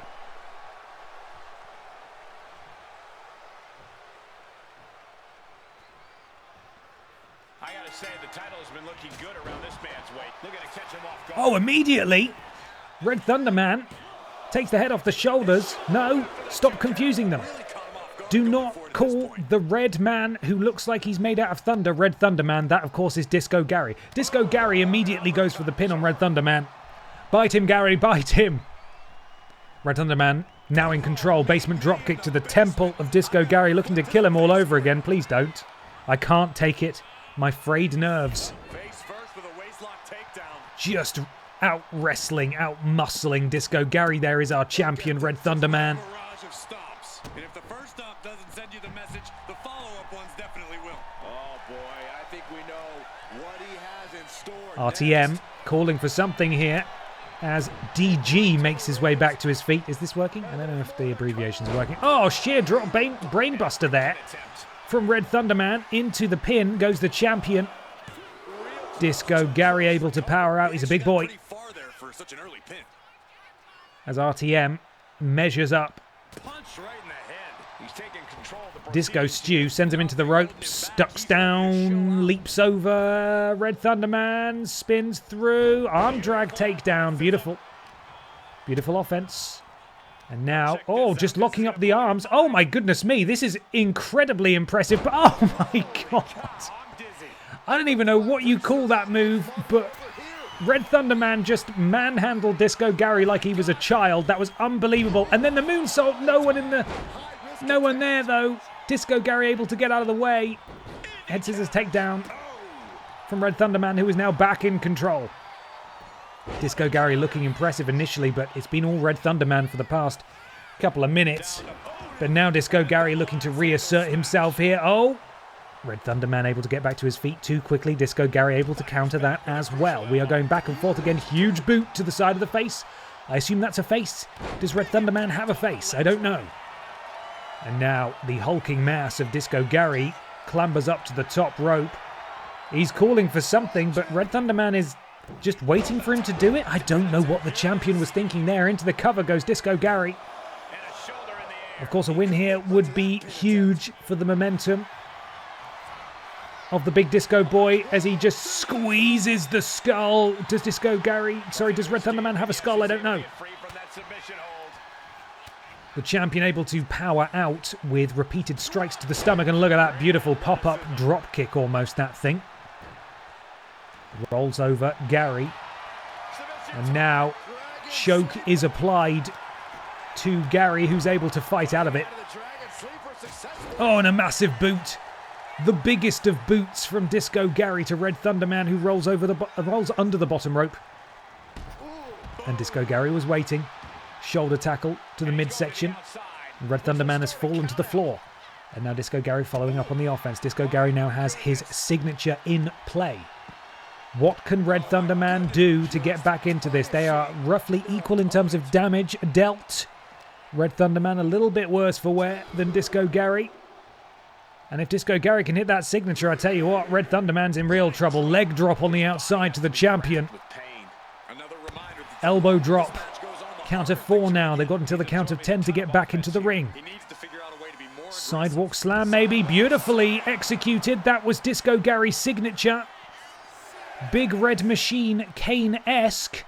I gotta say, the title has been looking good around this man's weight. Looking to catch him off guard. Oh, immediately, Red Thunderman Takes the head off the shoulders. No, stop confusing them. Do not call the red man who looks like he's made out of thunder Red Thunder Man. That, of course, is Disco Gary. Disco Gary immediately goes for the pin on Red Thunder Man. Bite him, Gary, bite him. Red Thunder Man now in control. Basement dropkick to the temple of Disco Gary, looking to kill him all over again. Please don't. I can't take it. My frayed nerves. Just out wrestling, out muscling Disco Gary. There is our champion, Red Thunder Man. And if the first stop doesn't send you the message, the follow-up ones definitely will. Oh boy, I think we know what he has in store. RTM calling for something here as DG makes his way back to his feet. Is this working? I don't know if the abbreviation's working. Oh, sheer drop brainbuster there from Red Thunder Man. Into the pin goes the champion. Disco Gary able to power out. He's a big boy. As RTM measures up. Disco Stew sends him into the ropes, ducks down, leaps over, Red Thunder Man spins through, arm drag takedown, beautiful. Beautiful offense. And now, oh, just locking up the arms. Oh my goodness me, this is incredibly impressive, but oh my god. I don't even know what you call that move, but Red Thunder Man just manhandled Disco Gary like he was a child. That was unbelievable. And then the moonsault, no one there though. Disco Gary able to get out of the way. Head scissors takedown from Red Thunder Man, who is now back in control. Disco Gary looking impressive initially, but it's been all Red Thunder Man for the past couple of minutes. But now Disco Gary looking to reassert himself here. Oh, Red Thunder Man able to get back to his feet too quickly. Disco Gary able to counter that as well. We are going back and forth again. Huge boot to the side of the face. I assume that's a face. Does Red Thunder Man have a face? I don't know. And now the hulking mass of Disco Gary clambers up to the top rope. He's calling for something, but Red Thunder Man is just waiting for him to do it. I don't know what the champion was thinking there. Into the cover goes Disco Gary. Of course, a win here would be huge for the momentum of the big Disco Boy as he just squeezes the skull. Does does Red Thunder Man have a skull? I don't know. The champion able to power out with repeated strikes to the stomach, and look at that beautiful pop-up drop kick almost, that thing. Rolls over Gary. And now choke is applied to Gary, who's able to fight out of it. Oh, and a massive boot. The biggest of boots from Disco Gary to Red Thunder Man, who rolls under the bottom rope. And Disco Gary was waiting. Shoulder tackle to the midsection. Red Thunder Man has fallen to the floor. And now Disco Gary following up on the offense. Disco Gary now has his signature in play. What can Red Thunder Man do to get back into this? They are roughly equal in terms of damage dealt. Red Thunder Man a little bit worse for wear than Disco Gary. And if Disco Gary can hit that signature, I tell you what, Red Thunder Man's in real trouble. Leg drop on the outside to the champion. Elbow drop. Count of 4 now. They've got until the count of 10 to get back into the ring. Sidewalk slam maybe. Beautifully executed. That was Disco Gary's signature. Big Red Machine, Kane-esque.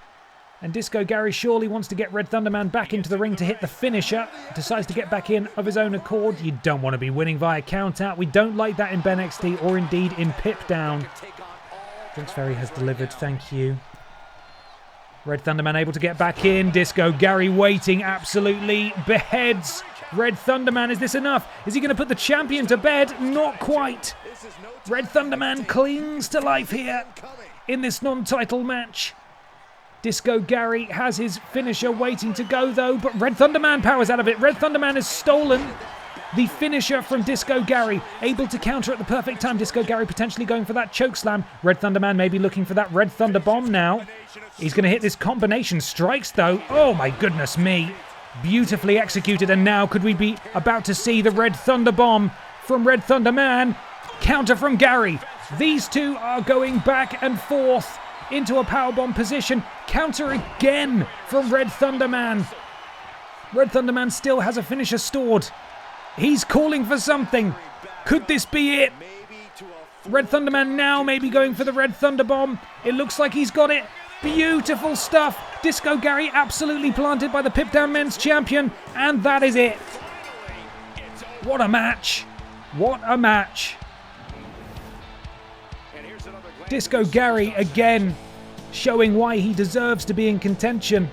And Disco Gary surely wants to get Red Thunder Man back into the ring to hit the finisher. Decides to get back in of his own accord. You don't want to be winning via count out. We don't like that in BENXT or indeed in Pip Down. Drinks Ferry has delivered. Thank you. Red Thunder Man able to get back in. Disco Gary waiting, absolutely beheads Red Thunder Man. Is this enough? Is he going to put the champion to bed? Not quite. Red Thunder Man clings to life here in this non-title match. Disco Gary has his finisher waiting to go though, but Red Thunder Man powers out of it. Red Thunder Man has stolen the finisher from Disco Gary, able to counter at the perfect time. Disco Gary potentially going for that choke slam. Red Thunder Man maybe looking for that Red Thunder Bomb now. He's going to hit this combination. Strikes though. Oh my goodness me. Beautifully executed, and now could we be about to see the Red Thunder Bomb from Red Thunder Man? Counter from Gary. These two are going back and forth into a powerbomb position. Counter again from Red Thunder Man. Red Thunder Man still has a finisher stored. He's calling for something. Could this be it? Red Thunder Man now maybe going for the Red Thunder Bomb. It looks like he's got it. Beautiful stuff. Disco Gary absolutely planted by the Pip Down Men's champion. And that is it. What a match. What a match. Disco Gary again showing why he deserves to be in contention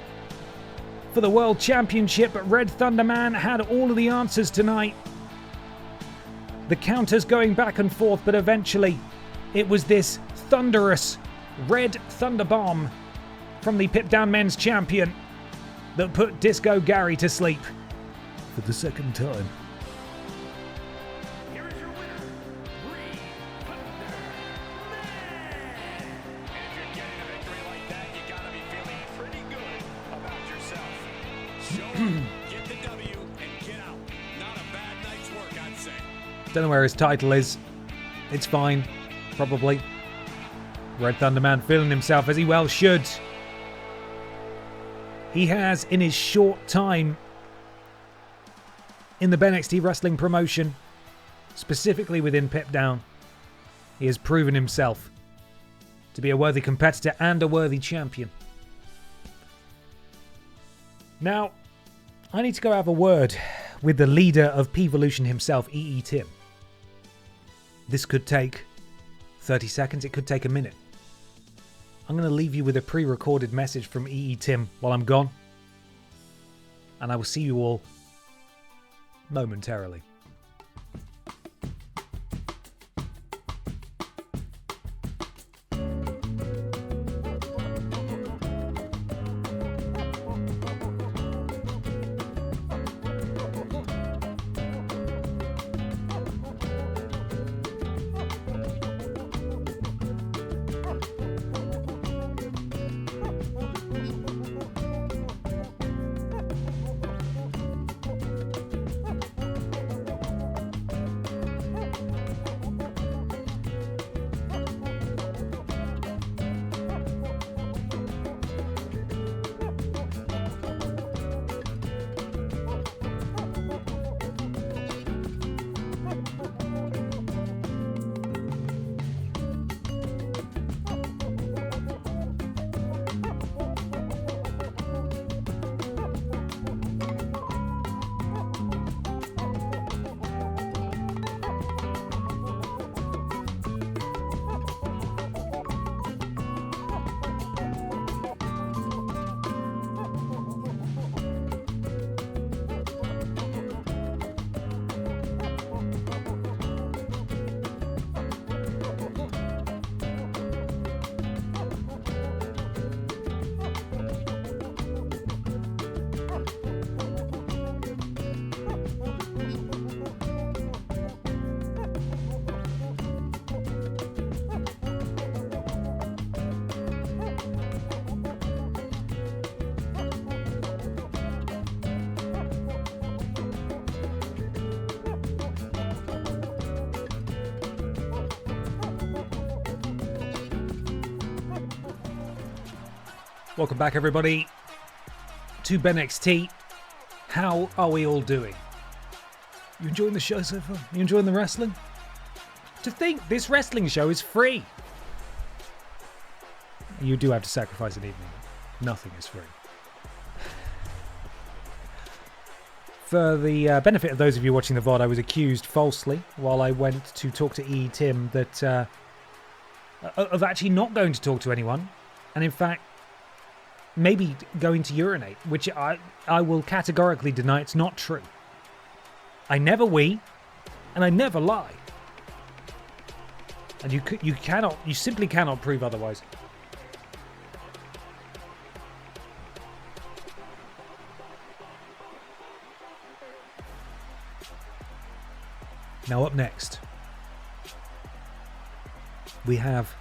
for the World Championship. But Red Thunder Man had all of the answers tonight. The counters going back and forth, but eventually it was this thunderous Red Thunder Bomb from the Pip Down Men's champion that put Disco Gary to sleep for the second time. Here is your winner, Red Thunder Man. And if you're getting a victory like that, you gotta be feeling pretty good about yourself. Show 'em, get the W, and get out. Not a bad night's work, I'd say. Don't know where his title is. It's fine, probably. Red Thunder Man feeling himself as he well should. He has, in his short time in the BENXT wrestling promotion, specifically within Pip Down, he has proven himself to be a worthy competitor and a worthy champion. Now, I need to go have a word with the leader of Peevolution himself, EE Tim. This could take 30 seconds, it could take a minute. I'm going to leave you with a pre-recorded message from EE Tim while I'm gone. And I will see you all momentarily. Welcome back, everybody, to BENXT. How are we all doing? You enjoying the show so far? You enjoying the wrestling? To think this wrestling show is free. You do have to sacrifice an evening. Nothing is free. For the benefit of those of you watching the VOD, I was accused falsely while I went to talk to EE Tim that of actually not going to talk to anyone, and in fact maybe going to urinate, which I will categorically deny. It's not true. I never wee, and I never lie. And you simply cannot prove otherwise. Now up next, we have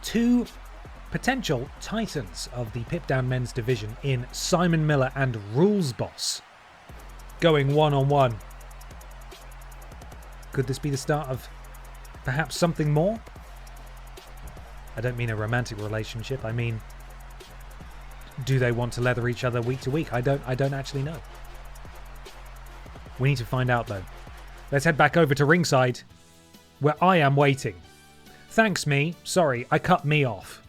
two potential titans of the Pip Down Men's division in Simon Miller and Rules Boss going one-on-one. Could this be the start of perhaps something more? I don't mean a romantic relationship. I mean, do they want to leather each other week to week? I don't actually know. We need to find out though. Let's head back over to ringside where I am waiting. Thanks, me. Sorry, I cut me off.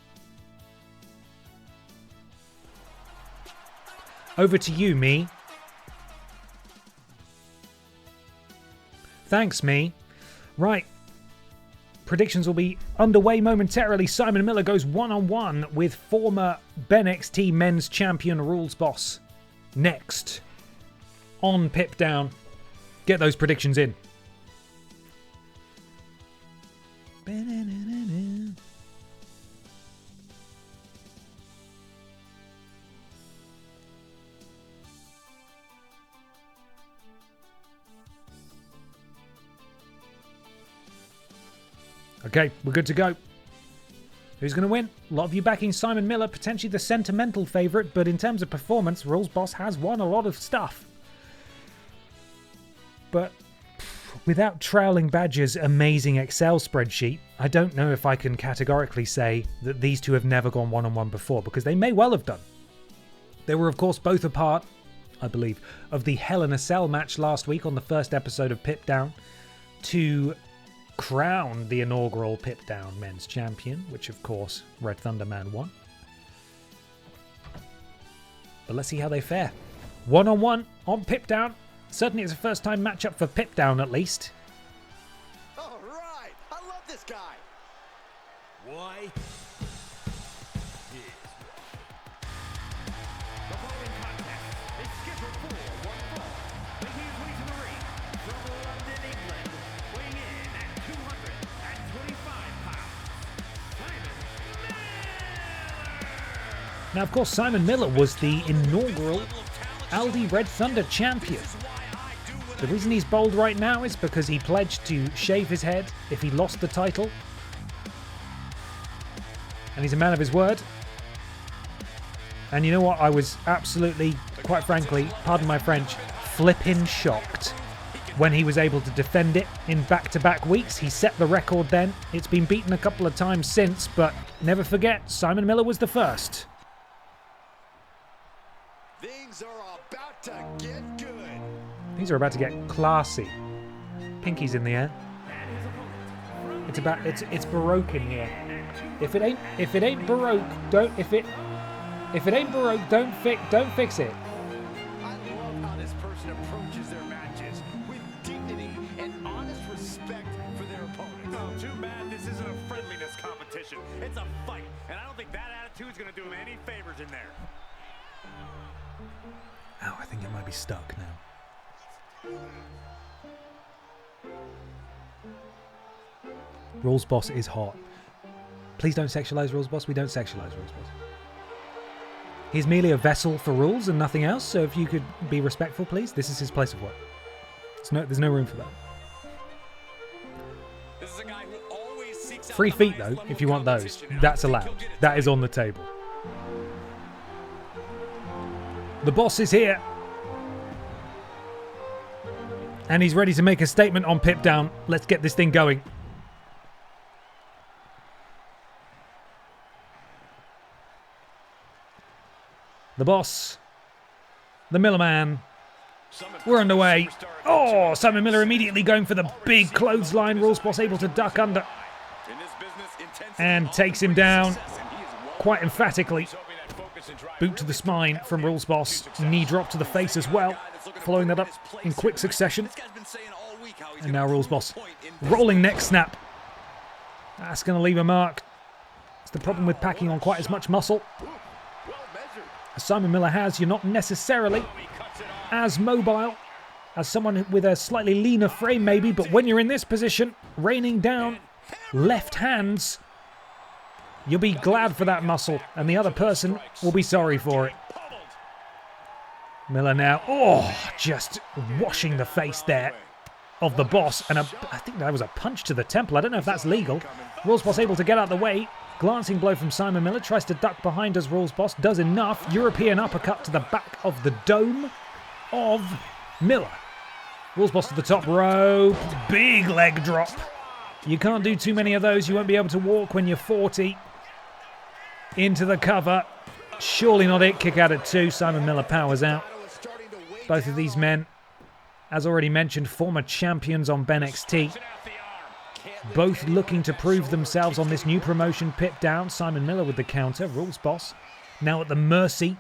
Over to you, me. Thanks, me. Right. Predictions will be underway momentarily. Simon Miller goes one-on-one with former BENXT men's champion Rules Boss. Next. On Pip Down. Get those predictions in. Okay, we're good to go. Who's going to win? A lot of you backing Simon Miller, potentially the sentimental favourite, but in terms of performance, Rules Boss has won a lot of stuff. But without Troweling Badger's amazing Excel spreadsheet, I don't know if I can categorically say that these two have never gone one-on-one before, because they may well have done. They were, of course, both a part, I believe, of the Hell in a Cell match last week on the first episode of Pip Down to crown the inaugural Pip Down men's champion, which, of course, Red Thunder Man won. But let's see how they fare. One-on-one on Pip Down. Certainly it's a first-time matchup for Pip Down, at least. All right, I love this guy. Why? The following contest is scheduled for one fall. Making his way to the ring from London, England, weighing in at 225 pounds, Simon Miller. Now, of course, Simon Miller was the inaugural Aldi Red Thunder champion. The reason he's bold right now is because he pledged to shave his head if he lost the title. And he's a man of his word. And you know what? I was absolutely, quite frankly, pardon my French, flippin' shocked when he was able to defend it in back-to-back weeks. He set the record then. It's been beaten a couple of times since, but never forget, Simon Miller was the first. Things are about to get good. Things are about to get classy. Pinky's in the air. It's Baroque in here. If it ain't Baroque, don't fix it. I love how this person approaches their matches with dignity and honest respect for their opponents. Oh, too bad this isn't a friendliness competition. It's a fight, and I don't think that attitude's going to do him any favors in there. Oh, I think it might be stuck now. Rules Boss is hot. Please don't sexualize Rules Boss. We don't sexualize Rules Boss. He's merely a vessel for rules and nothing else, so if you could be respectful, please. This is his place of work. There's no room for that. This is a guy who always seeks out Free the feet, highest though, level if you want those. competition, and That's I think allowed. he'll get it That is on the table. The boss is here. And he's ready to make a statement on Pip Down. Let's get this thing going. The boss. The Miller Man. We're underway. Oh, Simon Miller immediately going for the big clothesline. Rules Boss able to duck under. And takes him down quite emphatically. Boot to the spine from Rules Boss. Knee drop to the face as well. Following that up in quick succession. And now Rules Boss. Rolling neck snap. That's going to leave a mark. It's the problem with packing on quite as much muscle as Simon Miller has. You're not necessarily as mobile as someone with a slightly leaner frame maybe, but when you're in this position, raining down left hands, you'll be glad for that muscle, and the other person will be sorry for it. Miller now, just washing the face there of the boss, and I think that was a punch to the temple. I don't know if that's legal. Rules Boss able to get out of the way. Glancing blow from Simon Miller, tries to duck behind as Rules Boss, does enough. European uppercut to the back of the dome of Miller. Rules Boss to the top rope, big leg drop. You can't do too many of those. You won't be able to walk when you're 40. Into the cover. Surely not it. Kick out at 2. Simon Miller powers out. Both of these men, as already mentioned, former champions on BENXT. Both looking to prove themselves on this new promotion, Pip Down. Simon Miller with the counter. Rules Boss now at the mercy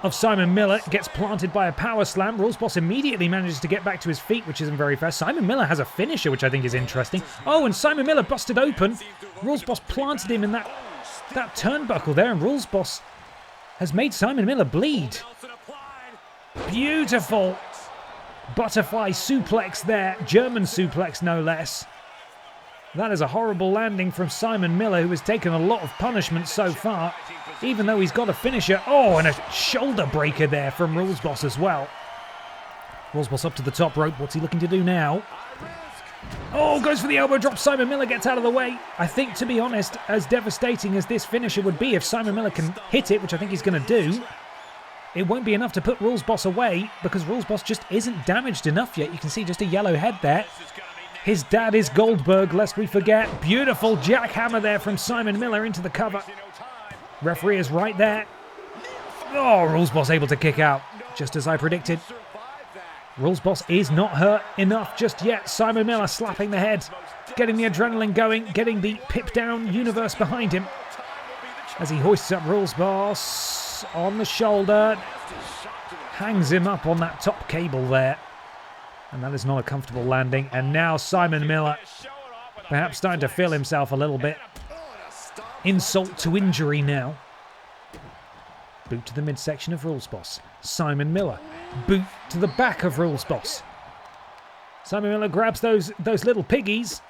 of Simon Miller gets planted by a power slam. Rules Boss immediately manages to get back to his feet, which isn't very fast. Simon Miller has a finisher, which I think is interesting. Oh, and Simon Miller busted open. Rules Boss planted him in that turnbuckle there, and Rules Boss has made Simon Miller bleed. Beautiful butterfly suplex there. German suplex, no less. That is a horrible landing from Simon Miller, who has taken a lot of punishment so far, even though he's got a finisher. Oh, and a shoulder breaker there from Rules Boss as well. Rules Boss up to the top rope. What's he looking to do now? Oh, goes for the elbow drop. Simon Miller gets out of the way. I think, to be honest, as devastating as this finisher would be, if Simon Miller can hit it, which I think he's going to do, it won't be enough to put Rules Boss away, because Rules Boss just isn't damaged enough yet. You can see just a yellow head there. His dad is Goldberg, lest we forget. Beautiful jackhammer there from Simon Miller into the cover. Referee is right there. Oh, Rules Boss able to kick out, just as I predicted. Rules Boss is not hurt enough just yet. Simon Miller slapping the head, getting the adrenaline going, getting the pip down universe behind him. As he hoists up Rules Boss on the shoulder, hangs him up on that top cable there. And that is not a comfortable landing. And now Simon Miller, perhaps starting to feel himself a little bit. Insult to injury now. Boot to the midsection of Rules Boss. Simon Miller. Boot to the back of Rules Boss. Simon Miller grabs those little piggies.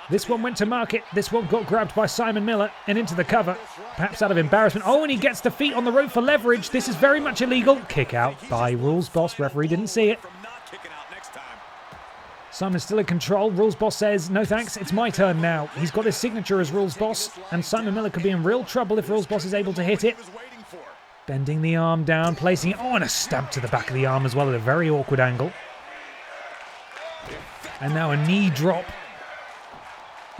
This one went to market. This one got grabbed by Simon Miller and into the cover. Perhaps out of embarrassment. Oh, and he gets the feet on the rope for leverage. This is very much illegal. Kick out by Rules Boss. Referee didn't see it. Simon's still in control. Rules Boss says, no thanks, it's my turn now. He's got his signature as Rules Boss, and Simon Miller could be in real trouble if Rules Boss is able to hit it. Bending the arm down, placing it. Oh, and a stamp to the back of the arm as well at a very awkward angle. And now a knee drop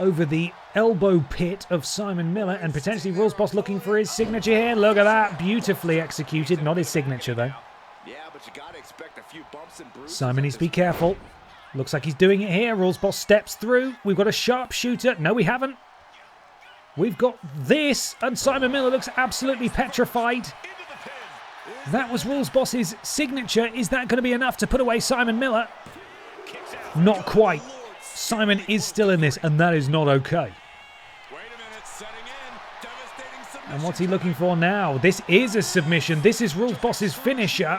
over the elbow pit of Simon Miller, and potentially Rules Boss looking for his signature here. Look at that. Beautifully executed. Not his signature, though. Simon needs to be careful. Looks like he's doing it here. Rules Boss steps through. We've got a sharpshooter. No, we haven't. We've got this, and Simon Miller looks absolutely petrified. That was Rules Boss's signature. Is that going to be enough to put away Simon Miller? Not quite. Simon is still in this, and that is not okay. And what's he looking for now? This is a submission. This is Rules Boss's finisher.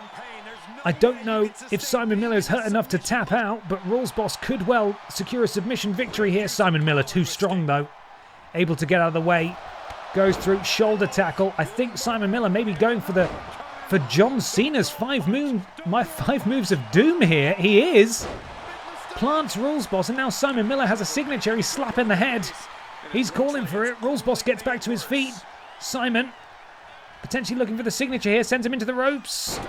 I don't know if Simon Miller is hurt enough to tap out, but Rules Boss could well secure a submission victory here. Simon Miller too strong, though. Able to get out of the way. Goes through shoulder tackle. I think Simon Miller may be going for John Cena's five moves of doom here. He is. Plants Rules Boss, and now Simon Miller has a signature. He's slapping the head. He's calling for it. Rules Boss gets back to his feet. Simon potentially looking for the signature here. Sends him into the ropes.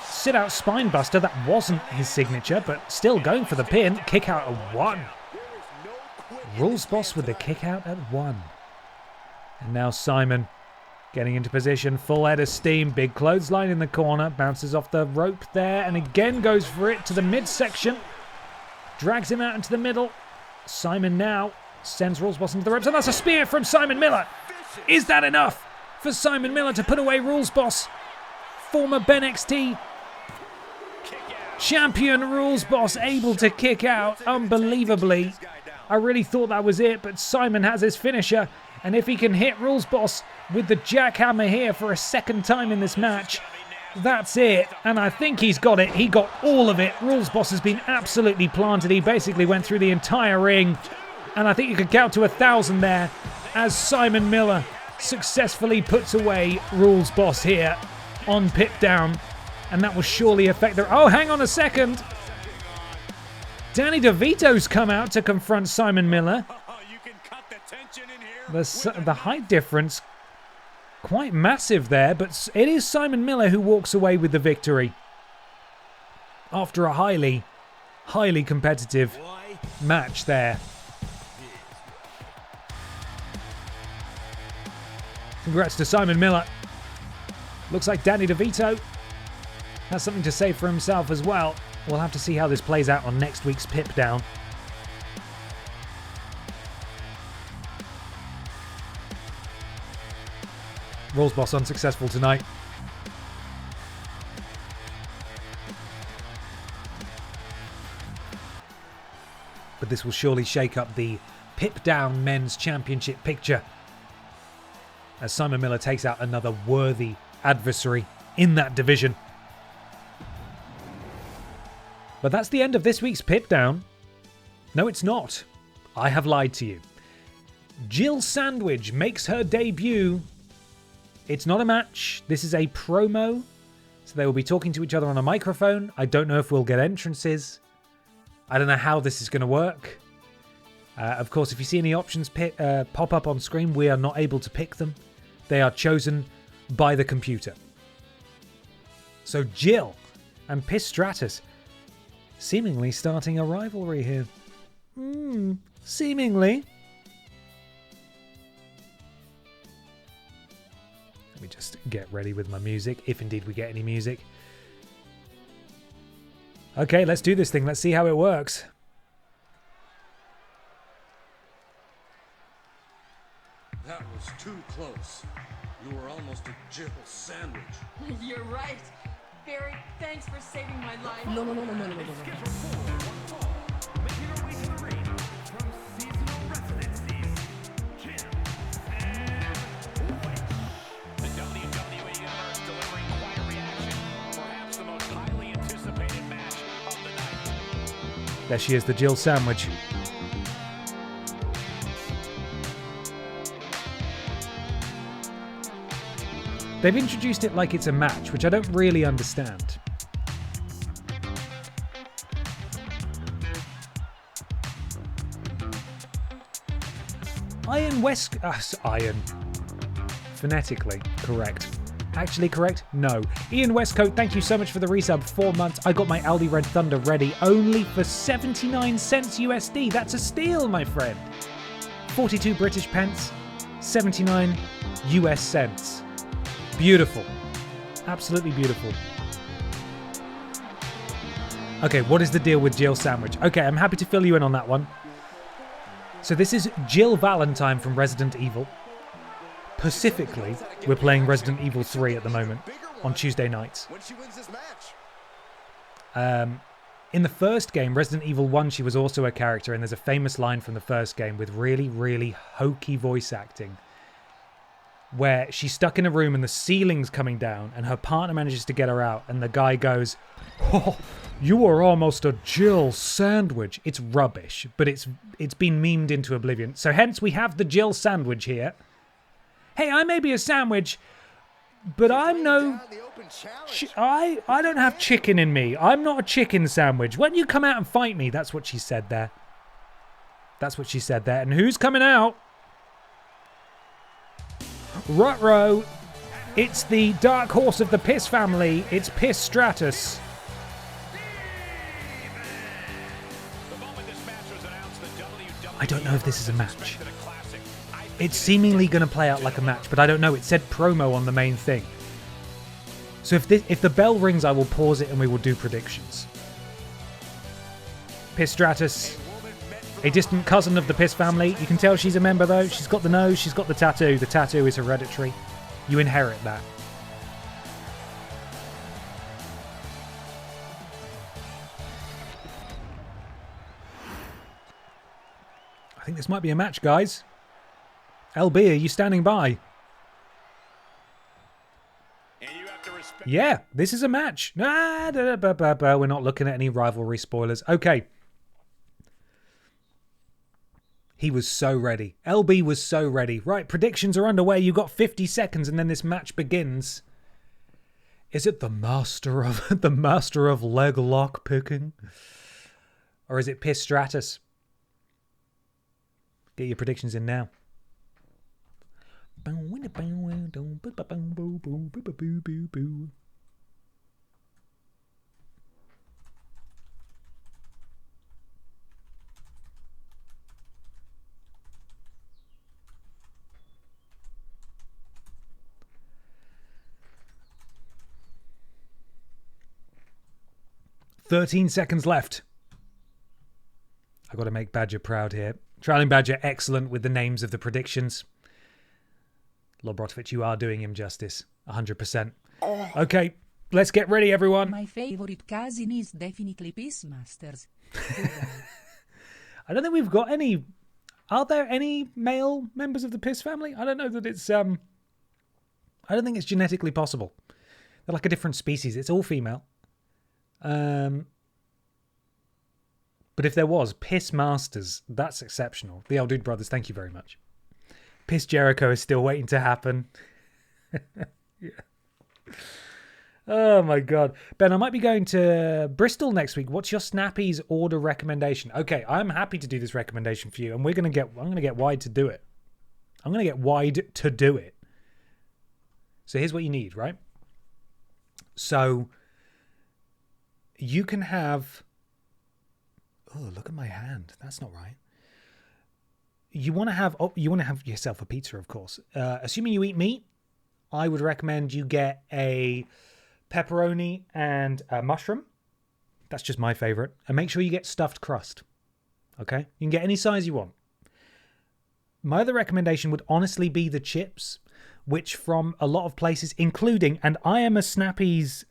Sit out spine buster. That wasn't his signature, but still going for the pin. Kick out at 1. Rules Boss with the kick out at 1. And now Simon getting into position. Full head of steam. Big clothesline in the corner. Bounces off the rope there and again goes for it to the midsection. Drags him out into the middle. Simon now sends Rules Boss into the ropes, and that's a spear from Simon Miller. Is that enough for Simon Miller to put away Rules Boss? Former BENXT champion Rules Boss able to kick out unbelievably. I really thought that was it, but Simon has his finisher, and if he can hit Rules Boss with the jackhammer here for a second time in this match, that's it. And I think he's got it. He got all of it. Rules Boss has been absolutely planted. He basically went through the entire ring, and I think you could count to 1,000 there as Simon Miller successfully puts away Rules Boss here on Pip Down. And that will surely affect the... Oh, hang on a second. Danny DeVito's come out to confront Simon Miller. The height difference, quite massive there, but it is Simon Miller who walks away with the victory. After a highly, highly competitive match there. Congrats to Simon Miller. Looks like Danny DeVito has something to say for himself as well. We'll have to see how this plays out on next week's Pip Down. Rules Boss unsuccessful tonight. but this will surely shake up the Pip Down Men's Championship picture as Simon Miller takes out another worthy adversary in that division. But that's the end of this week's Pip Down. No, it's not. I have lied to you. Jill Sandwich makes her debut. It's not a match. This is a promo. So they will be talking to each other on a microphone. I don't know if we'll get entrances. I don't know how this is going to work. Of course, if you see any options pop up on screen, we are not able to pick them. They are chosen by the computer. So Jill and Pistratus seemingly starting a rivalry here. Seemingly. Let me just get ready with my music, if indeed we get any music. Okay, let's do this thing. Let's see how it works. That was too close. You were almost a Jill Sandwich. You're right. Barry, thanks for saving my life. Schedule 4, 1 fall. Making her way to the ring from seasonal residencies, Jill Sandwich. The WWE Universe delivering quite a reaction. Perhaps the most highly anticipated match of the night. There she is, the Jill Sandwich. They've introduced it like it's a match, which I don't really understand. Iron. Phonetically correct. Actually correct? No. Ian Westcoat, thank you so much for the resub. 4 months. I got my Aldi Red Thunder ready only for 79 cents USD. That's a steal, my friend. 42 British pence, 79 US cents. Beautiful. Absolutely beautiful. Okay, what is the deal with Jill Sandwich? Okay, I'm happy to fill you in on that one. So this is Jill Valentine from Resident Evil. Specifically, we're playing Resident Evil 3 at the moment on Tuesday nights. When she wins this match. In the first game, Resident Evil 1, she was also a character, and there's a famous line from the first game with really, really hokey voice acting, where she's stuck in a room and the ceiling's coming down and her partner manages to get her out and the guy goes, "Oh, you are almost a Jill Sandwich." It's rubbish, but it's been memed into oblivion. So hence we have the Jill Sandwich here. Hey, I may be a sandwich, but I'm no... I don't have chicken in me. I'm not a chicken sandwich. When you come out and fight me, that's what she said there. That's what she said there. And who's coming out? Ruh-roh, it's the dark horse of the Piss family. It's Pistratus. I don't know if this is a match. It's seemingly going to play out like a match, but I don't know. It said promo on the main thing. So if the bell rings, I will pause it and we will do predictions. Pistratus, a distant cousin of the Piss family. You can tell she's a member though. She's got the nose, she's got the tattoo. The tattoo is hereditary. You inherit that. I think this might be a match, guys. LB, are you standing by? Yeah, this is a match. We're not looking at any rivalry spoilers. Okay. He was so ready. LB was so ready. Right, predictions are underway. You've got 50 seconds and then this match begins. Is it the master of leg lock picking? Or is it Pistratus? Get your predictions in now. 13 seconds left. I've got to make Badger proud here. Trailing Badger, excellent with the names of the predictions. Lobrotovich, you are doing him justice. 100%. Okay, let's get ready, everyone. My favorite cousin is definitely Peacemasters. I don't think we've got any. Are there any male members of the Piss family? I don't know that it's. I don't think it's genetically possible. They're like a different species. It's all female. But if there was, Piss Masters, that's exceptional. The Dude Brothers, thank you very much. Piss Jericho is still waiting to happen. Yeah. Oh my God. Ben, I might be going to Bristol next week. What's your Snappies order recommendation? Okay, I'm happy to do this recommendation for you, and I'm going to get Wide to do it. I'm going to get Wide to do it. So here's what you need, right? So you can have... Oh, look at my hand. That's not right. You want to have yourself a pizza, of course. Assuming you eat meat, I would recommend you get a pepperoni and a mushroom. That's just my favorite. And make sure you get stuffed crust. Okay? You can get any size you want. My other recommendation would honestly be the chips, which from a lot of places, including, and I am a Snappies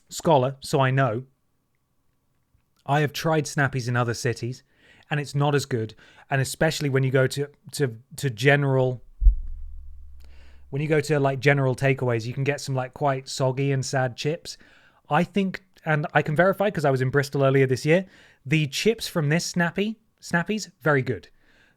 scholar, so I know. I have tried Snappies in other cities, and it's not as good. And especially when you go to general, when you go to like general takeaways, you can get some like quite soggy and sad chips. I think, and I can verify because I was in Bristol earlier this year, the chips from this Snappies, very good.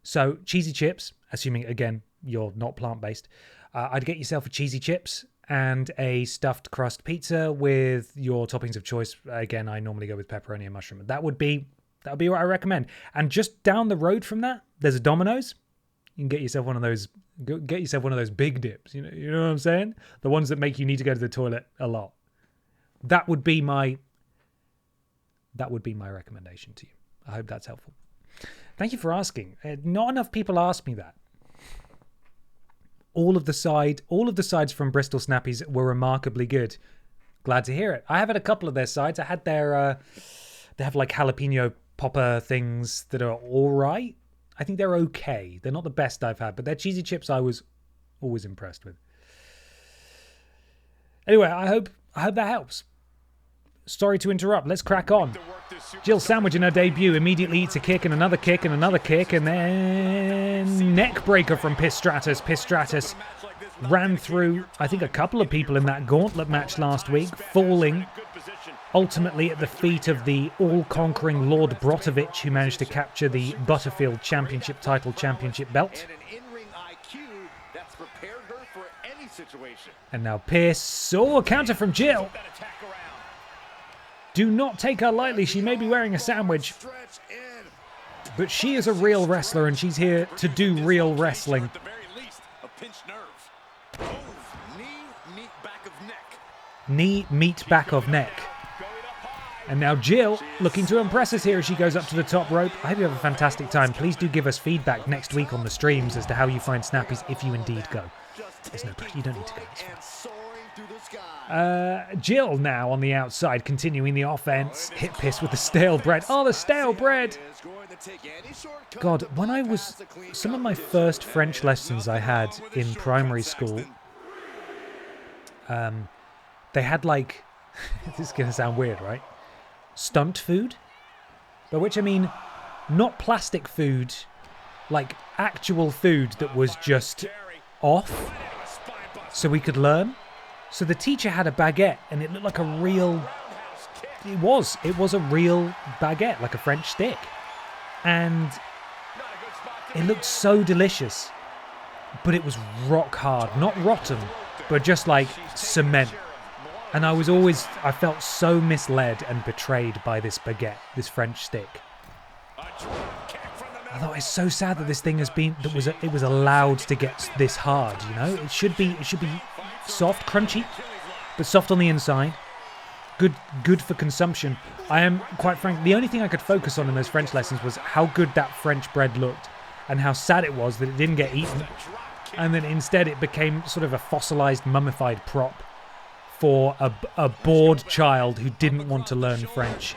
So cheesy chips, assuming again you're not plant-based, I'd get yourself a cheesy chips and a stuffed crust pizza with your toppings of choice. Again, I normally go with pepperoni and mushroom. That would be what I recommend. And just down the road from that, there's a Domino's. You can get yourself one of those. Get yourself one of those big dips. You know what I'm saying? The ones that make you need to go to the toilet a lot. That would be my recommendation to you. I hope that's helpful. Thank you for asking. Not enough people ask me that. All of the sides from Bristol Snappies were remarkably good. Glad to hear it. I have had a couple of their sides. I had their, they have like jalapeno popper things that are all right. I think they're okay. They're not the best I've had, but their cheesy chips I was always impressed with. Anyway, I hope that helps. Sorry to interrupt. Let's crack on. Jill Sandwich in her debut immediately eats a kick and another kick and another kick, and then neck breaker from Pistratus. Pistratus ran through, I think, a couple of people in that gauntlet match last week, falling ultimately at the feet of the all-conquering Lord Brotovich, who managed to capture the Butterfield Championship title championship belt. And now Pierce. Oh, a counter from Jill. Do not take her lightly. She may be wearing a sandwich, but she is a real wrestler, and she's here to do real wrestling. Knee, meet, back of neck. And now Jill, looking to impress us here as she goes up to the top rope. I hope you have a fantastic time. Please do give us feedback next week on the streams as to how you find Snappies if you indeed go. There's no pressure. You don't need to go. It's fine. Jill now on the outside, continuing the offense. Hit Piss with the stale bread. Oh, the stale bread! God, when I was... Some of my first French lessons I had in primary school, they had like... This is going to sound weird, right? Stunt food? By which I mean, not plastic food, like actual food that was just off, so we could learn. So the teacher had a baguette, and it looked like a real... It was a real baguette, like a French stick. And it looked so delicious. But it was rock hard. Not rotten, but just like cement. And I felt so misled and betrayed by this baguette, this French stick. I thought it's so sad that this thing it was allowed to get this hard, you know? It should be soft, crunchy, but soft on the inside. Good for consumption. I am, quite frank, the only thing I could focus on in those French lessons was how good that French bread looked and how sad it was that it didn't get eaten. And then instead it became sort of a fossilized, mummified prop for a bored child who didn't want to learn French.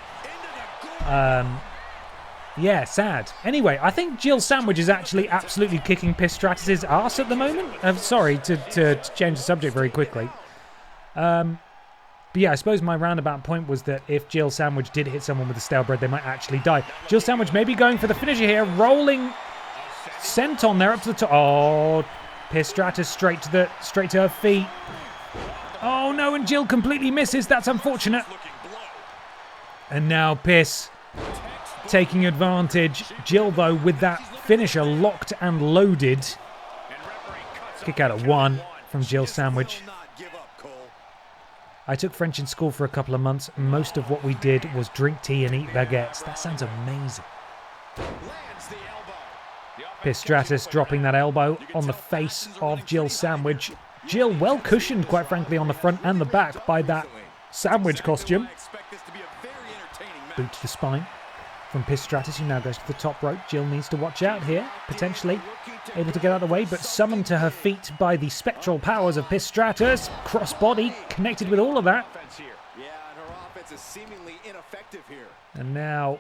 Yeah, sad. Anyway, I think Jill Sandwich is actually absolutely kicking Pistratus' arse at the moment. I'm sorry to change the subject very quickly. But yeah, I suppose my roundabout point was that if Jill Sandwich did hit someone with a stale bread, they might actually die. Jill Sandwich maybe going for the finisher here, rolling senton there up to the top. Oh, Pistratus straight to her feet. Oh no, and Jill completely misses. That's unfortunate. And now Piss taking advantage. Jill, though, with that finisher locked and loaded. Kick out at 1 from Jill Sandwich. I took French in school for a couple of months. Most of what we did was drink tea and eat baguettes. That sounds amazing. Pistratus dropping that elbow on the face of Jill Sandwich. Jill well cushioned, quite frankly, on the front and the back by that sandwich costume. Boot to the spine from Pistratus, who now goes to the top rope. Jill needs to watch out here, potentially able to get out of the way, but summoned to her feet by the spectral powers of Pistratus. Crossbody connected with all of that. And now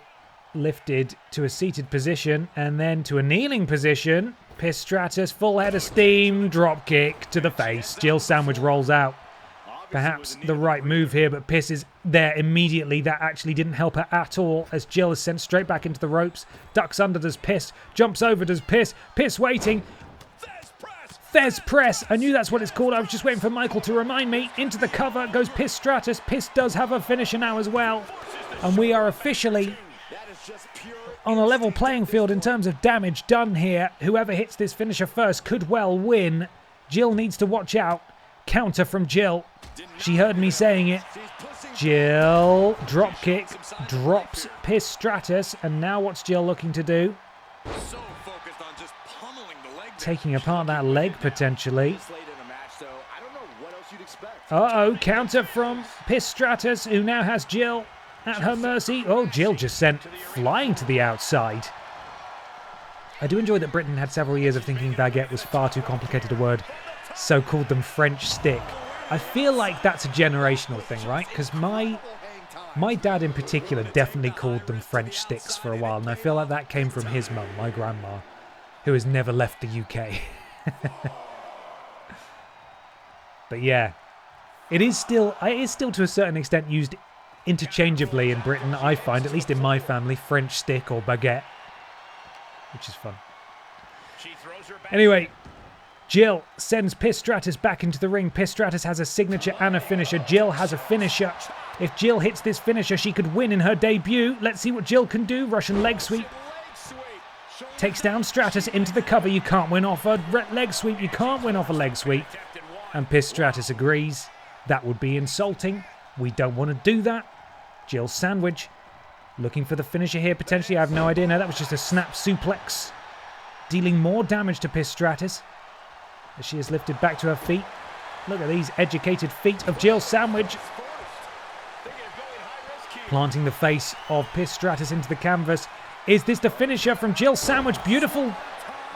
lifted to a seated position and then to a kneeling position. Pistratus, full head of steam, drop kick to the face. Jill Sandwich rolls out. Perhaps the right move here, but Piss is there immediately. That actually didn't help her at all as Jill is sent straight back into the ropes. Ducks under, does Piss. Jumps over, does Piss. Piss waiting. Fez press. I knew that's what it's called. I was just waiting for Michael to remind me. Into the cover goes Pistratus. Piss does have a finisher now as well. And we are officially on a level playing field in terms of damage done here. Whoever hits this finisher first could well win. Jill needs to watch out. Counter from Jill. She heard me saying it. Jill, drop kick, drops Pistratus, and now what's Jill looking to do? Taking apart that leg, potentially. Uh-oh, counter from Pistratus, who now has Jill at her mercy. Oh, Jill just sent flying to the outside. I do enjoy that Britain had several years of thinking baguette was far too complicated a word, so called them French stick. I feel like that's a generational thing, right? Because my dad in particular definitely called them French sticks for a while, and I feel like that came from his mum, my grandma, who has never left the UK. But yeah, it is still to a certain extent used interchangeably in Britain, I find, at least in my family, French stick or baguette, which is fun. Anyway, Jill sends Pistratus back into the ring. Pistratus has a signature and a finisher. Jill has a finisher. If Jill hits this finisher, she could win in her debut. Let's see what Jill can do. Russian leg sweep. Takes down Stratus into the cover. You can't win off a leg sweep. You can't win off a leg sweep. And Pistratus agrees. That would be insulting. We don't want to do that. Jill Sandwich looking for the finisher here. Potentially, I have no idea. No, that was just a snap suplex. Dealing more damage to Pistratus as she is lifted back to her feet. Look at these educated feet of Jill Sandwich. Planting the face of Pistratus into the canvas. Is this the finisher from Jill Sandwich? Beautiful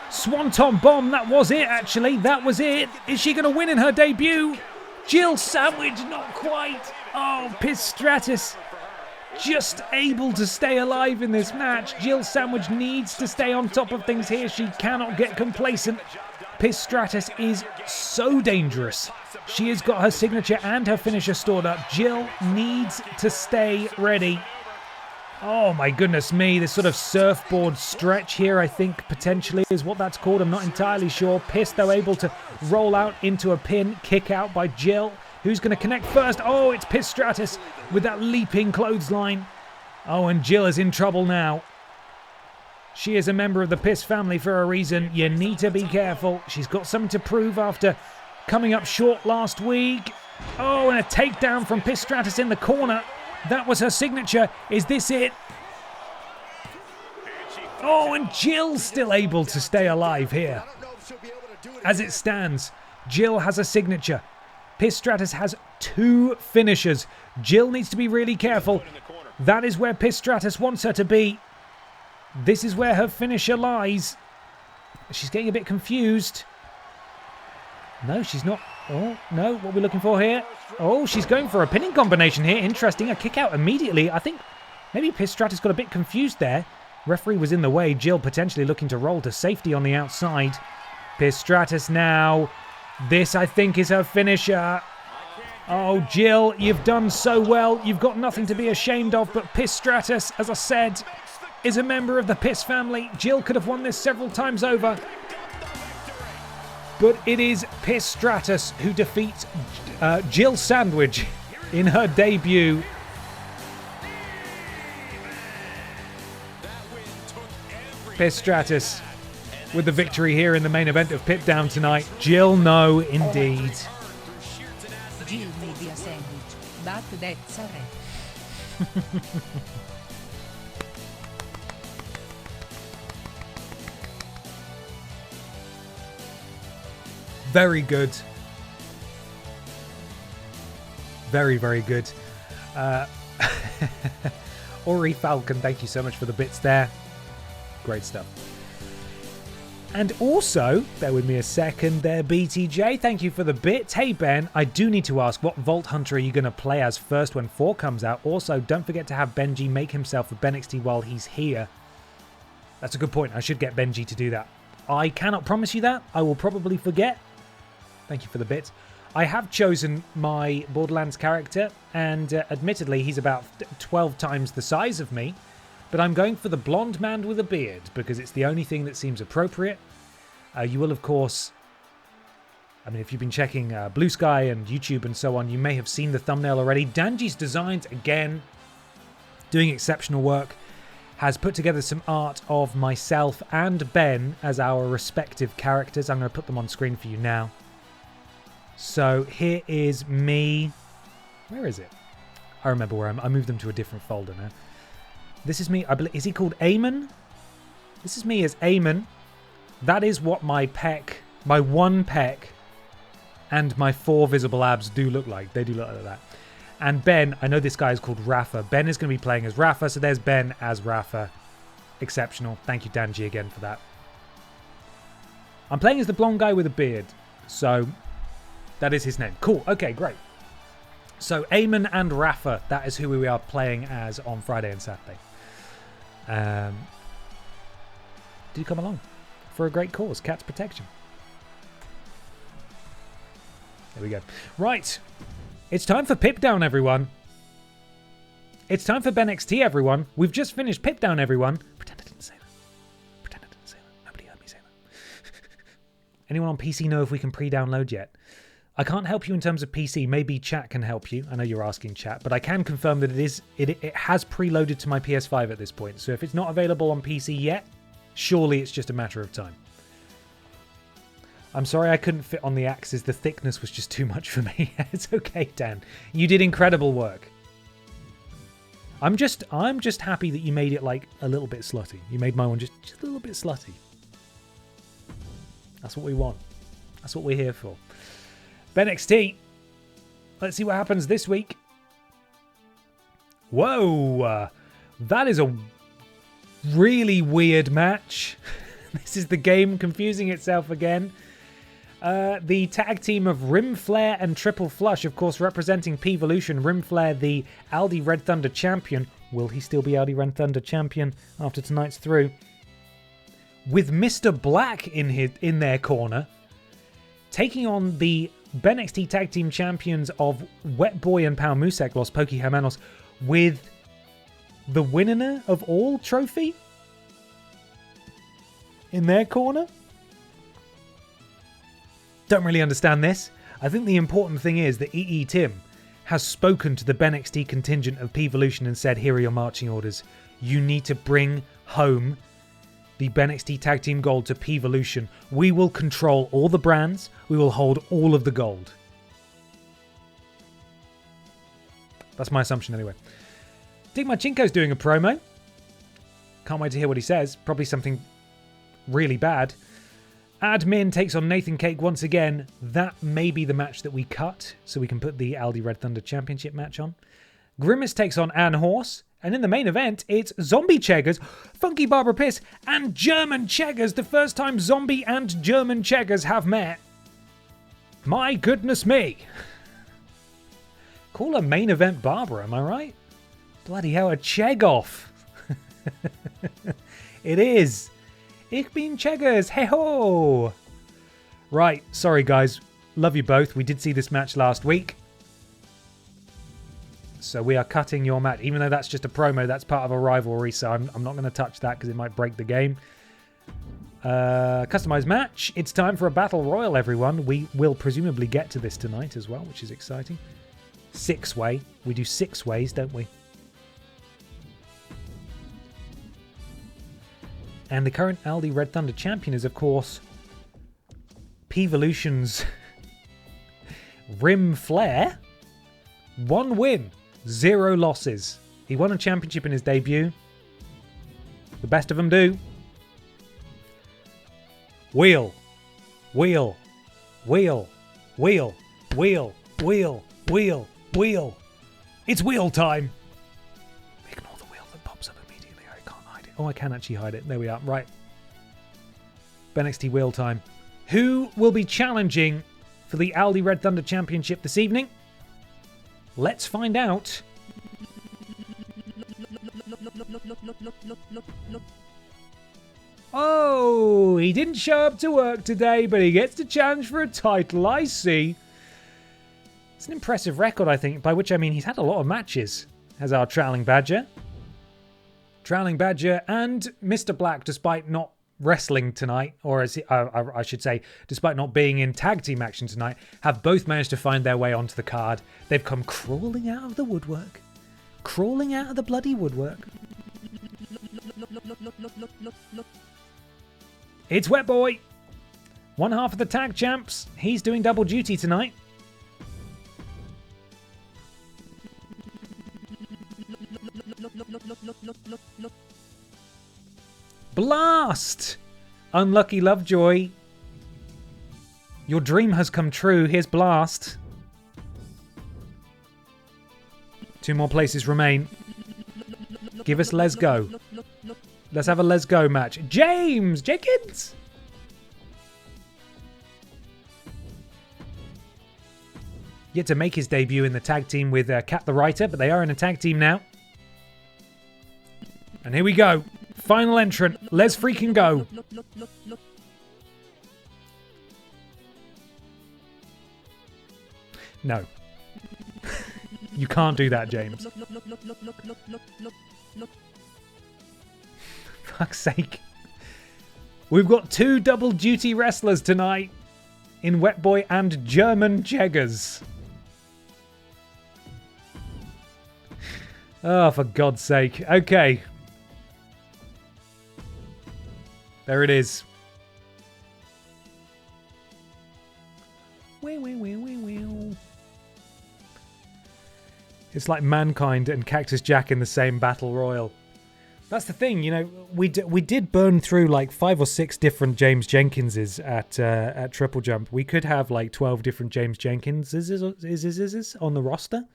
swanton bomb. That was it, actually. That was it. Is she going to win in her debut? Jill Sandwich, not quite. Oh, Pistratus just able to stay alive in this match. Jill Sandwich needs to stay on top of things here. She cannot get complacent. Pistratus is so dangerous. She has got her signature and her finisher stored up. Jill needs to stay ready. Oh my goodness me, this sort of surfboard stretch here, I think potentially is what that's called. I'm not entirely sure. Piss, though, able to roll out into a pin. Kick out by Jill. Who's going to connect first? Oh, it's Pistratus with that leaping clothesline. Oh, and Jill is in trouble now. She is a member of the Piss family for a reason. You need to be careful. She's got something to prove after coming up short last week. Oh, and a takedown from Pistratus in the corner. That was her signature. Is this it? Oh, and Jill's still able to stay alive here. As it stands, Jill has a signature. Pistratus has 2 finishers. Jill needs to be really careful. That is where Pistratus wants her to be. This is where her finisher lies. She's getting a bit confused. No, she's not. Oh, no. What are we looking for here? Oh, she's going for a pinning combination here. Interesting. A kick out immediately. I think maybe Pistratus got a bit confused there. Referee was in the way. Jill potentially looking to roll to safety on the outside. Pistratus now. This, I think, is her finisher. Oh, Jill, you've done so well. You've got nothing to be ashamed of, but Pistratus, as I said, is a member of the Piss family. Jill could have won this several times over. But it is Pistratus who defeats Jill Sandwich in her debut. Pistratus with the victory here in the main event of Pip Down tonight. Jill, no, indeed. Jill may be a sandwich, but that's a wrap. Very good. Very, very good. Ori Falcon, thank you so much for the bits there. Great stuff. And also, bear with me a second there, BTJ, thank you for the bits. Hey Ben, I do need to ask, what Vault Hunter are you going to play as first when 4 comes out? Also, don't forget to have Benji make himself a BENXT while he's here. That's a good point. I should get Benji to do that. I cannot promise you that. I will probably forget. Thank you for the bits. I have chosen my Borderlands character, and admittedly, he's about 12 times the size of me. But I'm going for the blonde man with a beard because it's the only thing that seems appropriate. You will, of course, I mean, if you've been checking Blue Sky and YouTube and so on, you may have seen the thumbnail already. Danji's designs, again, doing exceptional work, has put together some art of myself and Ben as our respective characters. I'm going to put them on screen for you now. So here is me. Where is it? I remember where I moved them to a different folder now. This is me. I believe, is he called Eamon? This is me as Eamon. That is what my pec, my one pec, and my 4 visible abs do look like. They do look like that. And Ben, I know this guy is called Rafa. Ben is going to be playing as Rafa, so there's Ben as Rafa. Exceptional. Thank you, Danji, again for that. I'm playing as the blonde guy with a beard, so that is his name. Cool. Okay, great. So Eamon and Rafa, that is who we are playing as on Friday and Saturday. Do come along for a great cause, Cats Protection. There we go. Right. It's time for Pip Down, everyone. It's time for BENXT, everyone. We've just finished Pip Down, everyone. Pretend I didn't say that. Pretend I didn't say that. Nobody heard me say that. Anyone on PC know if we can pre-download yet? I can't help you in terms of PC. Maybe chat can help you. I know you're asking chat, but I can confirm that it has preloaded to my PS5 at this point. So if it's not available on PC yet, surely it's just a matter of time. I'm sorry I couldn't fit on the axes. The thickness was just too much for me. It's okay, Dan. You did incredible work. I'm just happy that you made it like a little bit slutty. You made my one just a little bit slutty. That's what we want. That's what we're here for. BENXT. Let's see what happens this week. Whoa. That is a really weird match. This is the game confusing itself again. The tag team of Rim Flair and Triple Flush, of course, representing Peevolution. Rim Flair, the Aldi Red Thunder champion. Will he still be Aldi Red Thunder champion after tonight's through? With Mr. Black in their corner, taking on the BENXT Tag Team Champions of Wet Boy and Pau Musek, Los Poki Hermanos, with the winner of all trophy in their corner. Don't really understand this. I think the important thing is that EE Tim has spoken to the BENXT contingent of Peevolution and said, here are your marching orders. You need to bring home the BENXT Tag Team Gold to Peevolution. We will control all the brands. We will hold all of the gold. That's my assumption anyway. Dick Machinko's doing a promo. Can't wait to hear what he says. Probably something really bad. Admin takes on Nathan Cake once again. That may be the match that we cut, so we can put the Aldi Red Thunder Championship match on. Grimace takes on Ann Horse. And in the main event, it's Zombie Cheggers, Funky Barbara Piss, and German Cheggers. The first time Zombie and German Cheggers have met. My goodness me. Call her main event Barbara, am I right? Bloody hell, a Cheggoff. It is. Ich bin Cheggers, hey ho. Right, sorry guys. Love you both. We did see this match last week. So we are cutting your match. Even though that's just a promo, that's part of a rivalry, so I'm not going to touch that because it might break the game. Customized match. It's time for a battle royal, everyone. We will presumably get to this tonight as well, which is exciting. 6-way. We do 6 ways, don't we? And the current Aldi Red Thunder champion is, of course, Peevolution's Rim Flair. 1 win, 0 losses. He won a championship in his debut. The best of them do. Wheel, wheel, wheel, wheel, wheel, wheel, wheel, wheel. It's wheel time. Ignore the wheel that pops up immediately. I can't hide it. Oh, I can actually hide it. There we are. Right. BENXT wheel time. Who will be challenging for the Aldi Red Thunder Championship this evening? Let's find out. Oh, he didn't show up to work today, but he gets the challenge for a title. I see. It's an impressive record, I think, by which I mean he's had a lot of matches as our Trowling Badger. Trowling Badger and Mr. Black, despite not wrestling tonight, or as I should say, despite not being in tag team action tonight, have both managed to find their way onto the card. They've come crawling out of the woodwork. Crawling out of the bloody woodwork. It's Wet Boy. One half of the tag champs. He's doing double duty tonight. Blast! Unlucky Lovejoy. Your dream has come true. Here's Blast. 2 more places remain. Give us Let's Go. Let's have a Let's Go match. James Jenkins! Yet to make his debut in the tag team with Cat the Writer, but they are in a tag team now. And here we go. Final entrant. Let's freaking go. No. You can't do that, James. Fuck's sake. We've got 2 double duty wrestlers tonight in Wet Boy and German Jeggers. Oh, for God's sake. Okay. There it is. It's like Mankind and Cactus Jack in the same battle royal. That's the thing, you know, we did burn through like 5 or 6 different James Jenkinses at TripleJump. We could have like 12 different James Jenkinses on the roster.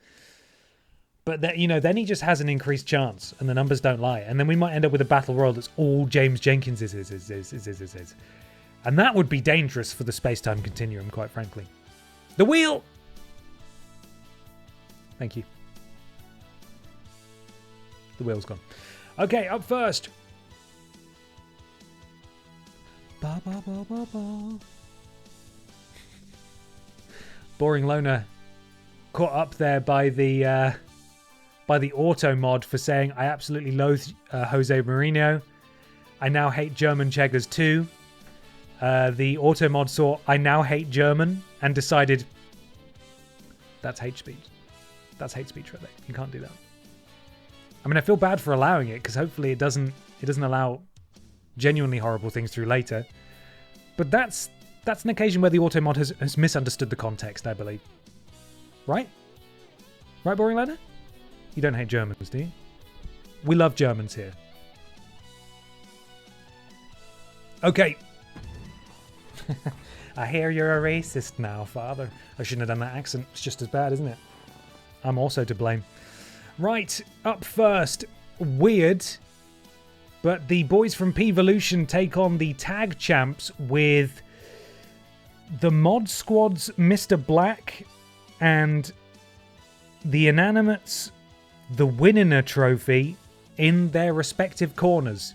But that, you know, then he just has an increased chance and the numbers don't lie. And then we might end up with a battle royal that's all James Jenkins is. And that would be dangerous for the space-time continuum, quite frankly. The wheel! Thank you. The wheel's gone. Okay, up first. Ba, ba, ba, ba, ba. Boring Loner caught up there by the auto mod for saying, I absolutely loathe Jose Mourinho. I now hate German Cheggers too. The auto mod saw, I now hate German, and decided, that's hate speech. That's hate speech right there. You can't do that. I mean, I feel bad for allowing it, because hopefully it doesn't allow genuinely horrible things through later. But that's an occasion where the auto mod has misunderstood the context, I believe. Right? Right, Boring Loner? You don't hate Germans, do you? We love Germans here. Okay. I hear you're a racist now, Father. I shouldn't have done that accent. It's just as bad, isn't it? I'm also to blame. Right, up first. Weird. But the boys from Peevolution take on the tag champs with the Mod Squad's Mr. Black and the Inanimates, the Winner trophy, in their respective corners.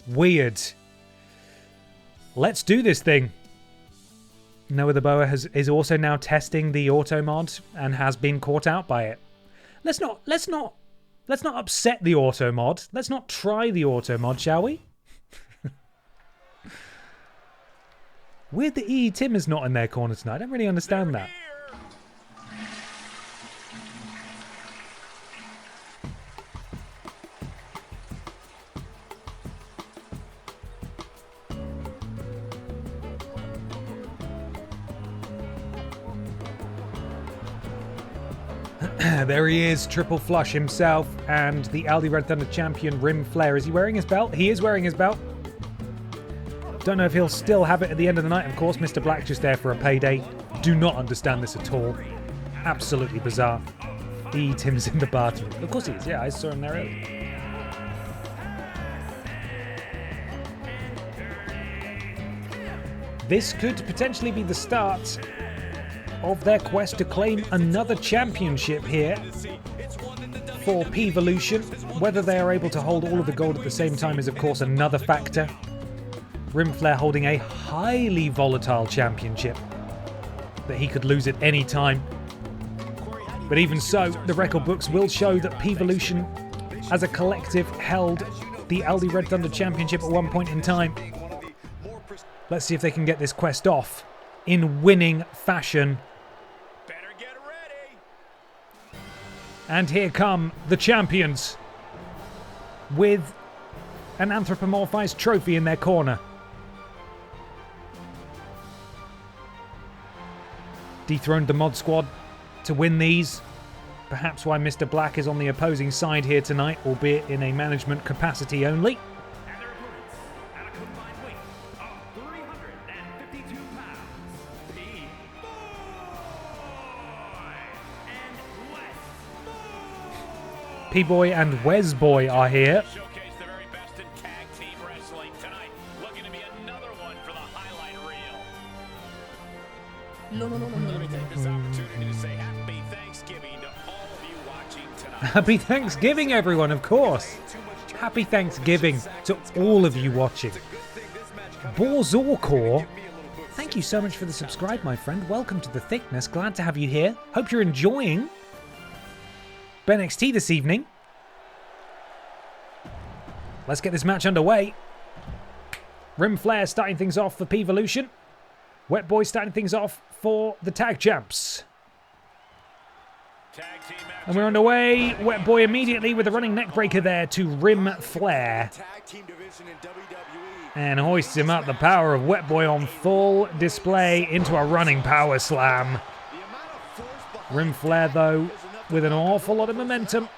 Weird. Let's do this thing. Noah the Boa is also now testing the auto mod and has been caught out by it. Let's not upset the auto mod. Let's not try the auto mod, shall we? Weird that E. Tim is not in their corner tonight. I don't really understand that. There he is, Triple Flush himself, and the Aldi Red Thunder champion, Rim Flair. Is he wearing his belt? He is wearing his belt. Don't know if he'll still have it at the end of the night. Of course, Mr. Black just there for a payday. Do not understand this at all. Absolutely bizarre. Tim's in the bathroom. Of course he is. Yeah, I saw him there earlier. This could potentially be the start of their quest to claim another championship here for Peevolution. Whether they are able to hold all of the gold at the same time is, of course, another factor. Rim Flair holding a highly volatile championship that he could lose at any time. But even so, the record books will show that Peevolution, as a collective, held the Aldi Red Thunder Championship at one point in time. Let's see if they can get this quest off in winning fashion. And here come the champions with an anthropomorphized trophy in their corner. Dethroned the mod squad to win these. Perhaps why Mr. Black is on the opposing side here tonight, albeit in a management capacity only. And their opponents, at a combined weight of 352 pounds, P-Boy and Wes Boy are here. Showcase the very best in tag team wrestling tonight. Looking to be another one for the highlight reel. Let me take this opportunity to say happy Thanksgiving to all of you watching tonight. Happy Thanksgiving, everyone, of course. Happy Thanksgiving to all of you watching. Borzorkor, thank you so much for the subscribe, my friend. Welcome to the thickness. Glad to have you here. Hope you're enjoying BENXT this evening. Let's get this match underway. Rim Flair starting things off for Peevolution. Wet Boy starting things off for the tag champs. And we're underway. Wet Boy immediately with a running neck breaker there to Rim Flair. And hoists him up. The power of Wet Boy on full display into a running power slam. Rim Flair, though, with an awful lot of momentum.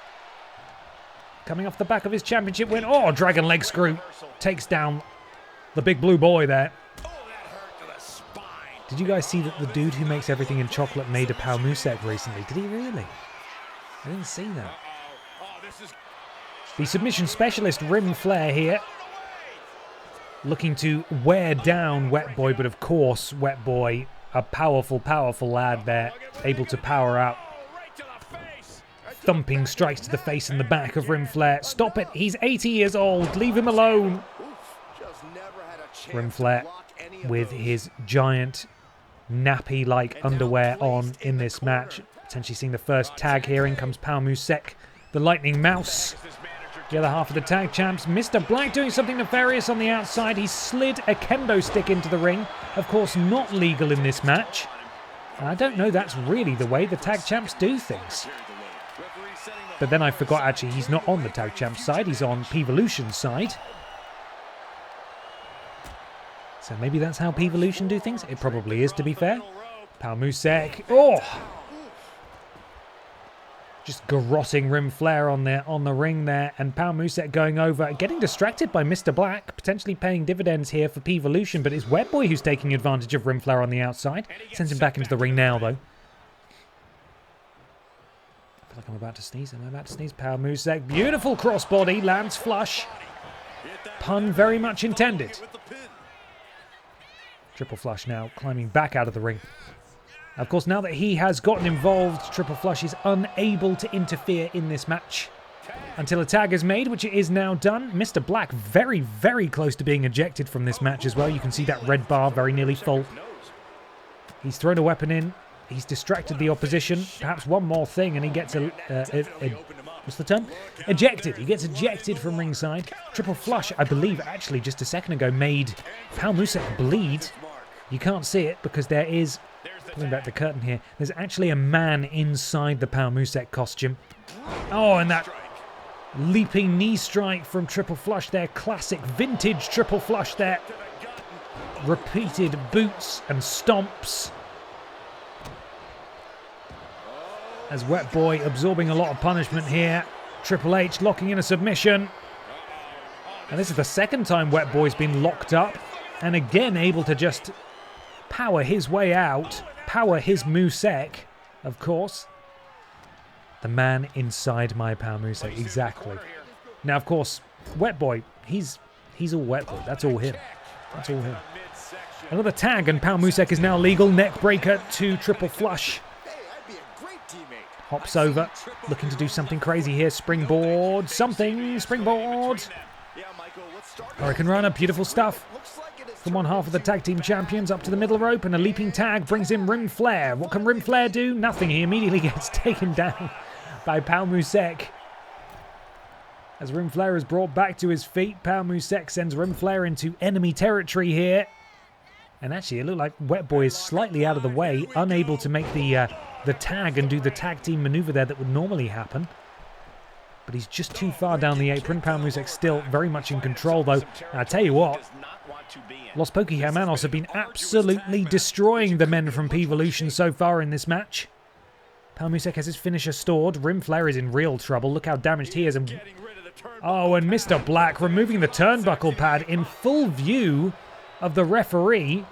Coming off the back of his championship win. Oh, Dragon Leg Screw takes down the big blue boy there. Did you guys see that the dude who makes everything in chocolate made a Pau Musek recently? Did he really? I didn't see that. The submission specialist Rim Flair here, looking to wear down Wet Boy, but of course Wet Boy, a powerful, powerful lad there, able to power out. Thumping strikes to the face and the back of Rim Flair. Stop it, he's 80 years old, leave him alone. Rim Flair with his giant nappy-like underwear on in this match. Potentially seeing the first tag here. In comes Pau Musek, the Lightning Mouse. The other half of the tag champs. Mr. Black doing something nefarious on the outside. He slid a kendo stick into the ring. Of course, not legal in this match. I don't know that's really the way the tag champs do things. But then I forgot, actually, he's not on the tag champs side. He's on Peevolution's side. So maybe that's how Peevolution do things. It probably is, to be fair. Pau Musek. Oh! Just garroting Rim Flair on the ring there. And Pau Musek going over. Getting distracted by Mr. Black. Potentially paying dividends here for Peevolution. But it's Wet Boy who's taking advantage of Rim Flair on the outside. Sends him back into the ring now, though. I feel like I'm about to sneeze. Am I about to sneeze? Pau Musek. Beautiful crossbody. Lands flush. Pun very much intended. Triple Flush now climbing back out of the ring. Of course, now that he has gotten involved, Triple Flush is unable to interfere in this match until a tag is made, which it is now done. Mr. Black very, very close to being ejected from this match as well. You can see that red bar very nearly full. He's thrown a weapon in. He's distracted the opposition. Perhaps one more thing and he gets what's the term? Ejected. He gets ejected from ringside. Triple flush, I believe, actually just a second ago made Peevolution bleed. You can't see it because there is, pulling back the curtain here, there's actually a man inside the Peevolution costume. Oh, and that leaping knee strike from Triple Flush there. Classic vintage Triple Flush there. Repeated boots and stomps. As Wet Boy absorbing a lot of punishment here. Triple H locking in a submission. And this is the second time Wet Boy's been locked up. And again able to just power his way out. Power his Musek, of course. The man inside my Peevolution, exactly. Now, of course, Wet Boy, he's all Wet Boy. That's all him. That's all him. Another tag, and Peevolution is now legal. Neck breaker to Triple Flush. Hops over, looking to do something crazy here. Springboard, something, springboard. Hurricane Runner, beautiful stuff. From one half of the tag team champions up to the middle rope, and a leaping tag brings in Rim Flair. What can Rim Flair do? Nothing. He immediately gets taken down by Peevolution. As Rim Flair is brought back to his feet, Peevolution sends Rim Flair into enemy territory here. And actually, it looked like Wet Boy is slightly out of the way, unable to make the tag and do the tag team maneuver there that would normally happen. But he's just too far down the apron. Peevolution still very much in control, though. And I tell you what, Los Pokémonos have been absolutely destroying the men from Peevolution so far in this match. Peevolution has his finisher stored. Rim Flair is in real trouble. Look how damaged he is. And oh, and Mr. Black removing the turnbuckle pad in full view of the referee,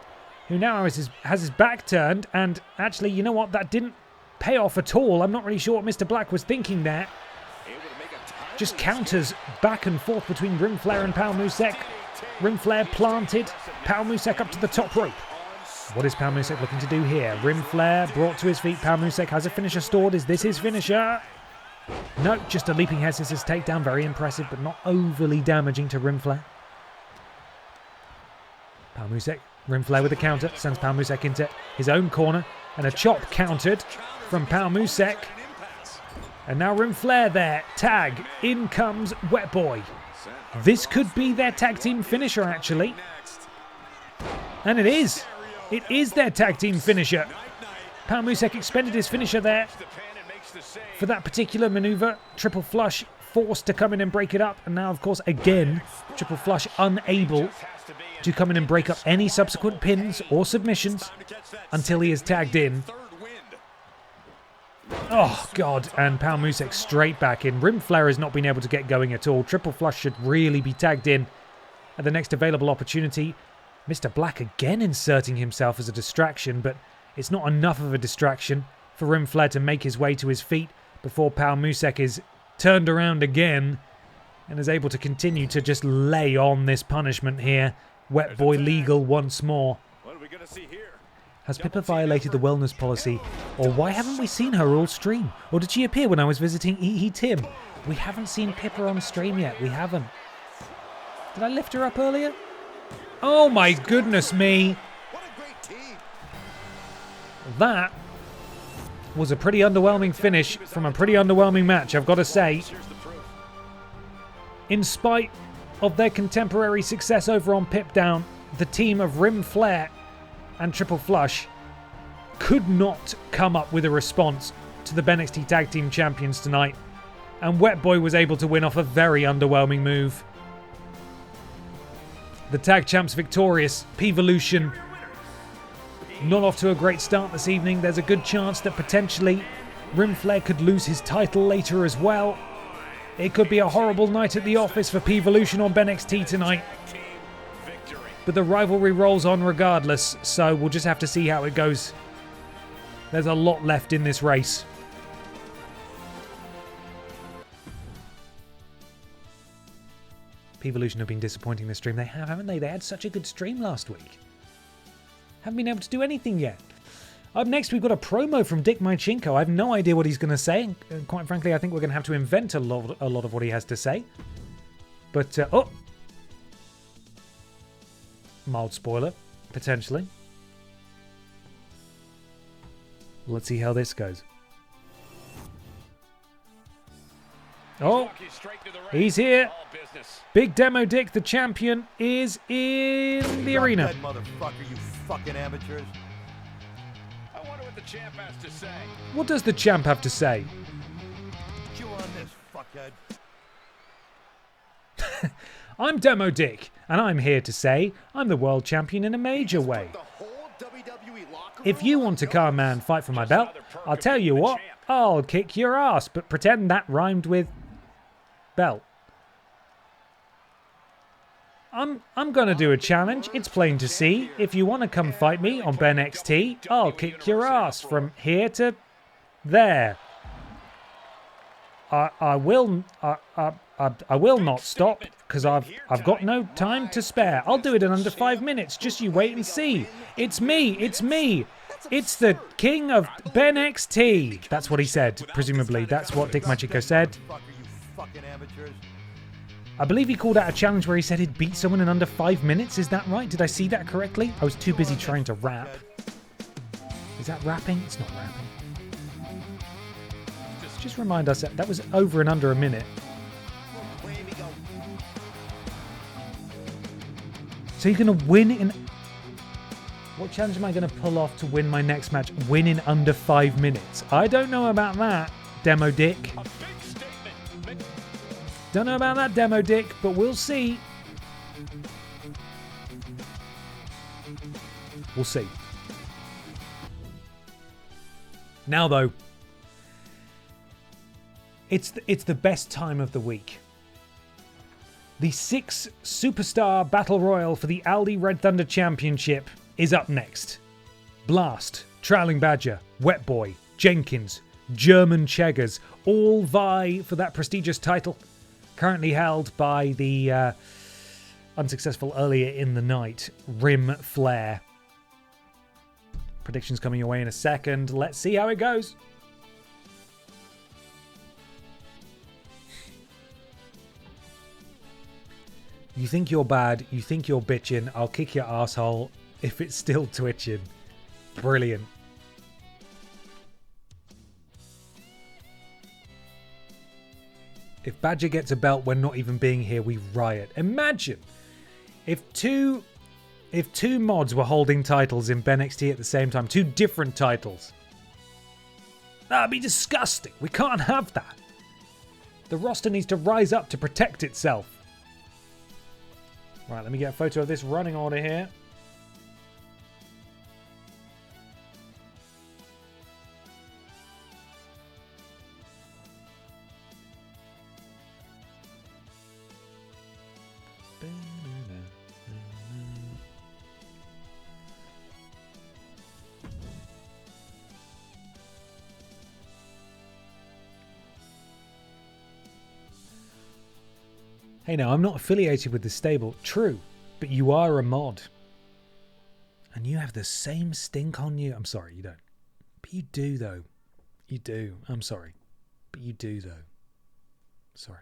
who now has his back turned. And actually, you know what? That didn't pay off at all. I'm not really sure what Mr. Black was thinking there. Just counters back and forth between Rim Flair and Peevolution. Rim Flair planted. Peevolution up to the top rope. What is Peevolution looking to do here? Rim Flair brought to his feet. Peevolution has a finisher stored. Is this his finisher? No, just a leaping head scissors takedown. Very impressive, but not overly damaging to Rim Flair. Peevolution, Rim Flair with a counter, sends Peevolution into his own corner, and a chop countered from Peevolution. And now Rim Flair there. Tag. In comes Wet Boy. This could be their tag team finisher, actually. And it is. It is their tag team finisher. Peevolution expended his finisher there for that particular maneuver. Triple Flush forced to come in and break it up. And now, of course, again, Triple Flush unable to come in and break up any subsequent pins or submissions until he is tagged in. Oh, God. And Peevolution straight back in. Rim Flair has not been able to get going at all. Triple Flush should really be tagged in at the next available opportunity. Mr. Black again inserting himself as a distraction, but it's not enough of a distraction for Rim Flair to make his way to his feet before Peevolution is turned around again and is able to continue to just lay on this punishment here. Wet Boy legal once more. What are we going to see here? Has Pippa violated the wellness policy? Or why haven't we seen her all stream? Or did she appear when I was visiting EE Tim? We haven't seen Pippa on stream yet. We haven't. Did I lift her up earlier? Oh my goodness me. What a great team. That was a pretty underwhelming finish from a pretty underwhelming match, I've got to say. In spite of their contemporary success over on Pip Down, the team of Rim Flair and Triple Flush could not come up with a response to the BENXT Tag Team Champions tonight, and Wet Boy was able to win off a very underwhelming move. The Tag Champs victorious. Peevolution not off to a great start this evening. There's a good chance that potentially Rim Flair could lose his title later as well. It could be a horrible night at the office for Peevolution on BENXT tonight. But the rivalry rolls on regardless, so we'll just have to see how it goes. There's a lot left in this race. Peevolution have been disappointing this stream. They have, haven't they? They had such a good stream last week. Haven't been able to do anything yet. Up next, we've got a promo from Dick Mychinko. I have no idea what he's going to say. And quite frankly, I think we're going to have to invent a lot of what he has to say. But, oh! Mild spoiler, potentially. Let's see how this goes. Oh, he's here. Big Demo Dick, the champion, is in the arena. Dead motherfucker, you fucking amateurs. I wonder what the champ has to say. What does the champ have to say? Chew on this, fuckhead. I'm Demo Dick, and I'm here to say I'm the world champion in a major way. If you want to car man fight for my belt, I'll tell you what, I'll kick your ass, but pretend that rhymed with belt. I'm gonna do a challenge. It's plain to see. If you want to come fight me on BENXT, I'll kick your ass from here to there. I will not stop because I've got no time to spare. I'll do it in under 5 minutes. Just you wait and see. It's me. It's me. It's the king of BENXT. That's what he said. Presumably, that's what Dick Machico said. I believe he called out a challenge where he said he'd beat someone in under 5 minutes. Is that right? Did I see that correctly? I was too busy trying to rap. Is that rapping? It's not rapping. Just remind us that was over and under a minute. So you're going to win in... What challenge am I going to pull off to win my next match? Win in under 5 minutes. I don't know about that, Demo Dick. Don't know about that, Demo Dick, but we'll see. We'll see. Now, though, it's the best time of the week. The 6 Superstar Battle Royal for the Aldi Red Thunder Championship is up next. Blast, Trailing Badger, Wet Boy, Jenkins, German Cheggers all vie for that prestigious title. Currently held by the unsuccessful earlier in the night, Rim Flair. Predictions coming your way in a second. Let's see how it goes. You think you're bad, you think you're bitching, I'll kick your asshole if it's still twitching. Brilliant. If Badger gets a belt when not even being here, we riot. Imagine if two mods were holding titles in BENXT at the same time. 2 different titles. That'd be disgusting. We can't have that. The roster needs to rise up to protect itself. Right, let me get a photo of this running order here. Hey, now, I'm not affiliated with the stable. True, but you are a mod. And you have the same stink on you. I'm sorry, you don't. But you do, though. You do. I'm sorry. But you do, though. Sorry.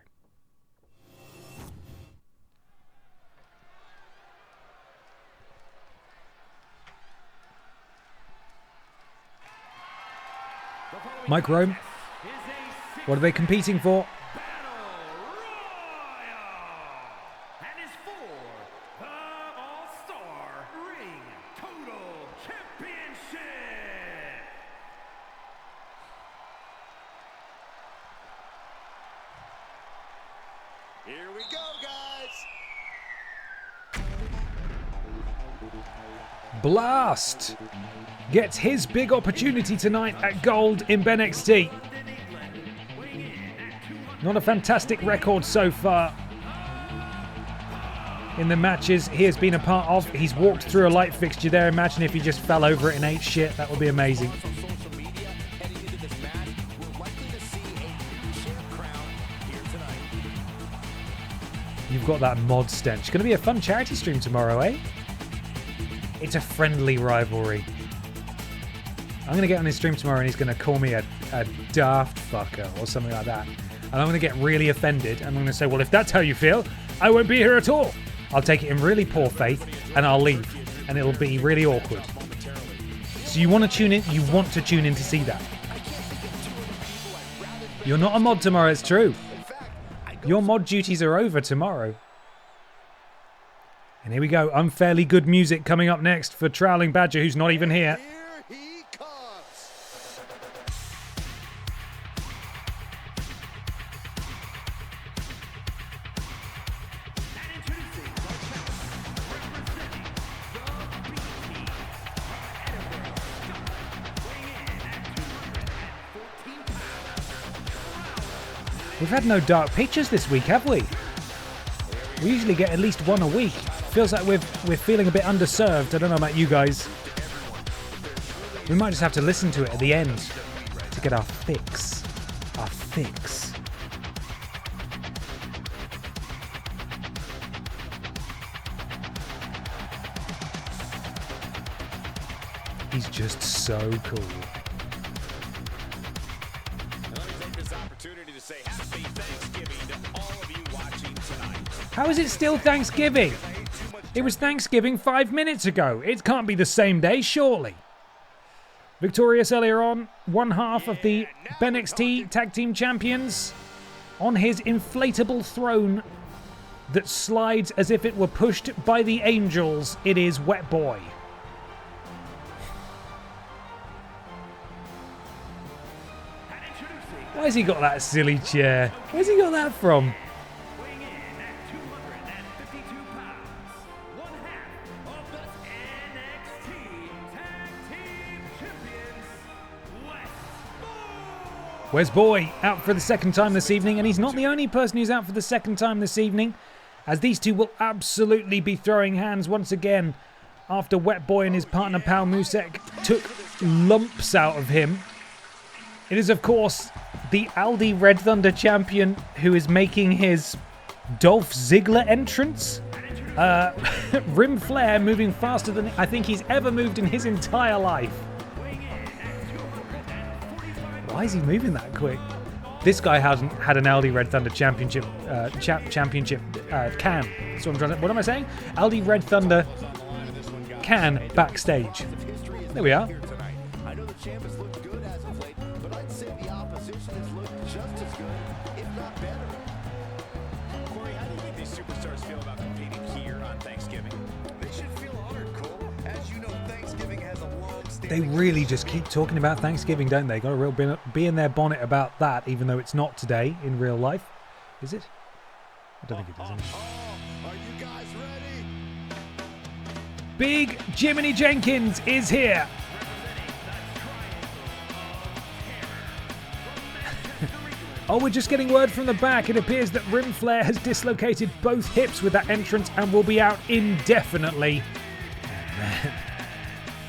Mike Rome, what are they competing for? Here we go, guys. Blast gets his big opportunity tonight at Gold in BENXT. Not a fantastic record so far in the matches he has been a part of. He's walked through a light fixture there. Imagine if he just fell over it and ate shit. That would be amazing. You've got that mod stench. It's going to be a fun charity stream tomorrow, eh? It's a friendly rivalry. I'm going to get on his stream tomorrow and he's going to call me a daft fucker or something like that. And I'm going to get really offended and I'm going to say, well, if that's how you feel, I won't be here at all. I'll take it in really poor faith and I'll leave. And it'll be really awkward. So you want to tune in? You want to tune in to see that? You're not a mod tomorrow, it's true. Your mod duties are over tomorrow. And here we go. Unfairly good music coming up next for Troweling Badger, who's not even here. Here he comes. We've had no dark pictures this week, have we? We usually get at least one a week. Feels like we're feeling a bit underserved. I don't know about you guys. We might just have to listen to it at the end to get our fix. Our fix. He's just so cool. Let me take this opportunity to say happy Thanksgiving to all of you watching tonight. How is it still Thanksgiving? It was Thanksgiving 5 minutes ago. It can't be the same day, surely. Victorious earlier on, one half of the BENXT Tag Team Champions on his inflatable throne that slides as if it were pushed by the angels. It is Wet Boy. Why has he got that silly chair? Where's he got that from? Weighing in at 252 pounds, one half of the NXT Tag Team Champions, Wes Boy out for the second time this evening, and he's not the only person who's out for the second time this evening, as these two will absolutely be throwing hands once again after Wet Boy and his partner Pal Musek took lumps out of him. It is, of course, the Aldi Red Thunder champion who is making his Dolph Ziggler entrance. Rim Flair moving faster than I think he's ever moved in his entire life. Why is he moving that quick? This guy hasn't had an Aldi Red Thunder championship can. So what am I saying? Aldi Red Thunder can backstage. There we are. I know the champ has looked good as of late, but I'd say the opposition has looked just as good, if not better. Corey, how do you think these superstars feel about competing here on Thanksgiving? They should feel honored, Cole. As you know, Thanksgiving has a long They standing. really just keep talking about Thanksgiving, don't they? Got a real be in their bonnet about that, even though it's not today in real life. Is it? I don't think it is. Anyway. Are you guys ready? Big Jiminy Jenkins is here. Oh, we're just getting word from the back. It appears that Rim Flair has dislocated both hips with that entrance and will be out indefinitely.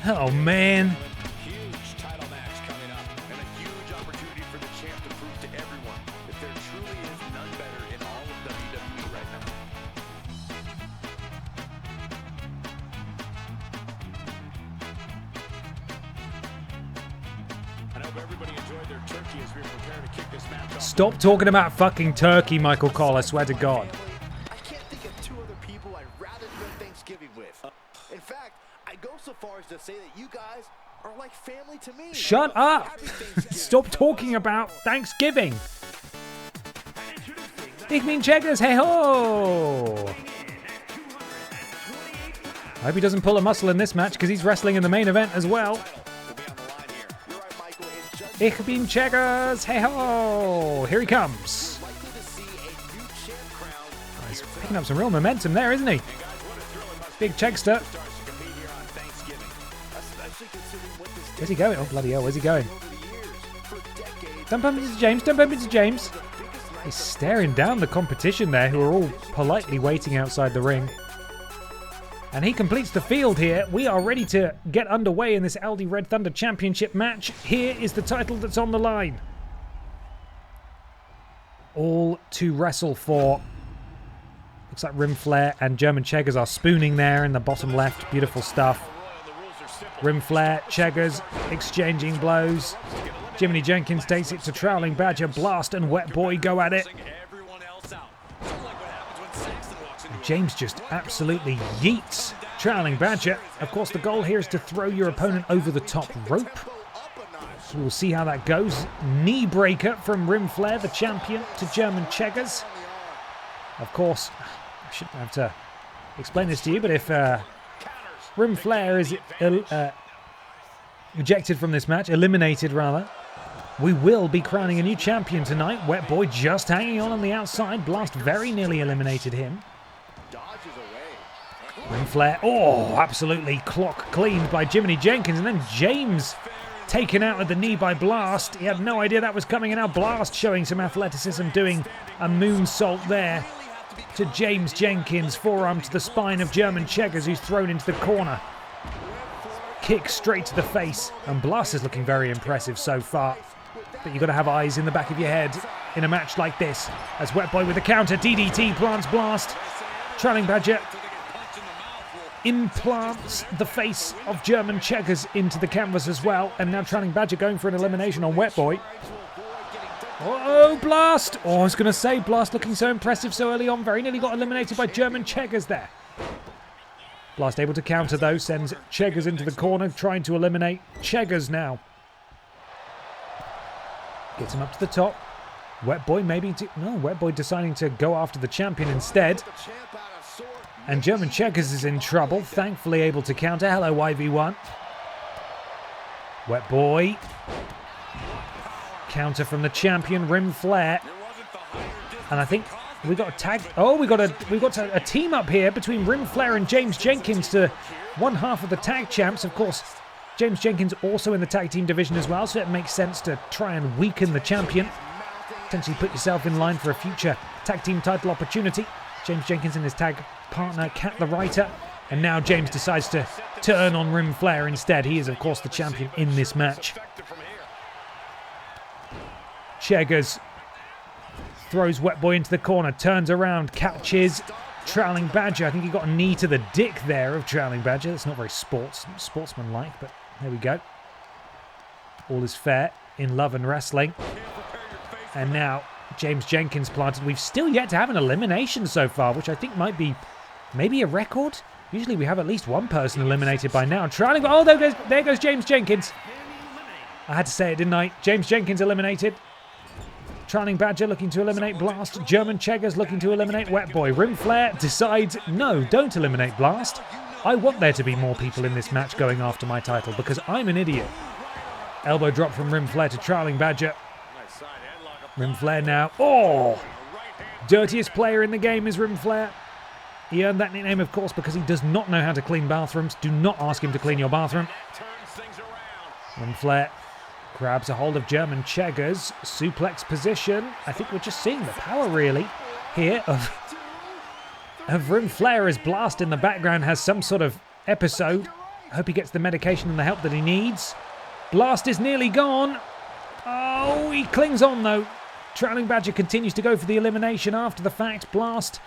Oh, man. Huge title match coming up, and a huge opportunity for the champ to prove to everyone that there truly is none better in all of WWE right now. I hope everybody enjoyed their turkey as we prepare to kick this match off. Stop talking about fucking turkey, Michael Cole. I swear to God. I can't think of two other people I'd rather spend Thanksgiving with. In fact, I go so far as to say that you guys are like family to me. Shut up. Happy Thanksgiving. Stop talking about Thanksgiving. Ich mean checkers, hey ho! I hope he doesn't pull a muscle in this match because he's wrestling in the main event as well. Will be on the line here. You're right, Michael. It's just Ich bin checkers, hey ho! Here he comes. likely to see a new champ crown. He's picking up some real momentum there, isn't he? Big Chegster. Stars to compete here on Thanksgiving. Especially considering what this Where's he going? Oh, bloody hell, where's he going? over the years. For decades, Don't bump into James, don't bump into James. He's staring down the competition there, who are all politely waiting outside the ring. And he completes the field here. We are ready to get underway in this Aldi Red Thunder Championship match. Here is the title that's on the line. All to wrestle for. Looks like Rim Flair and German Cheggers are spooning there in the bottom left. Beautiful stuff. Rim Flair, Cheggers exchanging blows. Jiminy Jenkins takes it to Troweling Badger. Blast and Wet Boy go at it. Everyone else out. Sort of like what happens when Saxton walks into a James just absolutely yeets Trailing Badger. Of course, the goal here is to throw your opponent over the top rope. So we'll see how that goes. Knee breaker from Rim Flair, the champion, to German Cheggers. Of course, I shouldn't have to explain this to you, but if Rim Flair is ejected from this match, eliminated rather, we will be crowning a new champion tonight. Wet Boy just hanging on the outside. Blast very nearly eliminated him. Rim Flair, oh, absolutely clock cleaned by Jiminy Jenkins, and then James taken out at the knee by Blast. He had no idea that was coming, and now Blast showing some athleticism, doing a moonsault there to James Jenkins. Forearm to the spine of German Cheggers, who's thrown into the corner. Kick straight to the face, and Blast is looking very impressive so far. But you've got to have eyes in the back of your head in a match like this. As Wet Boy with a counter, DDT plants Blast. Trailing Badger implants the face of German Cheggers into the canvas as well. And now Trailing Badger going for an elimination on Wet Boy. Oh, Blast! Oh, I was going to say, Blast looking so impressive so early on. Very nearly got eliminated by German Cheggers there. Blast able to counter though, sends Cheggers into the corner, trying to eliminate Cheggers now. Gets him up to the top. Wet Boy Wet Boy deciding to go after the champion instead. And German Cheggers is in trouble, thankfully able to counter. Hello, YV1. Wet Boy. Counter from the champion, Rim Flair. And I think we got a tag. Oh, we got a team up here between Rim Flair and James Jenkins to one half of the tag champs. Of course, James Jenkins also in the tag team division as well, so it makes sense to try and weaken the champion. Potentially put yourself in line for a future tag team title opportunity. James Jenkins and his tag partner, Cat the Writer. And now James decides to turn on Rim Flair instead. He is, of course, the champion in this match. Cheggers throws Wet Boy into the corner, turns around, catches Trailing Badger. I think he got a knee to the dick there of Trailing Badger. That's not very sportsmanlike, but there we go. All is fair in love and wrestling. And now James Jenkins planted. We've still yet to have an elimination so far, which I think might be maybe a record. Usually we have at least one person eliminated by now. Trailing, oh, there goes James Jenkins. I had to say it, didn't I? James Jenkins eliminated. Trailing Badger looking to eliminate Blast. German Cheggers looking to eliminate Wet Boy. Rim Flair decides, no, don't eliminate Blast. I want there to be more people in this match going after my title because I'm an idiot. Elbow drop from Rim Flair to Trailing Badger. Rim Flair now. Oh! Dirtiest player in the game is Rim Flair. He earned that nickname, of course, because he does not know how to clean bathrooms. Do not ask him to clean your bathroom. Rim Flair grabs a hold of German Cheggers. Suplex position. I think we're just seeing the power, really, here of Rim Flair as Blast in the background has some sort of episode. I hope he gets the medication and the help that he needs. Blast is nearly gone. Oh, he clings on, though. Trailing Badger continues to go for the elimination after the fact. Blast.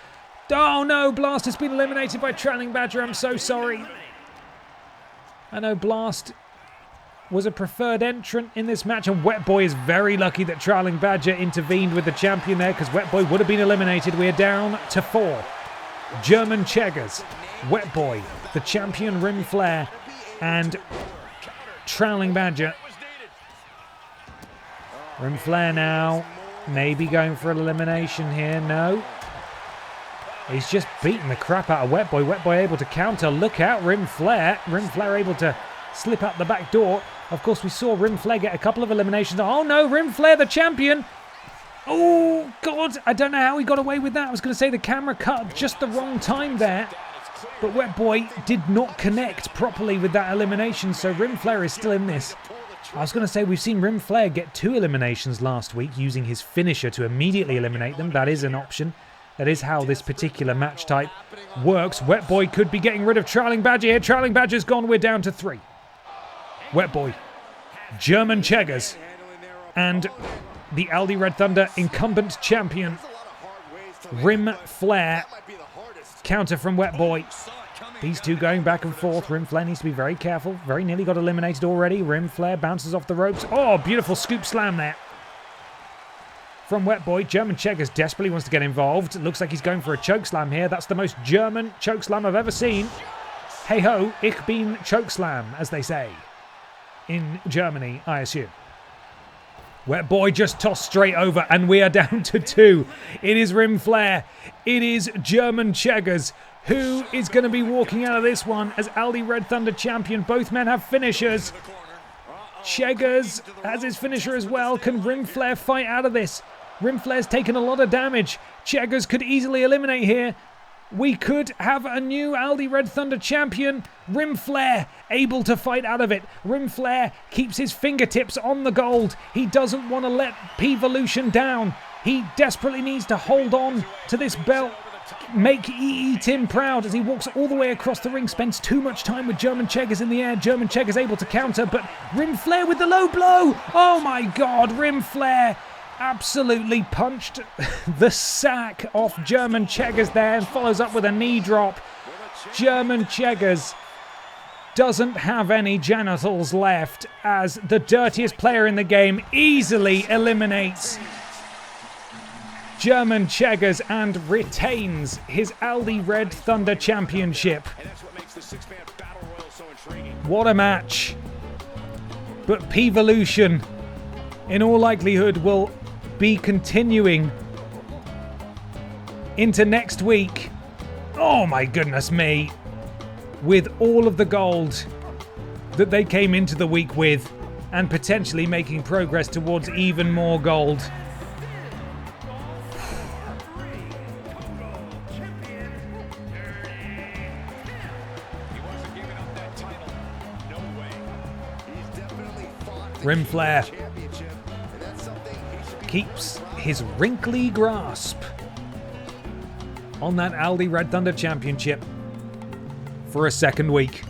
Oh, no, Blast has been eliminated by Trailing Badger. I'm so sorry. I know Blast was a preferred entrant in this match, and Wet Boy is very lucky that Trailing Badger intervened with the champion there, because Wet Boy would have been eliminated. We are down to 4. German Cheggers, Wet Boy, the champion Rim Flair, and Trailing Badger. Rim Flair now, maybe going for an elimination here. No. He's just beaten the crap out of Wet Boy. Wet Boy able to counter. Look out, Rim Flair. Rim Flair able to slip out the back door. Of course, we saw Rim Flair get a couple of eliminations. Oh no, Rim Flair, the champion. Oh, God, I don't know how he got away with that. I was going to say the camera cut just the wrong time there. But Wet Boy did not connect properly with that elimination, so Rim Flair is still in this. I was going to say we've seen Rim Flair get 2 eliminations last week using his finisher to immediately eliminate them. That is an option. That is how this particular match type works. Wet Boy could be getting rid of Trailing Badger here. Trailing Badger's gone. We're down to 3. Wet Boy, German Cheggers, and the Aldi Red Thunder incumbent champion, Rim Flair. Counter from Wet Boy. These two going back and forth. Rim Flair needs to be very careful. Very nearly got eliminated already. Rim Flair bounces off the ropes. Oh, beautiful scoop slam there from Wet Boy. German Cheggers desperately wants to get involved. It looks like he's going for a choke slam here. That's the most German choke slam I've ever seen. Hey ho, ich bin chokeslam, as they say. In Germany, I assume. Wet Boy just tossed straight over, and we are down to 2. It is Rim Flair. It is German Cheggers. Who is going to be walking out of this one as Aldi Red Thunder champion? Both men have finishers. Cheggers has his finisher as well. Can Rim Flair fight out of this? Rim Flair's taken a lot of damage. Cheggers could easily eliminate here. We could have a new Aldi Red Thunder champion. Rim Flair able to fight out of it. Rim Flair keeps his fingertips on the gold. He doesn't want to let Peevolution down. He desperately needs to hold on to this belt. Make EE Tim proud as he walks all the way across the ring. Spends too much time with German Cheggers in the air. German Cheggers able to counter, but Rim Flair with the low blow. Oh my God, Rim Flair absolutely punched the sack off German Cheggers there and follows up with a knee drop. German Cheggers doesn't have any genitals left as the dirtiest player in the game easily eliminates German Cheggers and retains his Aldi Red Thunder Championship. What a match. But Peevolution, in all likelihood, will be continuing into next week. Oh my goodness me. With all of the gold that they came into the week with and potentially making progress towards even more gold. Rim Flair keeps his wrinkly grasp on that Aldi Red Thunder Championship for a second week.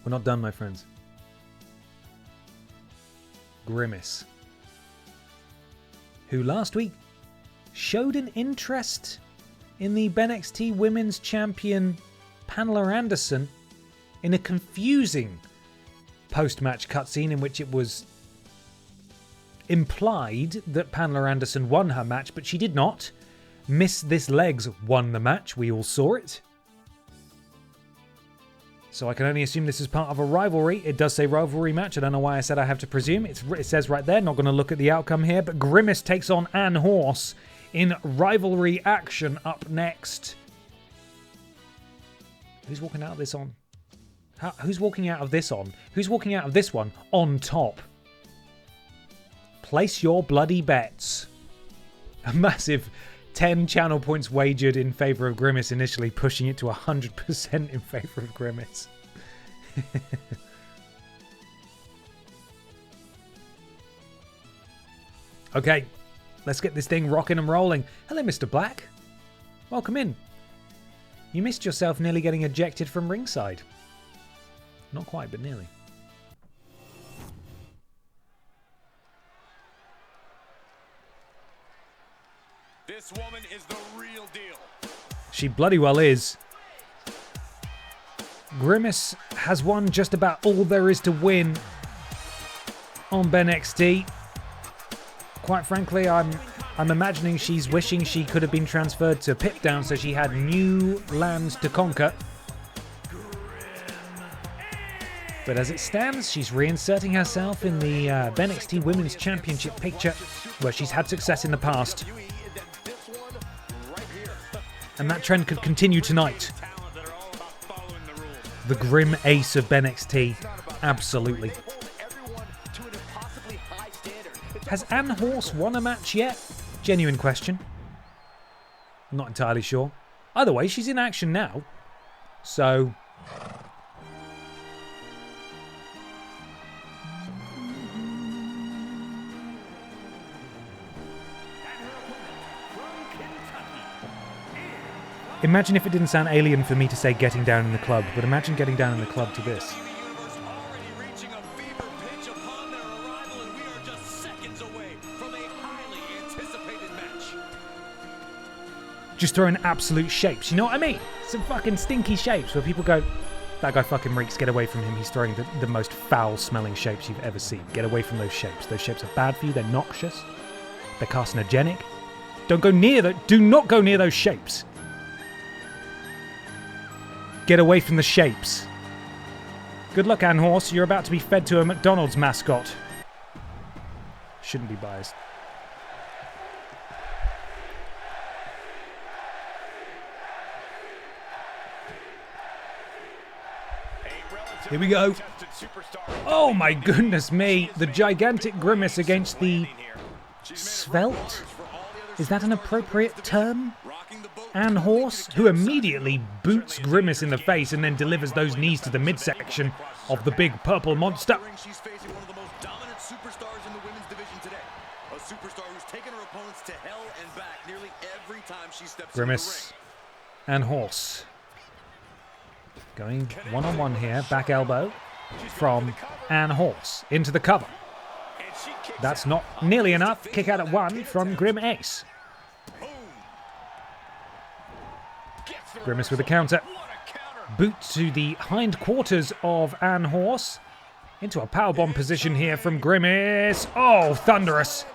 We're not done, my friends. Grimace, who last week showed an interest in the BENXT Women's Champion Pamela Anderson in a confusing post-match cutscene in which it was implied that Pamela Anderson won her match, but she did not. Miss This Legs won the match. We all saw it. So I can only assume this is part of a rivalry. It does say rivalry match. I don't know why I said I have to presume. It says right there. Not going to look at the outcome here. But Grimace takes on Ann Horse in rivalry action up next. Who's walking out of this on? Who's walking out of this on? Who's walking out of this one on top? Place your bloody bets. A massive 10 channel points wagered in favour of Grimace initially, pushing it to 100% in favour of Grimace. Okay, let's get this thing rocking and rolling. Hello, Mr. Black. Welcome in. You missed yourself nearly getting ejected from ringside. Not quite, but nearly. This woman is the real deal. She bloody well is. Grimace has won just about all there is to win on BENXT. Quite frankly, I'm imagining she's wishing she could have been transferred to Pip Down so she had new lands to conquer. But as it stands, she's reinserting herself in the BENXT Women's Championship picture, where she's had success in the past. And that trend could continue tonight. The grim ace of BENXT. Absolutely. Has Ann Horse won a match yet? Genuine question. Not entirely sure. Either way, she's in action now. So... imagine if it didn't sound alien for me to say getting down in the club, but imagine getting down in the club to this. Just throwing absolute shapes, you know what I mean? Some fucking stinky shapes where people go, that guy fucking reeks, get away from him. He's throwing the most foul-smelling shapes you've ever seen. Get away from those shapes. Those shapes are bad for you, they're noxious, they're carcinogenic. Don't go near do not go near those shapes. Get away from the shapes. Good luck, Ann Horse. You're about to be fed to a McDonald's mascot. Shouldn't be biased. Here we go. Oh my goodness me. The gigantic Grimace against the svelte. Is that an appropriate term? Ann Horse, who immediately boots Grimace in the face and then delivers those knees to the midsection of the big purple monster. She's facing one of the most dominant superstars in the women's division today. A superstar who's taken her opponents to hell and back nearly every time she steps Grimace, Ann Horse. Going one-on-one here, back elbow from Ann Horse into the cover. That's not nearly enough. Kick out at one from Grim Ace. Grimace with a counter. Boot to the hindquarters of Ann Horse. Into a powerbomb position here from Grimace. Oh, thunderous.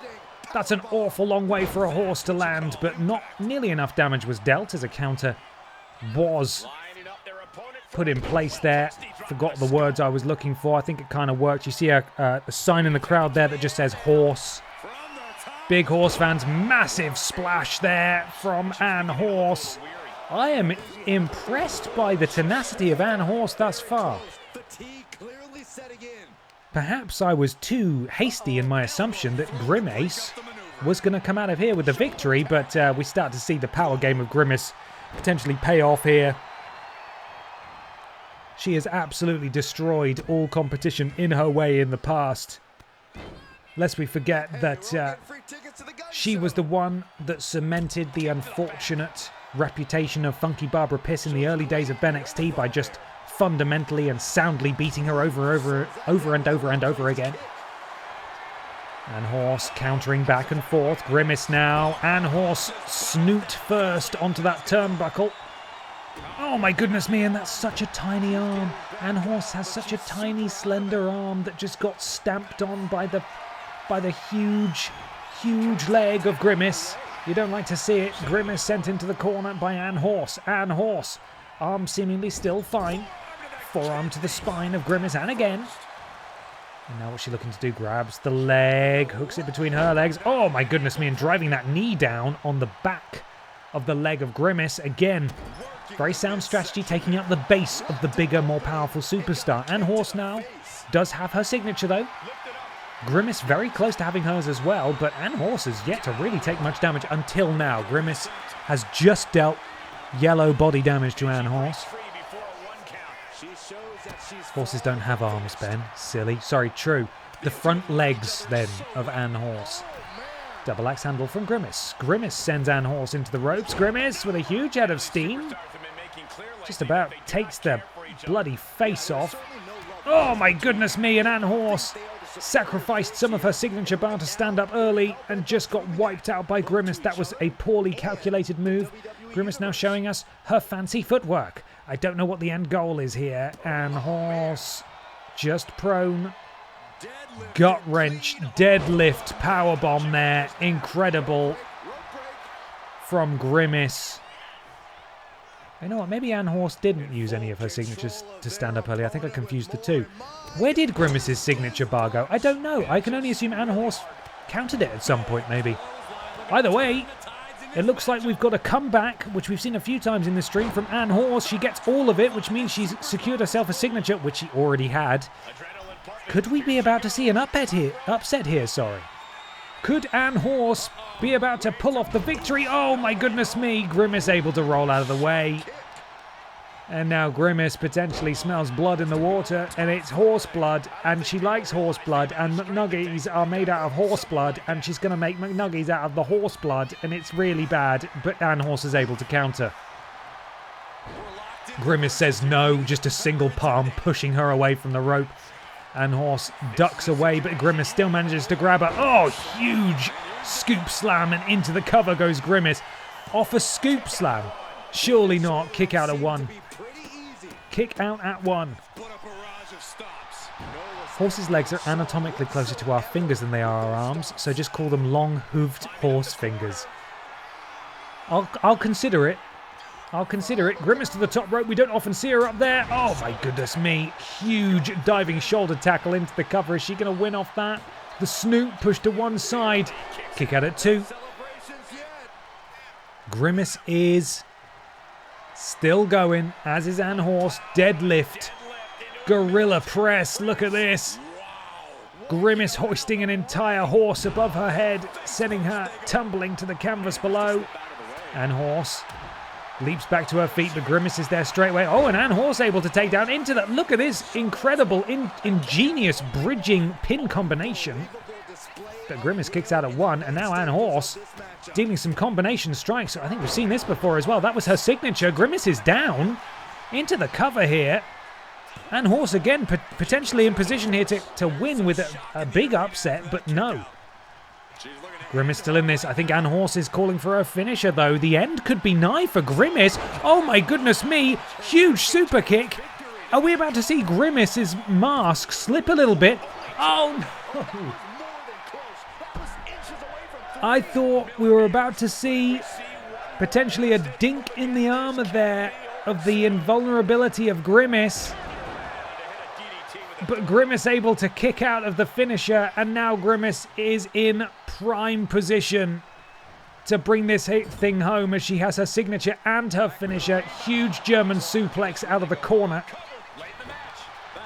That's an awful long way for a horse to land, but not nearly enough damage was dealt as a counter was put in place there. Forgot the words I was looking for. I think it kind of worked. You see a sign in the crowd there that just says horse. Big Horse fans, massive splash there from Ann Horse. I am impressed by the tenacity of Ann Horse thus far. Perhaps I was too hasty in my assumption that Grimace was going to come out of here with the victory, but we start to see the power game of Grimace potentially pay off here. She has absolutely destroyed all competition in her way in the past. Lest we forget that she was the one that cemented the unfortunate reputation of Funky Barbara Piss in the early days of BENXT by just fundamentally and soundly beating her over and over again. Ann Horse countering back and forth. Grimace now. Ann Horse snoot first onto that turnbuckle. Oh my goodness me, and that's such a tiny arm. Ann Horse has such a tiny, slender arm that just got stamped on by the huge leg of Grimace. You don't like to see it. Grimace sent into the corner by Ann Horse. Ann Horse, arm seemingly still fine. Forearm to the spine of Grimace, and again. And now what's she looking to do? Grabs the leg, hooks it between her legs. Oh my goodness me, and driving that knee down on the back of the leg of Grimace. Again, very sound strategy, taking out the base of the bigger, more powerful superstar. Ann Horse now does have her signature though. Grimace very close to having hers as well, but Ann Horse has yet to really take much damage until now. Grimace has just dealt yellow body damage to Ann Horse. Horses don't have arms, Ben. Silly. Sorry, true. The front legs, then, of Ann Horse. Double axe handle from Grimace. Grimace sends Ann Horse into the ropes. Grimace with a huge head of steam. Just about takes the bloody face off. Oh my goodness me, and Ann Horse sacrificed some of her signature bar to stand up early and just got wiped out by Grimace. That was a poorly calculated move. Grimace now showing us her fancy footwork. I don't know what the end goal is here. Ann Horse just prone. Gut wrench, deadlift, powerbomb there. Incredible from Grimace. You know what, maybe Ann Horse didn't use any of her signatures to stand up early. I think I confused the two. Where did Grimace's signature bar go? I don't know. I can only assume Ann Horse counted it at some point, maybe. Either way, it looks like we've got a comeback, which we've seen a few times in the stream, from Ann Horse. She gets all of it, which means she's secured herself a signature, which she already had. Could we be about to see an upset here? Could Ann Horse be about to pull off the victory? Oh my goodness me. Grimace able to roll out of the way. And now Grimace potentially smells blood in the water, and it's horse blood, and she likes horse blood, and McNuggies are made out of horse blood, and she's going to make McNuggies out of the horse blood, and it's really bad, but Ann Horse is able to counter. Grimace says no, just a single palm pushing her away from the rope. Ann Horse ducks away, but Grimace still manages to grab her. Oh, huge scoop slam, and into the cover goes Grimace. Off a scoop slam. Surely not. Kick out at one. Kick out at one. Horses' legs are anatomically closer to our fingers than they are our arms, so just call them long-hooved horse fingers. I'll consider it. I'll consider it. Grimace to the top rope. We don't often see her up there. Oh my goodness me. Huge diving shoulder tackle into the cover. Is she going to win off that? The Snoot pushed to one side. Kick out at 2. Grimace is still going, as is Ann Horse. Deadlift. Gorilla press. Look at this. Grimace hoisting an entire horse above her head, sending her tumbling to the canvas below. Ann Horse leaps back to her feet, but Grimace is there straight away. Oh, and Ann Horse able to take down into that. Look at this incredible, ingenious bridging pin combination. But Grimace kicks out at 1, and now Ann Horse dealing some combination strikes. I think we've seen this before as well. That was her signature. Grimace is down into the cover here. Ann Horse again potentially in position here to win with a big upset, but no. Grimace still in this. I think Ann Horse is calling for a finisher, though. The end could be nigh for Grimace. Oh, my goodness me. Huge super kick. Are we about to see Grimace's mask slip a little bit? Oh, no. I thought we were about to see potentially a dink in the armor there of the invulnerability of Grimace. But Grimace able to kick out of the finisher, and now Grimace is in prime position to bring this thing home as she has her signature and her finisher. Huge German suplex out of the corner.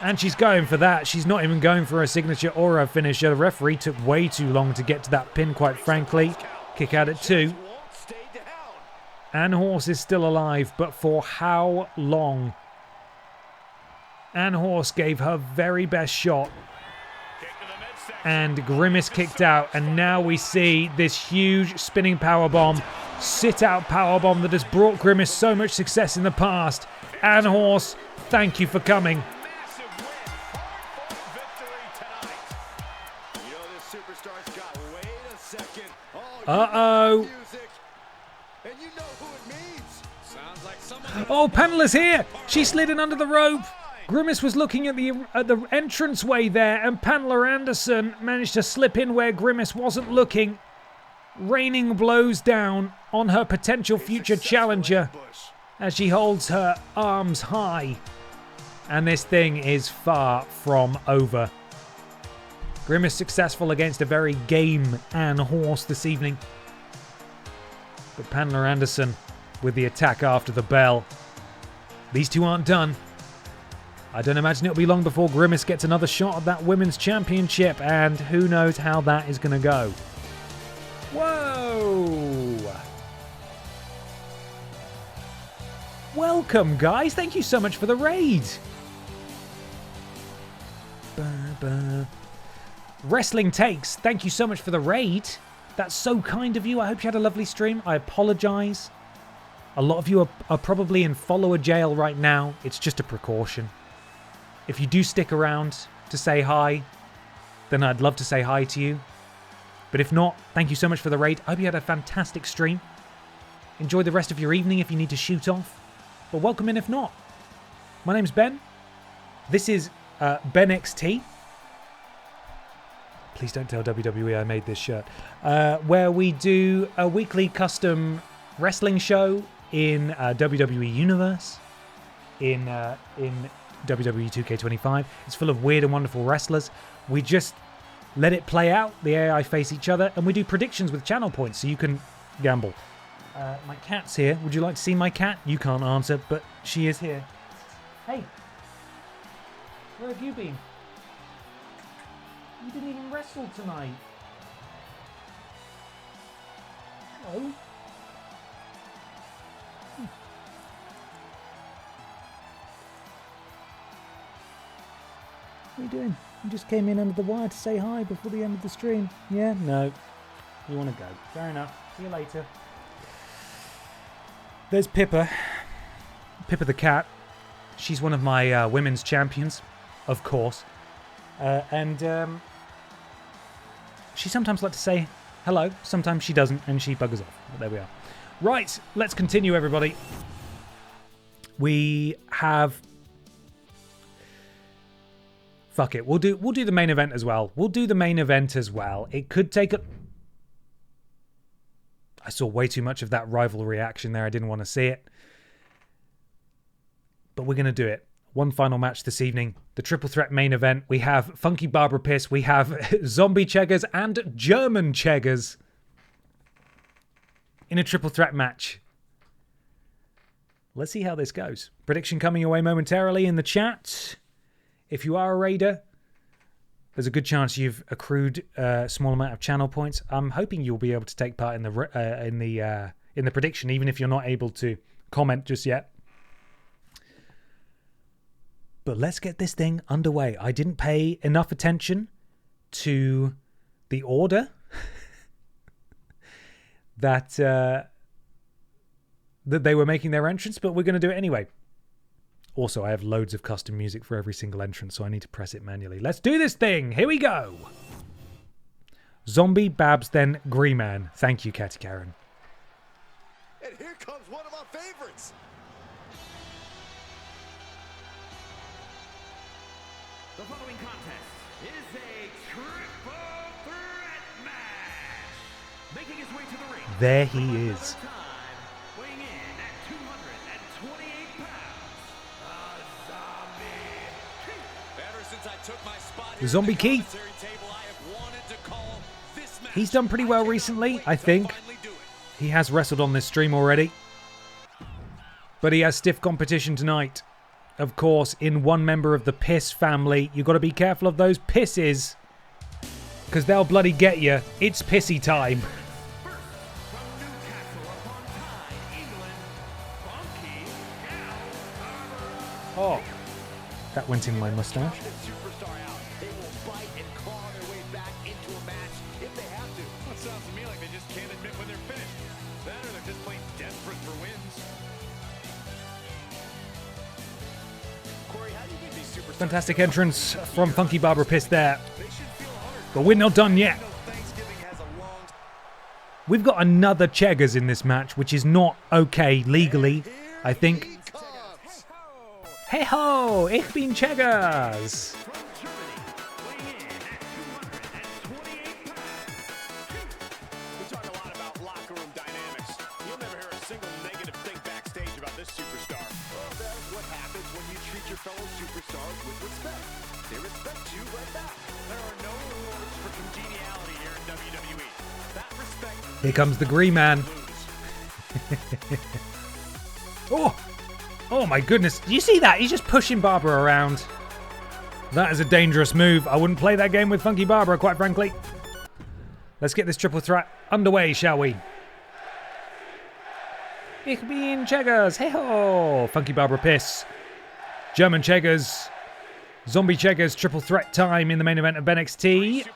And she's going for that. She's not even going for her signature or her finisher. The referee took way too long to get to that pin, quite frankly. Kick out at 2. Ann Horse is still alive, but for how long? Ann Horse gave her very best shot. And Grimace kicked out. And now we see this huge spinning powerbomb, sit-out powerbomb that has brought Grimace so much success in the past. Ann Horse, thank you for coming. Uh-oh. Oh, Pamela's here. She slid in under the rope. Grimace was looking at the entranceway there, and Pamela Anderson managed to slip in where Grimace wasn't looking, raining blows down on her potential future challenger as she holds her arms high. And this thing is far from over. Grimace successful against a very game Ann Horse this evening. But Pamela Anderson with the attack after the bell. These two aren't done. I don't imagine it'll be long before Grimace gets another shot at that Women's Championship, and who knows how that is going to go. Whoa! Welcome, guys. Thank you so much for the raid. Wrestling Takes, thank you so much for the raid. That's so kind of you. I hope you had a lovely stream. I apologise. A lot of you are probably in follower jail right now. It's just a precaution. If you do stick around to say hi, then I'd love to say hi to you. But if not, thank you so much for the raid. I hope you had a fantastic stream. Enjoy the rest of your evening if you need to shoot off. But welcome in if not. My name's Ben. This is BENXT. Please don't tell WWE I made this shirt. Where we do a weekly custom wrestling show in WWE Universe, in WWE 2K25. It's full of weird and wonderful wrestlers. We just let it play out. The AI face each other, and we do predictions with channel points, so you can gamble. My cat's here. Would you like to see my cat? You can't answer, but she is here. Hey, where have you been? You didn't even wrestle tonight. Hello. What are you doing? You just came in under the wire to say hi before the end of the stream. Yeah? No. You want to go. Fair enough. See you later. There's Pippa. Pippa the cat. She's one of my women's champions, of course. She sometimes likes to say hello. Sometimes she doesn't, and she buggers off. But there we are. Right. Let's continue, everybody. We have... Fuck it. We'll do the main event as well. It could take a... I saw way too much of that rivalry action there. I didn't want to see it. But we're going to do it. One final match this evening. The Triple Threat main event. We have Funky Barbara Piss. We have Zombie Cheggers and German Cheggers in a Triple Threat match. Let's see how this goes. Prediction coming your way momentarily in the chat. If you are a raider, there's a good chance you've accrued a small amount of channel points. I'm hoping you'll be able to take part in the prediction, even if you're not able to comment just yet. But let's get this thing underway. I didn't pay enough attention to the order that they were making their entrance, but we're going to do it anyway. Also, I have loads of custom music for every single entrance, so I need to press it manually. Let's do this thing. Here we go. Zombie, Babs, then Green-Man. Thank you, Katy Karen. And here comes one of our favorites. The following contest is a triple threat match. Making his way to the ring. There he is. Weighing in at 228 pounds, a zombie. Ever since I took my spot The Zombie Key. He's done pretty well recently, I think. He has wrestled on this stream already. But he has stiff competition tonight. Of course, in one member of the Piss family. You've got to be careful of those pisses, because they'll bloody get you. It's pissy time. Oh, that went in my mustache. Sounds to me like they just can't admit when they're finished. That or they're just plain desperate for wins. Corey, how do you think these superstars... Fantastic entrance from Funky Barbara Piss there. But we're not done yet. We've got another Cheggers in this match, which is not okay legally, I think. Hey ho! Ich bin Cheggers! Here comes the Green Man. Oh my goodness. Do you see that? He's just pushing Barbara around. That is a dangerous move. I wouldn't play that game with Funky Barbara, quite frankly. Let's get this triple threat underway, shall we? Ich bin Cheggers. Hey ho! Funky Barbara Piss. German Cheggers. Zombie Cheggers. Triple threat time in the main event of BENXT.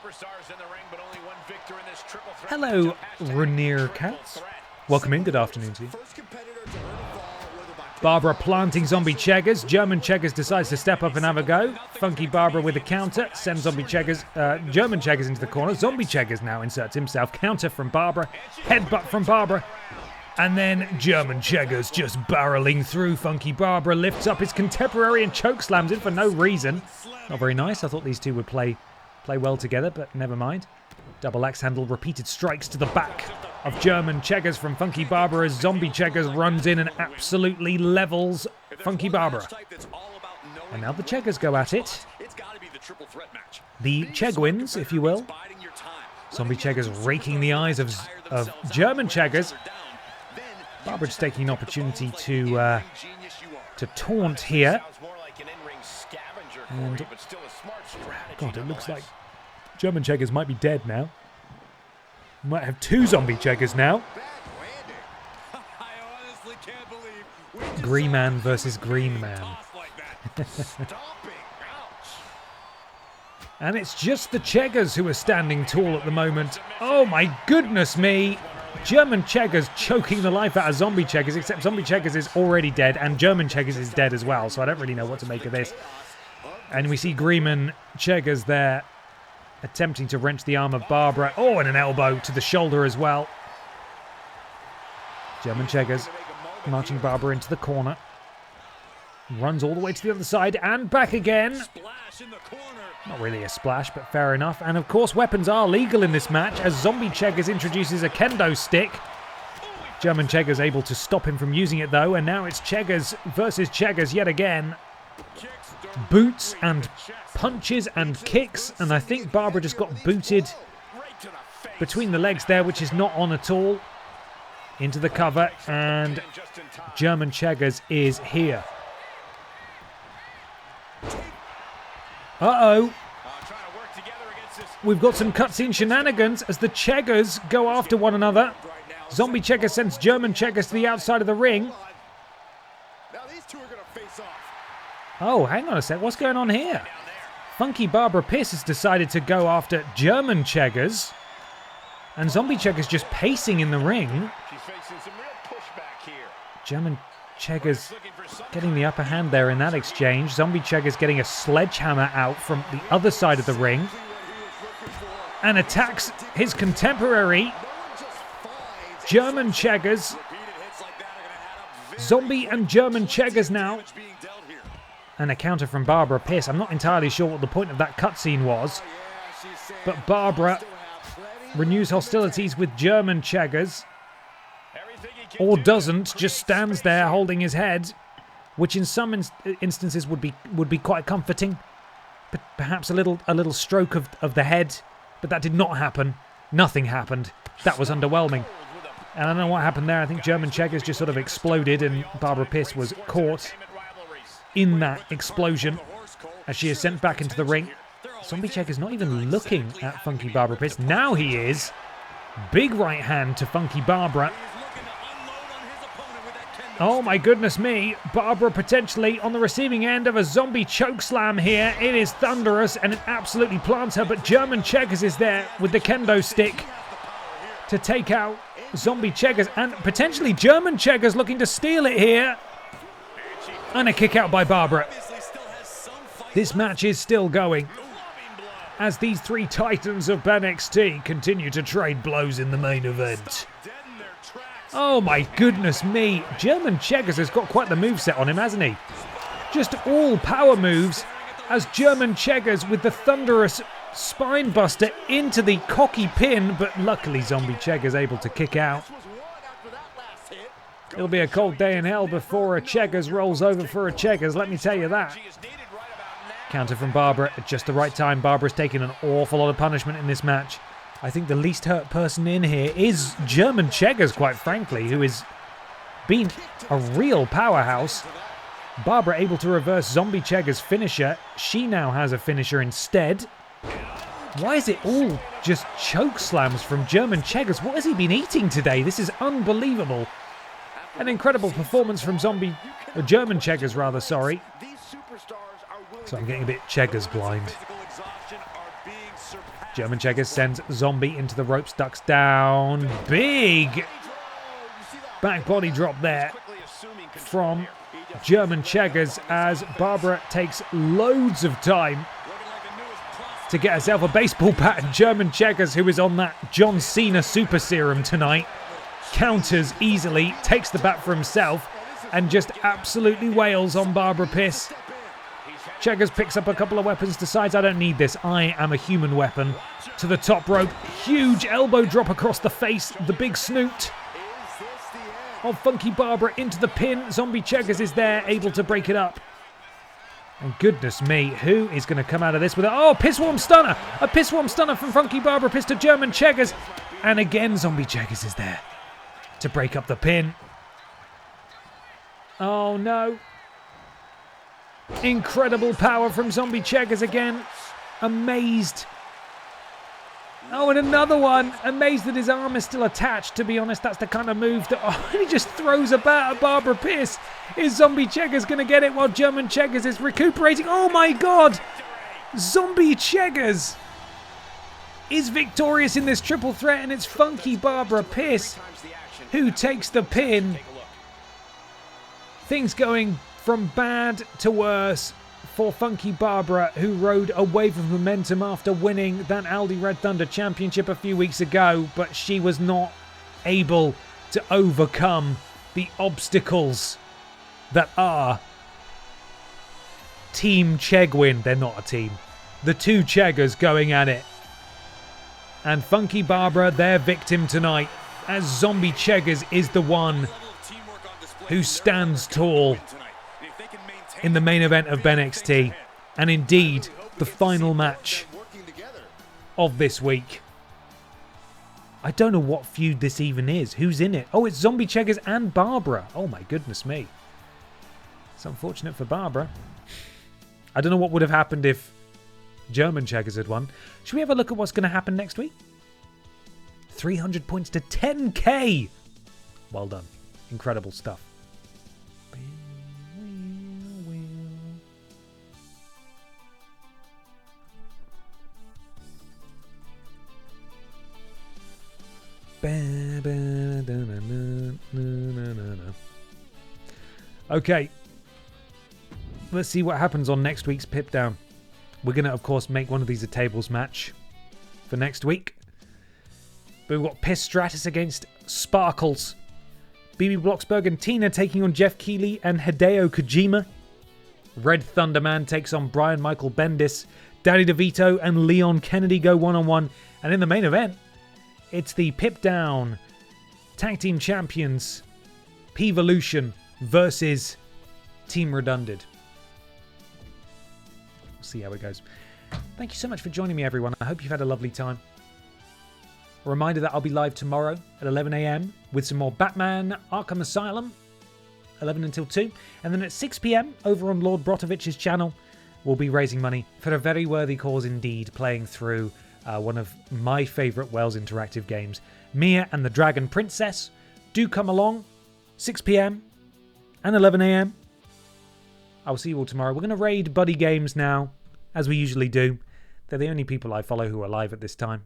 Hello, Rainier Cats. Welcome in. Good afternoon to you. Barbara planting Zombie Cheggers. German Cheggers decides to step up and have a go. Funky Barbara with a counter. Sends Zombie Cheggers, German Cheggers into the corner. Zombie Cheggers now inserts himself. Counter from Barbara. Headbutt from Barbara. And then German Cheggers just barreling through. Funky Barbara lifts up his contemporary and chokeslams it for no reason. Not very nice. I thought these two would play well together, but never mind. Double axe handle, repeated strikes to the back of German Cheggers from Funky Barbara as Zombie Cheggers runs in and absolutely levels Funky Barbara. And now the Cheggers go at it. The Cheggwins, if you will. Zombie Cheggers raking the eyes of German Cheggers. Barbara just taking an opportunity to taunt here. And God, it looks like German Cheggers might be dead now. Might have two Zombie Cheggers now. Green Man versus Green Man. And it's just the Cheggers who are standing tall at the moment. Oh my goodness me! German Cheggers choking the life out of Zombie Cheggers, except Zombie Cheggers is already dead and German Cheggers is dead as well, so I don't really know what to make of this. And we see Green Cheggers there attempting to wrench the arm of Barbara. Oh, and an elbow to the shoulder as well. German Cheggers marching Barbara into the corner. Runs all the way to the other side and back again. Not really a splash, but fair enough. And of course, weapons are legal in this match as Zombie Cheggers introduces a kendo stick German Cheggers able to stop him from using it though, and now it's Cheggers versus Cheggers yet again. Boots and punches and kicks, and I think Barbara just got booted between the legs there, which is not on at all. Into the cover, and German Cheggers is here. Uh-oh. We've got some cutscene shenanigans as the Cheggers go after one another. Zombie Cheggers sends German Cheggers to the outside of the ring. Now these two are going to face off. Oh, hang on a sec. What's going on here? Funky Barbara Piss has decided to go after German Cheggers. And Zombie Cheggers just pacing in the ring. She's facing some real pushback here. German Cheggers getting the upper hand there in that exchange. Zombie Cheggers getting a sledgehammer out from the other side of the ring. And attacks his contemporary, German Cheggers. Zombie and German Cheggers now. And a counter from Barbara Pierce. I'm not entirely sure what the point of that cutscene was. But Barbara renews hostilities with German Cheggers. Or doesn't, just stands there holding his head. Which in some instances would be quite comforting. But perhaps a little stroke of the head. But that did not happen. Nothing happened. That was underwhelming. And I don't know what happened there. I think German Cheggers just sort of exploded and Barbara Pierce was caught in that explosion as she is sent back into the ring. Zombie Cheggers not even looking at Funky Barbara Pierce. Now he is. Big right hand to Funky Barbara. Oh my goodness me. Barbara potentially on the receiving end of a zombie chokeslam here. It is thunderous and it absolutely plants her. But German Cheggers is there with the kendo stick to take out Zombie Cheggers. And potentially German Cheggers looking to steal it here. And a kick out by Barbara. This match is still going as these three titans of BENXT continue to trade blows in the main event. Oh my goodness me. German Cheggers has got quite the moveset on him, hasn't he? Just all power moves as German Cheggers with the thunderous spine buster into the cocky pin, but luckily Zombie Cheggers able to kick out. It'll be a cold day in hell before a Cheggers rolls over for a Cheggers, let me tell you that. Counter from Barbara at just the right time. Barbara's taken an awful lot of punishment in this match. I think the least hurt person in here is German Cheggers, quite frankly, who has been a real powerhouse. Barbara able to reverse Zombie Cheggers' finisher. She now has a finisher instead. Why is it all just choke slams from German Cheggers? What has he been eating today? This is unbelievable. An incredible performance from German Cheggers, rather, sorry. So I'm getting a bit Cheggers blind. German Cheggers sends Zombie into the ropes, ducks down. Big back body drop there from German Cheggers as Barbara takes loads of time to get herself a baseball bat. And German Cheggers, who is on that John Cena super serum tonight, counters easily, takes the bat for himself, and just absolutely wails on Barbara Piss. Cheggers picks up a couple of weapons, decides I don't need this, I am a human weapon. To the top rope, huge elbow drop across the face, the big snoot of Funky Barbara into the pin. Zombie Cheggers is there, able to break it up. And goodness me, who is going to come out of this with a... Oh, Pissworm Stunner! A Pissworm Stunner from Funky Barbara Piss to German Cheggers. And again, Zombie Cheggers is there to break up the pin. Oh no. Incredible power from Zombie Cheggers again. Amazed. Oh, and another one. Amazed that his arm is still attached, to be honest. That's the kind of move that... Oh, he just throws a bat at Barbara Pierce. Is Zombie Cheggers going to get it while German Cheggers is recuperating? Oh my god! Zombie Cheggers is victorious in this triple threat, and it's Funky Barbara Pierce who takes the pin. Things going from bad to worse for Funky Barbara, who rode a wave of momentum after winning that Aldi Red Thunder Championship a few weeks ago, but she was not able to overcome the obstacles that are Team Cheggwin. They're not a team. The two Cheggers going at it. And Funky Barbara, their victim tonight, as Zombie Cheggers is the one who stands tall in the main event of BENXT, and indeed the final match of this week. I don't know what feud this even is. Who's in it? Oh, it's Zombie Cheggers and Barbara. Oh my goodness me. It's unfortunate for Barbara. I don't know what would have happened if German Cheggers had won. Should we have a look at what's going to happen next week? 300 points to 10k. Well done. Incredible stuff. Okay. Let's see what happens on next week's Pip Down. We're going to, of course, make one of these a tables match for next week. But we've got Piss Stratus against Sparkles. BB Blocksberg and Tina taking on Jeff Keighley and Hideo Kojima. Red Thunderman takes on Brian Michael Bendis. Danny DeVito and Leon Kennedy go one-on-one. And in the main event, it's the Pip Down Tag Team Champions Peevolution versus Team Redundant. We'll see how it goes. Thank you so much for joining me, everyone. I hope you've had a lovely time. A reminder that I'll be live tomorrow at 11 a.m. with some more Batman Arkham Asylum, 11 until 2. And then at 6 p.m. over on Lord Brotovich's channel, we'll be raising money for a very worthy cause indeed, playing through one of my favourite Wells Interactive games, Mia and the Dragon Princess. Do come along, 6 p.m. and 11 a.m. I'll see you all tomorrow. We're going to raid Buddy Games now, as we usually do. They're the only people I follow who are live at this time.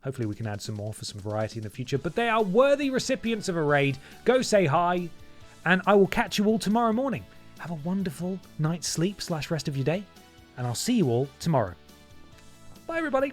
Hopefully we can add some more for some variety in the future, but they are worthy recipients of a raid. Go say hi, and I will catch you all tomorrow morning. Have a wonderful night's sleep / rest of your day, and I'll see you all tomorrow. Bye, everybody.